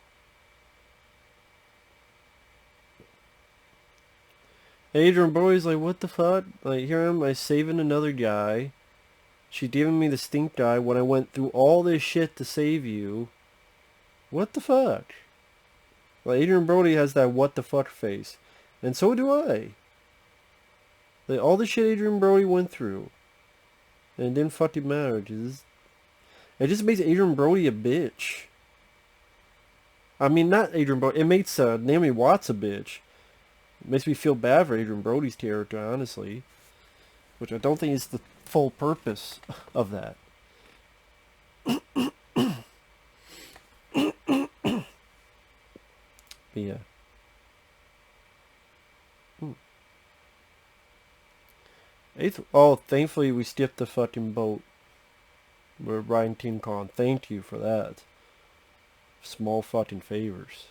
S1: Adrian Brody's like, what the fuck? Like, here am I saving another guy. She's giving me the stink eye when I went through all this shit to save you. What the fuck? Like, Adrian Brody has that what the fuck face. And so do I. Like, all the shit Adrian Brody went through. And it didn't fucking matter. It just makes Adrian Brody a bitch. I mean, not Adrian Brody. It makes Naomi Watts a bitch. It makes me feel bad for Adrian Brody's character, honestly. Which I don't think is the full purpose of that. But yeah. Oh, thankfully we skipped the fucking boat. We're riding King Kong. Thank you for that. Small fucking favors.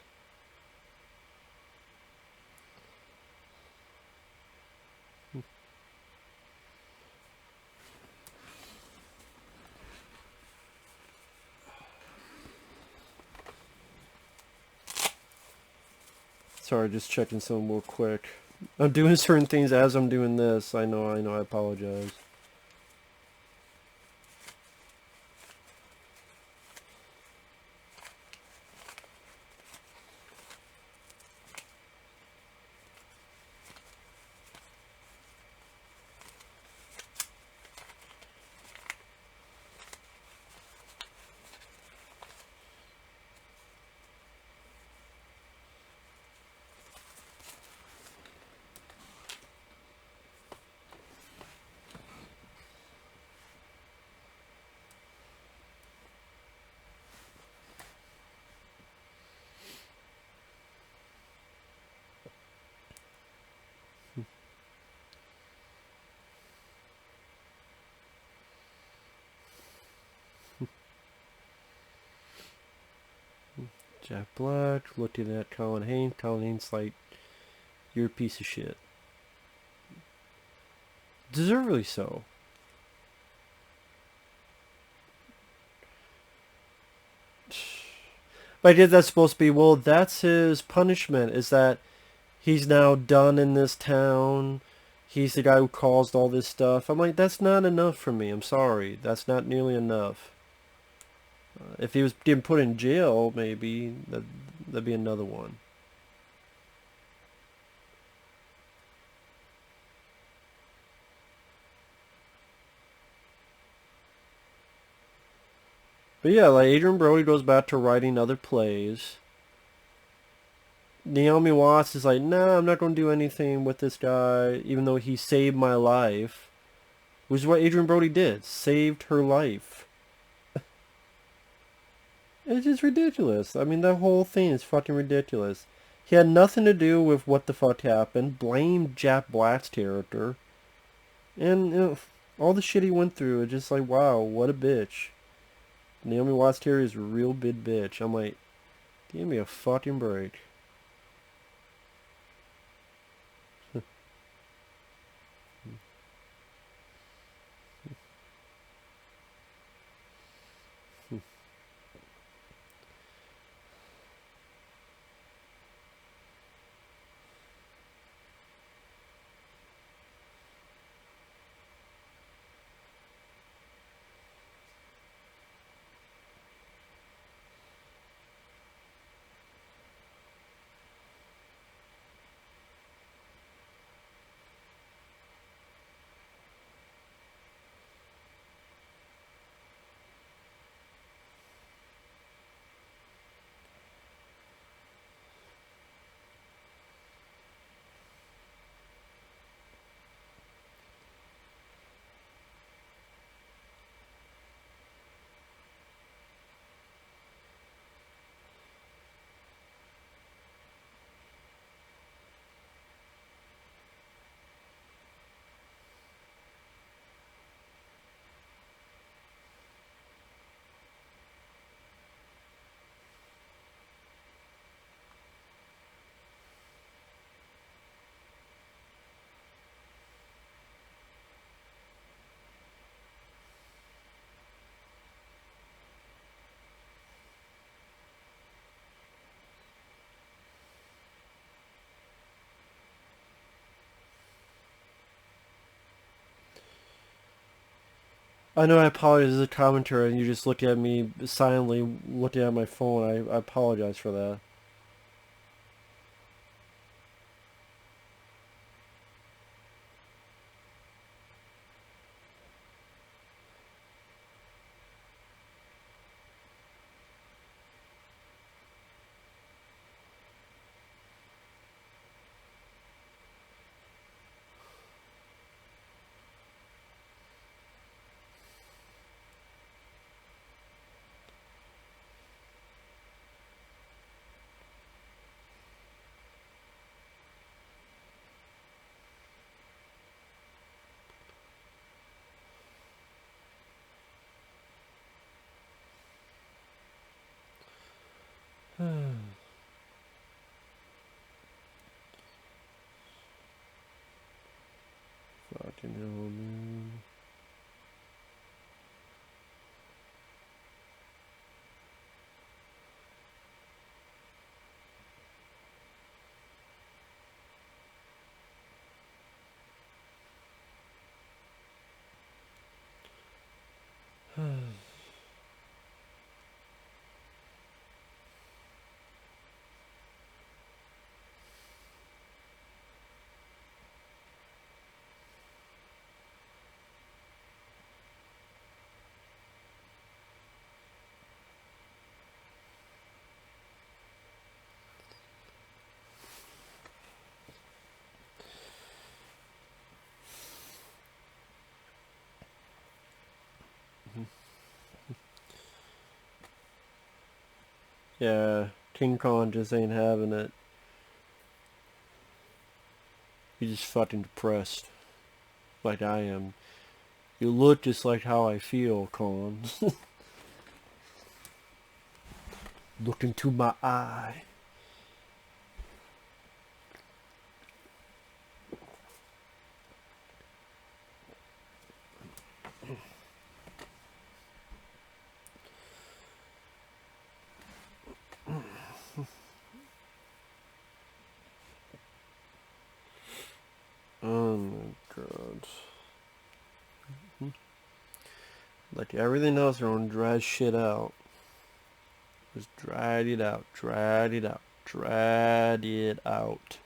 S1: Sorry, just checking something real quick. I'm doing certain things as I'm doing this. I know, I apologize. Jack Black looking at Colin Haynes. Colin Haynes like, you're a piece of shit. Deservedly so. But I guess that's supposed to be, well, that's his punishment, is that he's now done in this town. He's the guy who caused all this stuff. I'm like, that's not enough for me. I'm sorry. That's not nearly enough. If he was getting put in jail, maybe, that'd be another one. But yeah, like Adrian Brody goes back to writing other plays. Naomi Watts is like, nah, I'm not going to do anything with this guy, even though he saved my life. Which is what Adrian Brody did. Saved her life. It's just ridiculous. I mean, that whole thing is fucking ridiculous. He had nothing to do with what the fuck happened. Blamed Jack Black's character. And, all the shit he went through, it's just like, wow, what a bitch. Naomi Watts character is a real big bitch. I'm like, give me a fucking break. I know I apologize as a commentary and you just looked at me silently looking at my phone. I apologize for that. Fucking hell, man. Yeah, King Kong just ain't having it. He's just fucking depressed. Like I am. You look just like how I feel, Kong. Look into my eye. Oh my god. Like everything else, they're gonna drag shit out. Just drag it out, drag it out, drag it out.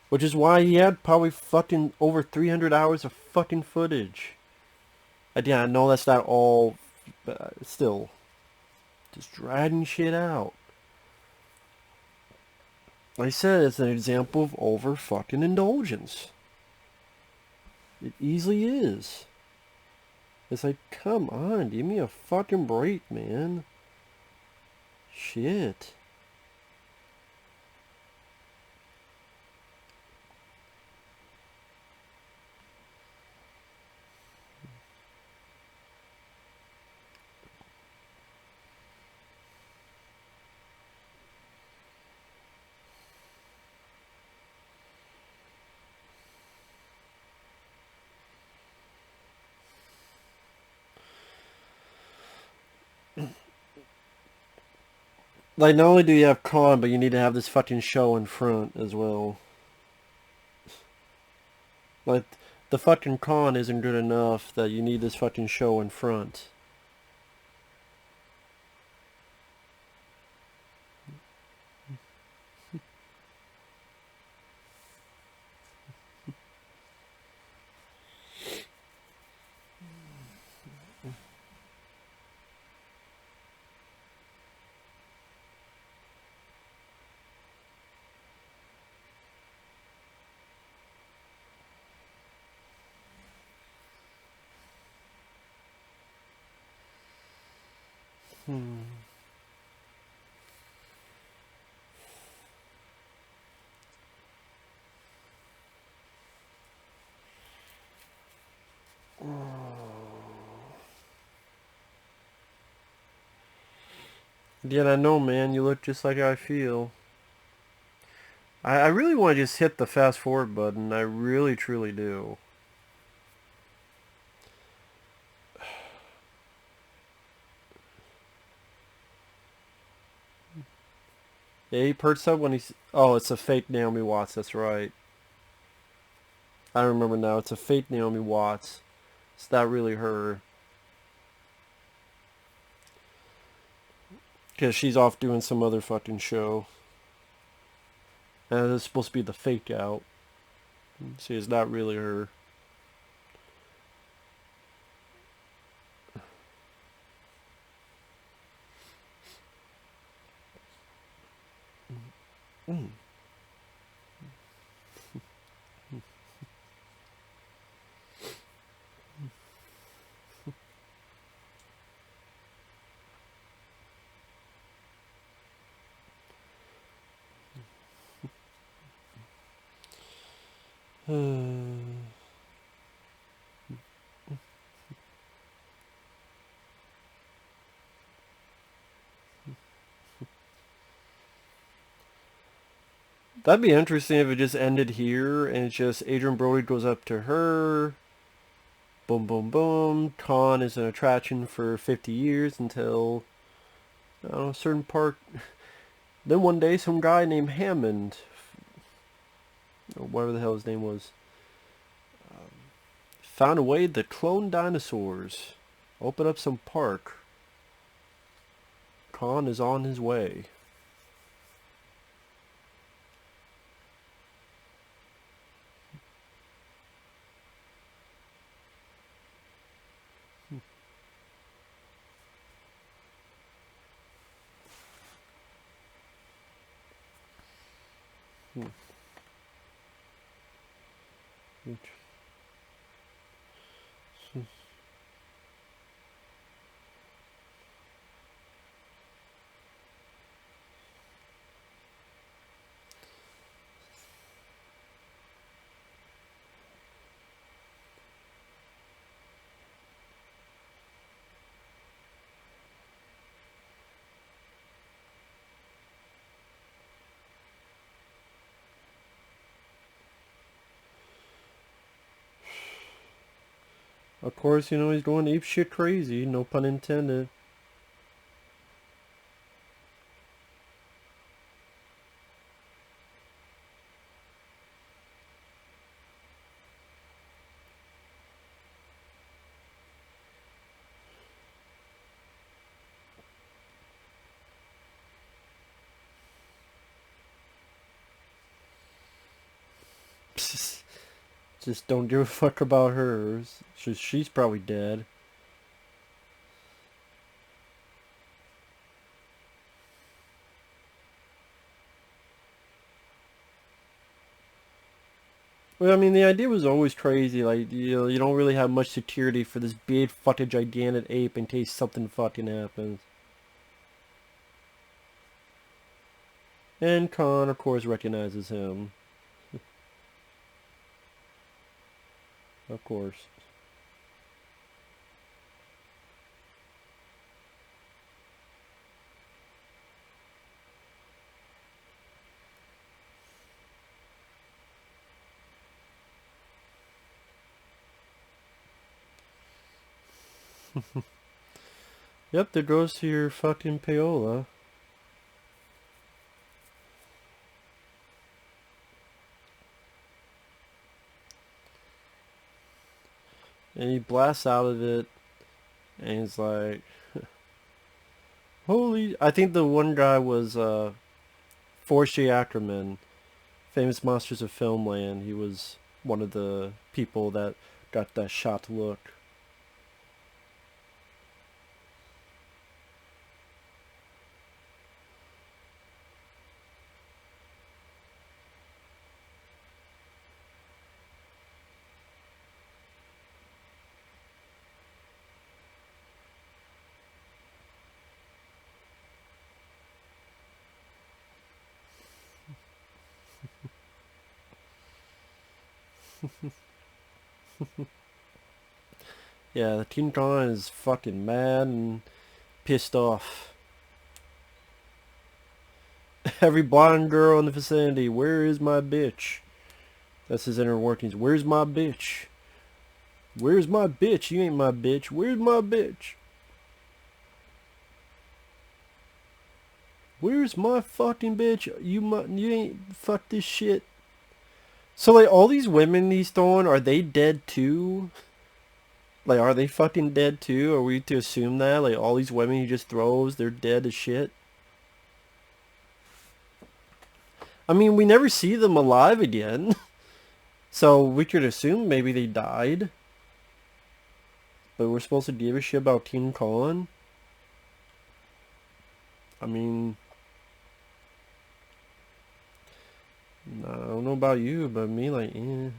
S1: Which is why he had probably fucking over 300 hours of fucking footage. Yeah, I know that's not all, but still, just dragging shit out. Like I said, it's an example of over fucking indulgence. It easily is. It's like, come on, give me a fucking break, man. Shit. Like, not only do you have con, but you need to have this fucking show in front as well. Like, the fucking con isn't good enough that you need this fucking show in front. Yet I know, man, you look just like I feel. I really want to just hit the fast forward button. I really, truly do. Yeah, he perks up when he's... Oh, it's a fake Naomi Watts, that's right. I remember now, it's a fake Naomi Watts. It's not really her. Because she's off doing some other fucking show. And it's supposed to be the fake out. See, it's not really her. Mm. That'd be interesting if it just ended here and it's just Adrian Brody goes up to her. Boom, boom, boom. Khan is an attraction for 50 years until, I don't know, a certain part. Then one day some guy named Hammond, or whatever the hell his name was, found a way to clone dinosaurs. Open up some park. Khan is on his way. Of course, you know, he's going ape shit crazy, no pun intended. Just don't give a fuck about her. She's probably dead. Well, I mean, the idea was always crazy. Like, you know, you don't really have much security for this big fucking gigantic ape in case something fucking happens. And Khan, of course, recognizes him. Of course. Yep, there goes to your fucking payola. And he blasts out of it, and he's like, holy... I think the one guy was, Forrest Ackerman, famous Monsters of Filmland. He was one of the people that got that shot look. Yeah, the King Kong is fucking mad and pissed off. Every blonde girl in the vicinity, where is my bitch? That's his inner workings. Where's my bitch? Where's my bitch? You ain't my bitch. Where's my bitch? Where's my fucking bitch? You ain't fuck this shit. So like all these women he's throwing, are they dead too? Like are they fucking dead too? Are we to assume that? Like all these women he just throws, they're dead as shit? I mean, we never see them alive again. So we could assume maybe they died. But we're supposed to give a shit about King Kong? I mean, I don't know about you, but me, like, eh.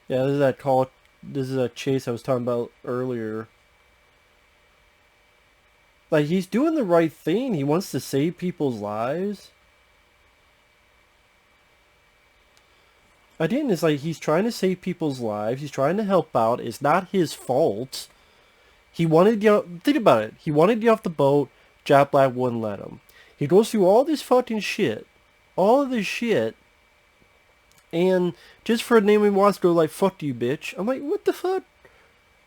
S1: Yeah, this is that call. This is that chase I was talking about earlier. Like, he's doing the right thing. He wants to save people's lives. Again, it's like he's trying to save people's lives. He's trying to help out. It's not his fault. He wanted to think about it. He wanted to get off the boat. Jack Black wouldn't let him. He goes through all this fucking shit. All of this shit. And just for a name he wants to go like, fuck you, bitch. I'm like, what the fuck?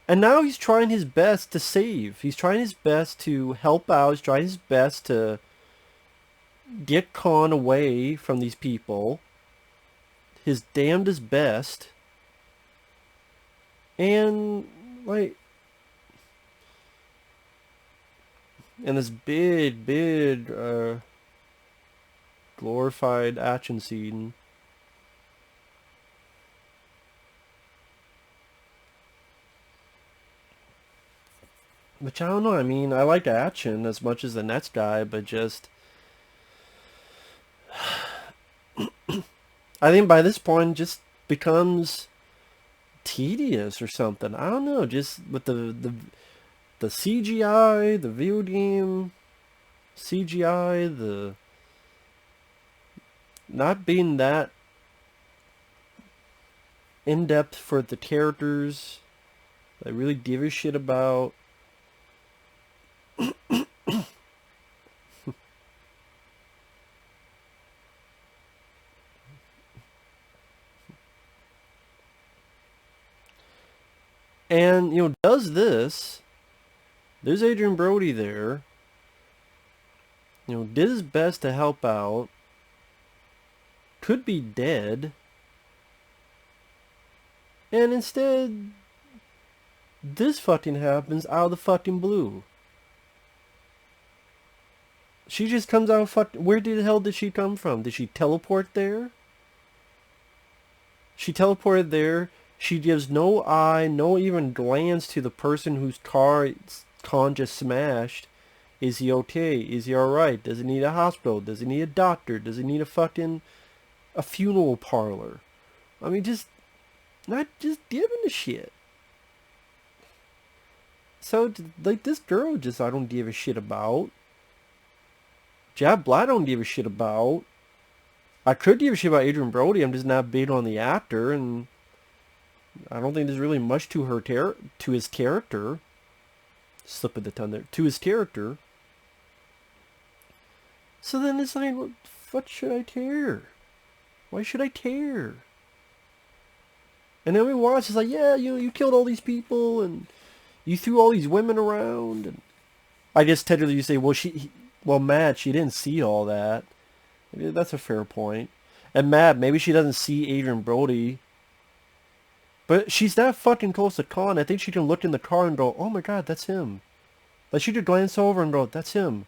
S1: And now he's trying his best to save. He's trying his best to help out. He's trying his best to get Khan away from these people. His damnedest best. And, like... And this big, glorified action scene. Which I don't know. I mean, I like action as much as the next guy, but just I think by this point just becomes tedious or something. I don't know. Just with the CGI, the video game CGI, the not being that in depth for the characters I really give a shit about. And, does this. There's Adrian Brody there. Did his best to help out. Could be dead. And instead, this fucking happens out of the fucking blue. She just comes out where the hell did she come from? Did she teleport there? She teleported there. She gives no eye, no even glance to the person whose car Khan just smashed. Is he okay? Is he alright? Does he need a hospital? Does he need a doctor? Does he need a funeral parlor? I mean, just not just giving a shit. So, like, this girl just I don't give a shit about. Jab Blatt I don't give a shit about. I could give a shit about Adrian Brody. I'm just not big on the actor, and I don't think there's really much to to his character. Slip of the tongue there. To his character. So then it's like, what should I care? Why should I care? And then we watch, it's like, yeah, you killed all these people, and you threw all these women around, and I guess technically you say, well, Matt, she didn't see all that. Maybe that's a fair point. And Matt, maybe she doesn't see Adrian Brody, but she's that fucking close to Khan. I think she can look in the car and go, oh my god, that's him. Like, she could glance over and go, that's him.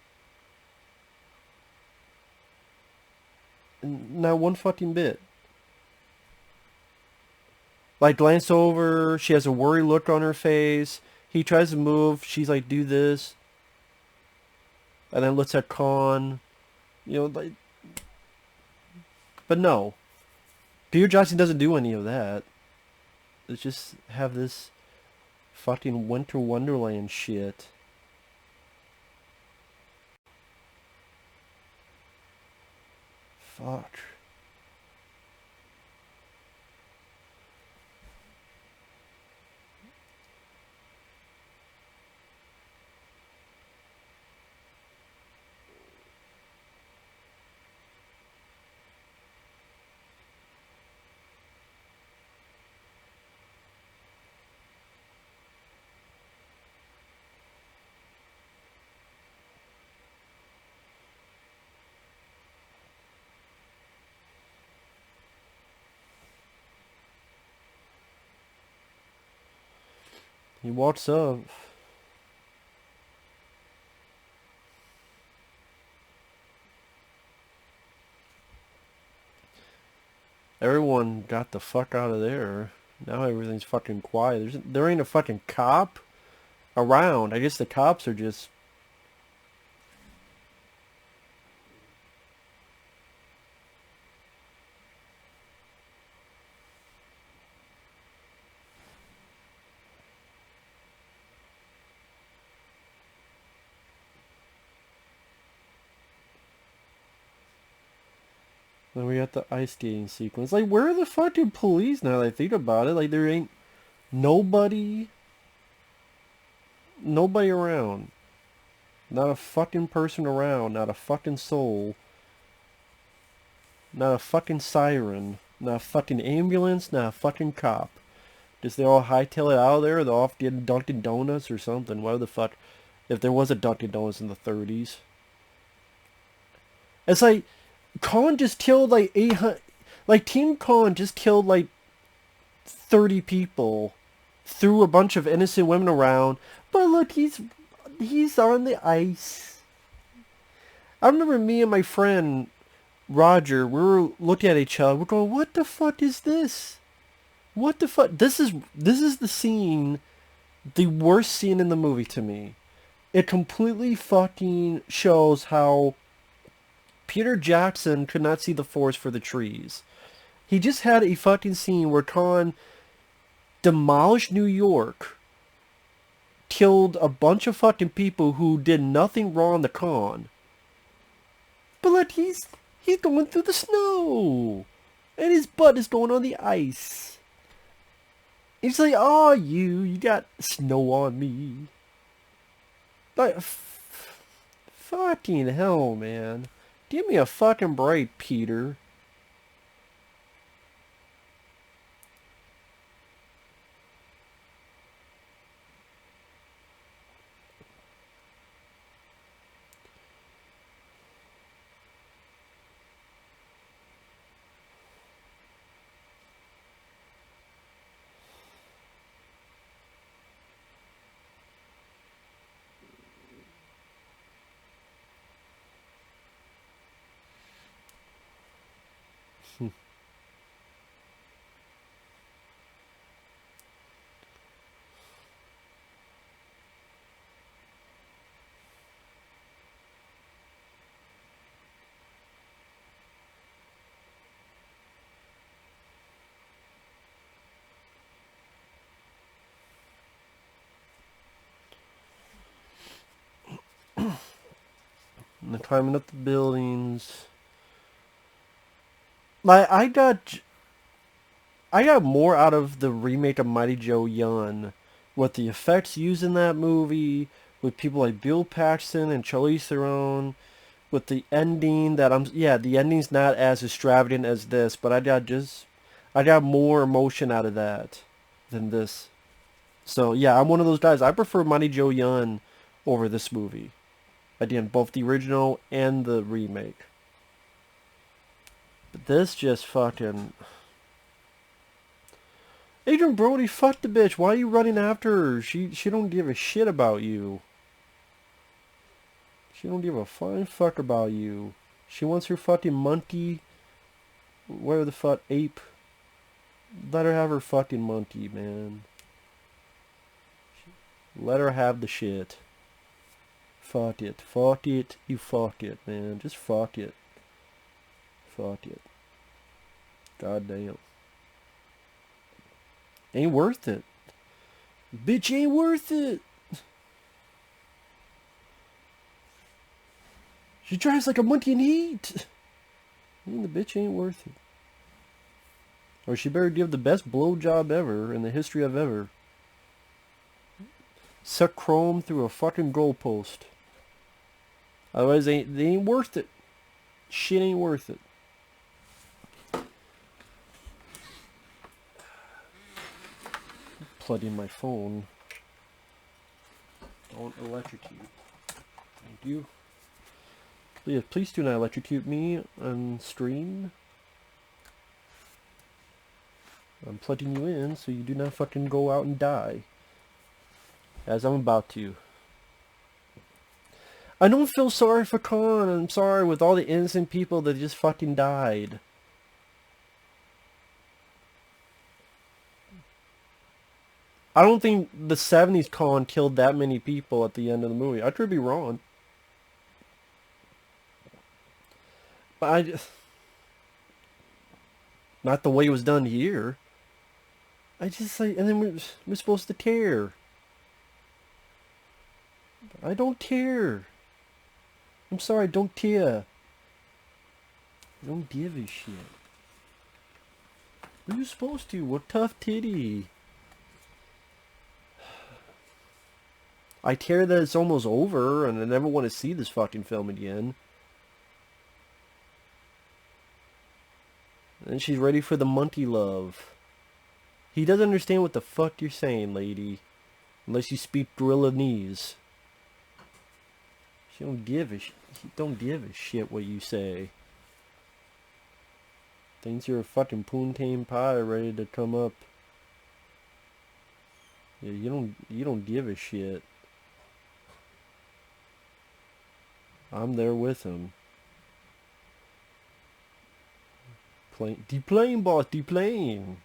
S1: And not one fucking bit. Like, glance over, she has a worried look on her face. He tries to move, she's like, do this. And then looks at Khan. Like... But no. Peter Jackson doesn't do any of that. Let's just have this fucking Winter Wonderland shit. Fuck. He walks up. Everyone got the fuck out of there. Now everything's fucking quiet. There ain't a fucking cop around. I guess the cops are just... Then we got the ice skating sequence. Like, where are the fucking police now that I think about it? Like, there ain't nobody around. Not a fucking person around. Not a fucking soul. Not a fucking siren. Not a fucking ambulance. Not a fucking cop. Just they all hightail it out of there. They're off getting Dunkin' Donuts or something. Whatever the fuck. If there was a Dunkin' Donuts in the 30s. It's like, Khan just killed like 800... Like, Team Khan just killed like 30 people. Threw a bunch of innocent women around. But look, he's on the ice. I remember me and my friend Roger, we were looking at each other. We're going, what the fuck is this? What the fuck? This is the scene, the worst scene in the movie to me. It completely fucking shows how Peter Jackson could not see the forest for the trees. He just had a fucking scene where Khan demolished New York, killed a bunch of fucking people who did nothing wrong to Khan. But like he's going through the snow, and his butt is going on the ice. He's like, "Oh, you got snow on me." Like, fucking hell, man. Give me a fucking break, Peter. And they're climbing up the buildings. Like I got more out of the remake of Mighty Joe Young with the effects used in that movie, with people like Bill Paxton and Charlize Theron, with the ending that the ending's not as extravagant as this, but I got more emotion out of that than this. So yeah, I'm one of those guys. I prefer Mighty Joe Young over this movie. Again, both the original and the remake. But this just fucking Adrian Brody, fuck the bitch. Why are you running after her? She don't give a shit about you. She don't give a flying fuck about you. She wants her fucking monkey. Where the fuck ape? Let her have her fucking monkey, man. Let her have the shit. Fuck it. Fuck it. You fuck it, man. Just fuck it. Fuck it. God damn. Ain't worth it. Bitch ain't worth it. She drives like a monkey in heat. The bitch ain't worth it. Or she better give the best blowjob ever in the history of ever. Suck chrome through a fucking goalpost. Otherwise, they ain't worth it. Shit ain't worth it. Plug in my phone. Don't electrocute. Thank you. Please do not electrocute me on stream. I'm plugging you in so you do not fucking go out and die. As I'm about to. I don't feel sorry for Khan. I'm sorry with all the innocent people that just fucking died. I don't think the 70s Khan killed that many people at the end of the movie. I could be wrong. But I just... Not the way it was done here. I just like... And then we're supposed to care. I don't care. I'm sorry, I don't care. I don't give a shit. What are you supposed to? What tough titty. I care that it's almost over and I never want to see this fucking film again. And she's ready for the monkey love. He doesn't understand what the fuck you're saying, lady. Unless you speak Gorillanese. She don't give a shit what you say. Thinks you're a fucking poontang pie ready to come up. Yeah, you don't give a shit. I'm there with him. Deplane, boss, deplane.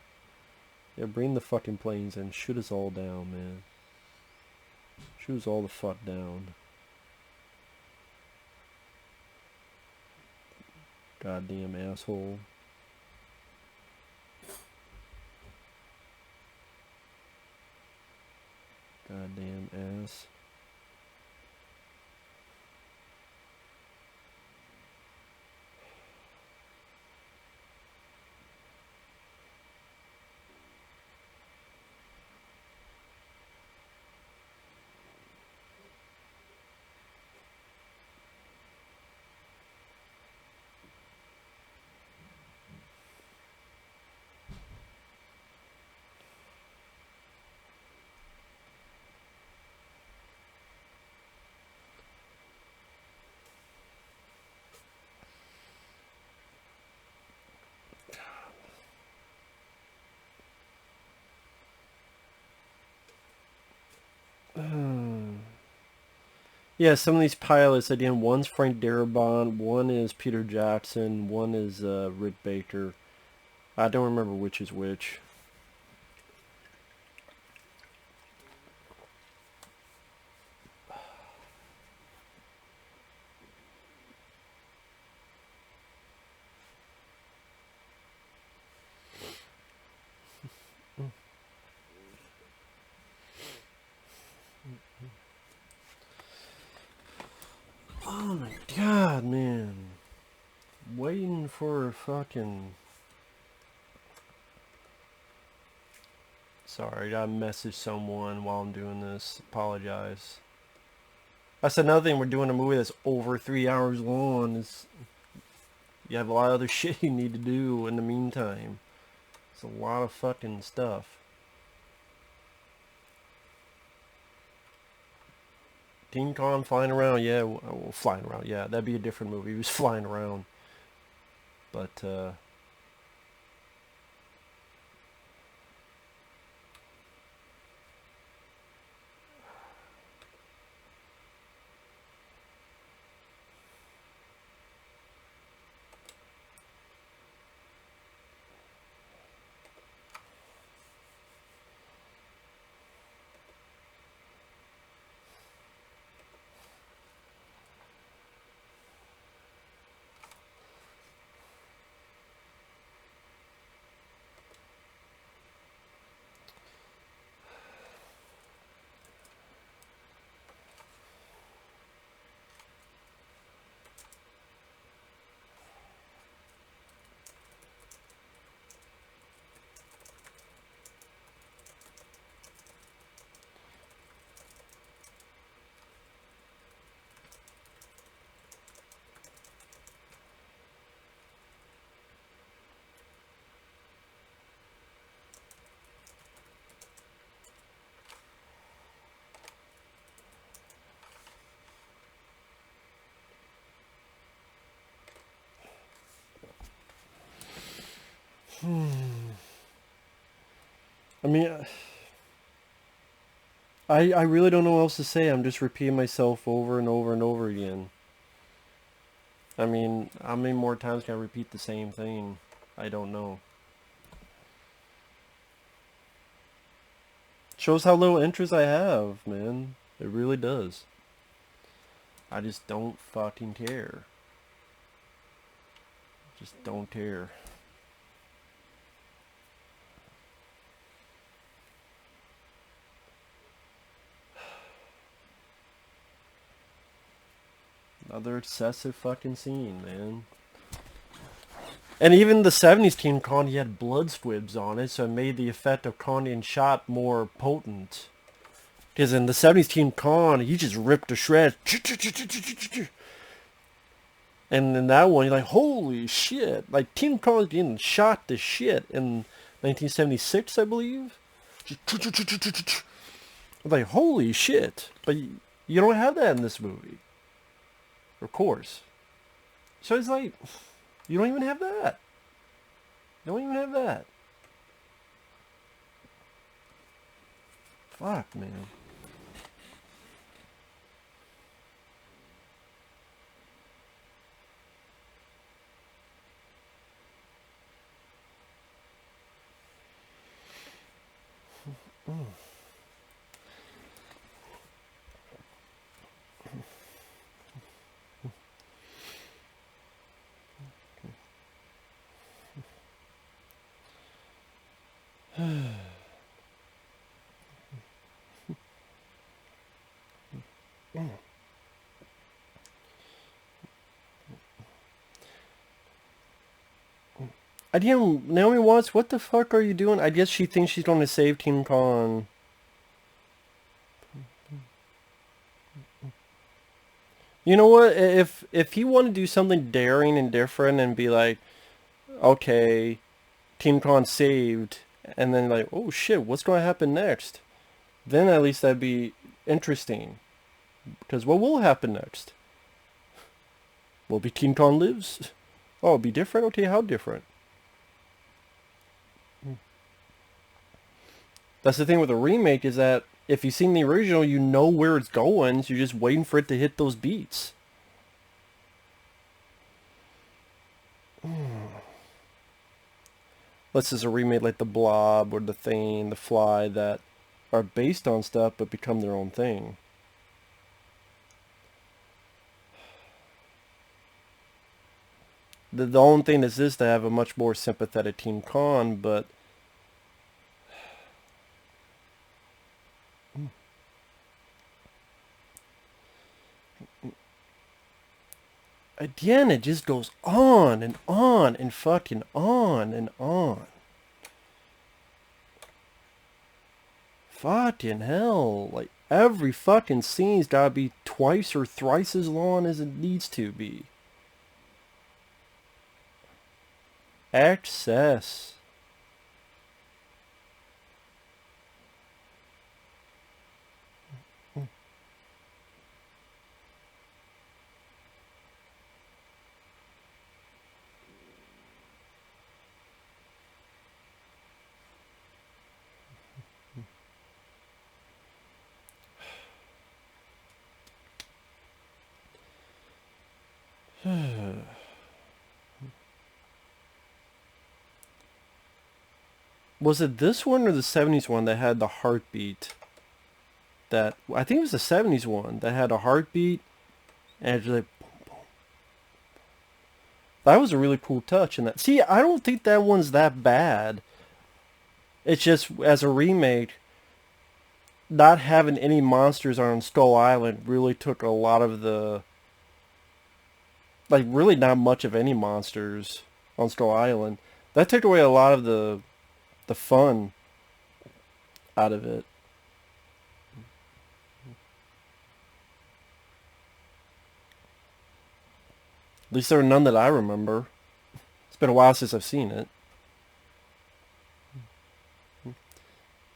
S1: Yeah, bring the fucking planes and shoot us all down, man. Choose all the fuck down. Goddamn asshole. Goddamn ass. Yeah, some of these pilots, again, one's Frank Darabont, one is Peter Jackson, one is Rick Baker. I don't remember which is which. Oh my god, man. Waiting for a fucking... Sorry, I messaged someone while I'm doing this. Apologize. That's another thing, we're doing a movie that's over 3 hours long. Is you have a lot of other shit you need to do in the meantime. It's a lot of fucking stuff. King Kong flying around, yeah, well, flying around, yeah, that'd be a different movie. He was flying around. But, I mean, I really don't know what else to say. I'm just repeating myself over and over and over again. I mean, how many more times can I repeat the same thing? I don't know. Shows how little interest I have, man. It really does. I just don't fucking care. Just don't care. Another excessive fucking scene, man. And even the 70s King Kong, he had blood squibs on it, so it made the effect of Kong getting shot more potent. Because in the 70s King Kong, he just ripped to shreds. And in that one, you're like, holy shit. Like, King Kong's getting shot to shit in 1976, I believe. Like, holy shit. But you don't have that in this movie. Of course. So it's like, you don't even have that. You don't even have that. Fuck, man. Naomi Watts, what the fuck are you doing? I guess she thinks she's going to save Team Khan. You know what? If he wanted to do something daring and different and be like, okay, Team Khan saved, and then like, oh shit, what's going to happen next? Then at least that'd be interesting. Because what will happen next? Will it be Team Khan lives? Oh, it'll be different? Okay, how different? That's the thing with a remake is that if you've seen the original, you know where it's going. So you're just waiting for it to hit those beats. Unless it's a remake like The Blob or The Thing, The Fly that are based on stuff but become their own thing. The only thing is this, to have a much more sympathetic Team Khan, but again, it just goes on and on and fucking on and on. Fucking hell. Like, every fucking scene's gotta be twice or thrice as long as it needs to be. Excess. Was it this one or the 70s one that had the heartbeat? That, I think it was the 70s one that had a heartbeat and it's like, that was a really cool touch in that. See, I don't think that one's that bad. It's just, as a remake, not having any monsters on Skull Island really took a lot of the, like, really not much of any monsters on Skull Island. That took away a lot of the fun out of it. At least there were none that I remember. It's been a while since I've seen it.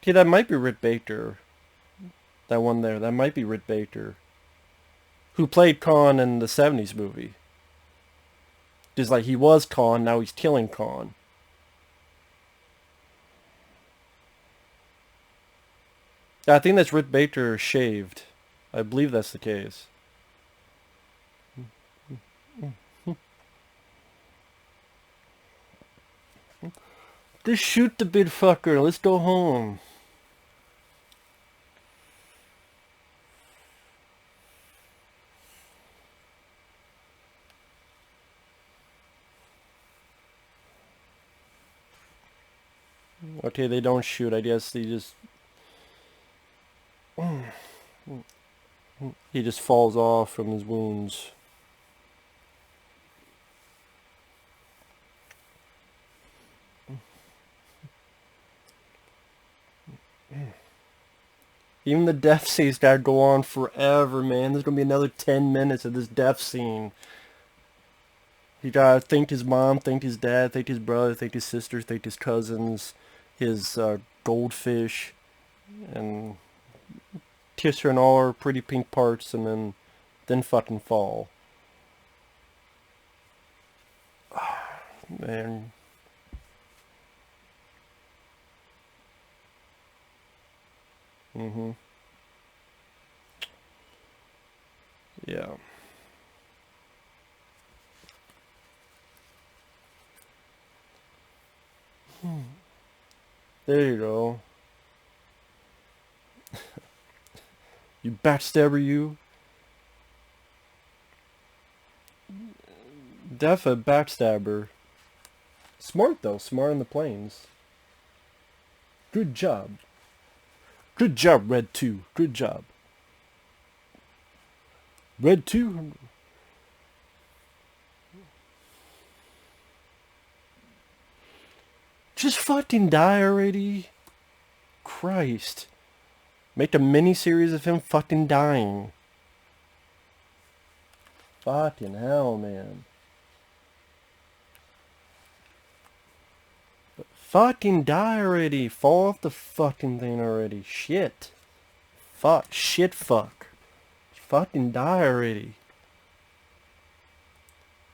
S1: Okay, that might be Rick Baker. That one there, that might be Rick Baker. Who played Khan in the 70s movie. Just like he was Khan, now he's killing Khan. I think that's Rick Baker shaved. I believe that's the case. Just shoot the big fucker. Let's go home. Okay, they don't shoot. I guess they just... He just falls off from his wounds. Even the death scene's gotta go on forever, man. There's gonna be another 10 minutes of this death scene. He gotta thank his mom, thank his dad, thank his brother, thank his sister, thank his cousins, his goldfish, and kiss her in all her pretty pink parts, and then fucking fall. Man. Mm-hmm. Yeah. There you go. You backstabber, you. Def a backstabber. Smart though, smart on the planes. Good job. Good job, Red 2. Good job. Red 2. Just fucking die already. Christ. Make a mini-series of him fucking dying. Fucking hell, man. Fucking die already. Fall off the fucking thing already. Shit. Fuck. Shit fuck. Fucking die already.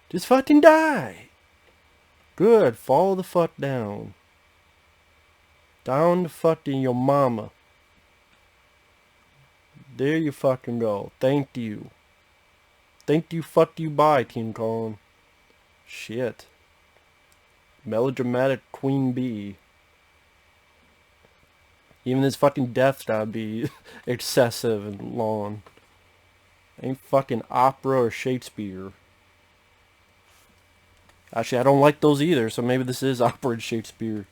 S1: Just fucking die. Good. Fall the fuck down. Down to fucking your mama. There you fucking go. Thank you. Thank you, fuck you, bye, King Kong. Shit. Melodramatic Queen Bee. Even his fucking death gotta be excessive and long. Ain't fucking opera or Shakespeare. Actually, I don't like those either, so maybe this is opera and Shakespeare.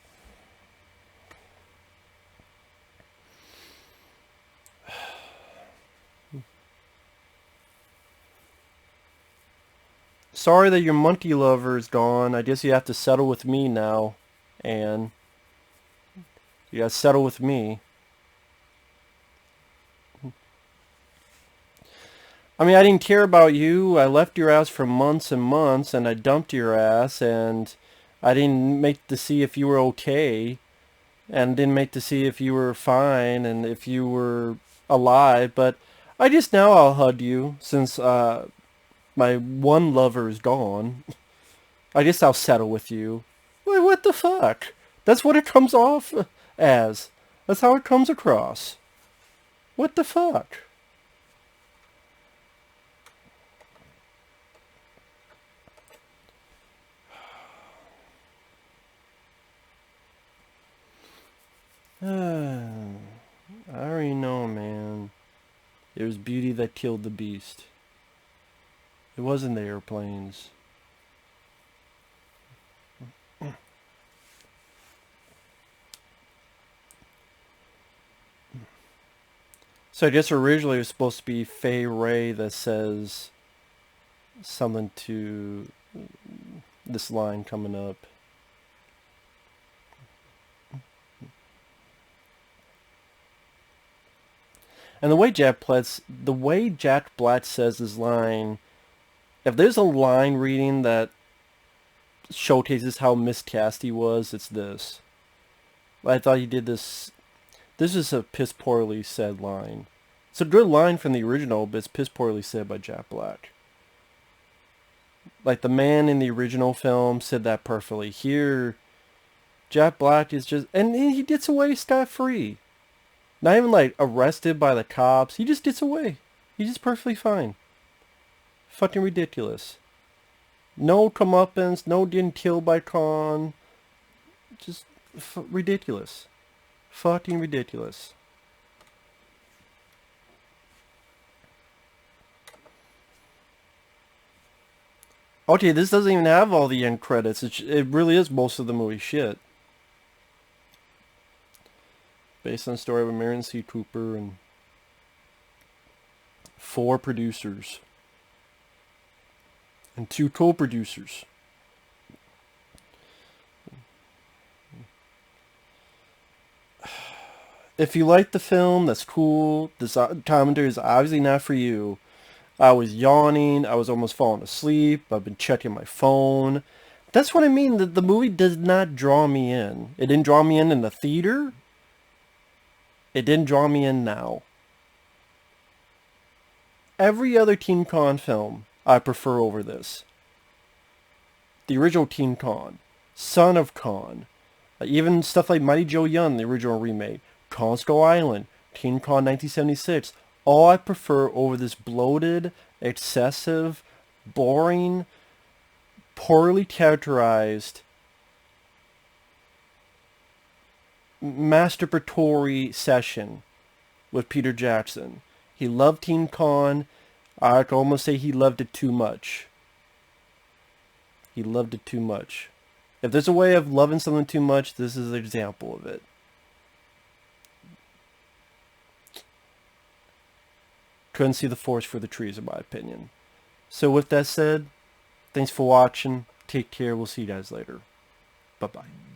S1: Sorry that your monkey lover is gone. I guess you have to settle with me now, Anne. You gotta settle with me. I mean, I didn't care about you. I left your ass for months and months, and I dumped your ass, and I didn't make to see if you were okay, and didn't make to see if you were fine, and if you were alive, but I just now I'll hug you, since, my one lover is gone. I guess I'll settle with you. Wait, what the fuck? That's what it comes off as. That's how it comes across. What the fuck? I already know, man. It was beauty that killed the beast. It wasn't the airplanes. So I guess originally it was supposed to be Fay Ray that says something to this line coming up. And the way Jack Black says this line, if there's a line reading that showcases how miscast he was, it's this. I thought he did this. This is a piss poorly said line. It's a good line from the original, but it's piss poorly said by Jack Black. Like, the man in the original film said that perfectly. Here, Jack Black is just... And he gets away scot-free. Not even, like, arrested by the cops. He just gets away. He's just perfectly fine. Fucking ridiculous. No comeuppance, no getting killed by Khan. Just ridiculous. Fucking ridiculous. Okay, this doesn't even have all the end credits. It really is most of the movie shit. Based on the story of Marion C. Cooper and 4 producers. And 2 co-producers. If you like the film, that's cool. This commentary is obviously not for you. I was yawning. I was almost falling asleep. I've been checking my phone. That's what I mean. The movie does not draw me in. It didn't draw me in the theater. It didn't draw me in now. Every other Teen Khan film I prefer over this. The original Teen Khan. Son of Khan. Even stuff like Mighty Joe Young, the original remake. Khan Skull Island. Teen Khan 1976. All I prefer over this bloated, excessive, boring, poorly characterized, masturbatory session with Peter Jackson. He loved Teen Khan. I could almost say he loved it too much. He loved it too much. If there's a way of loving something too much, this is an example of it. Couldn't see the forest for the trees, in my opinion. So with that said, thanks for watching. Take care. We'll see you guys later. Bye-bye.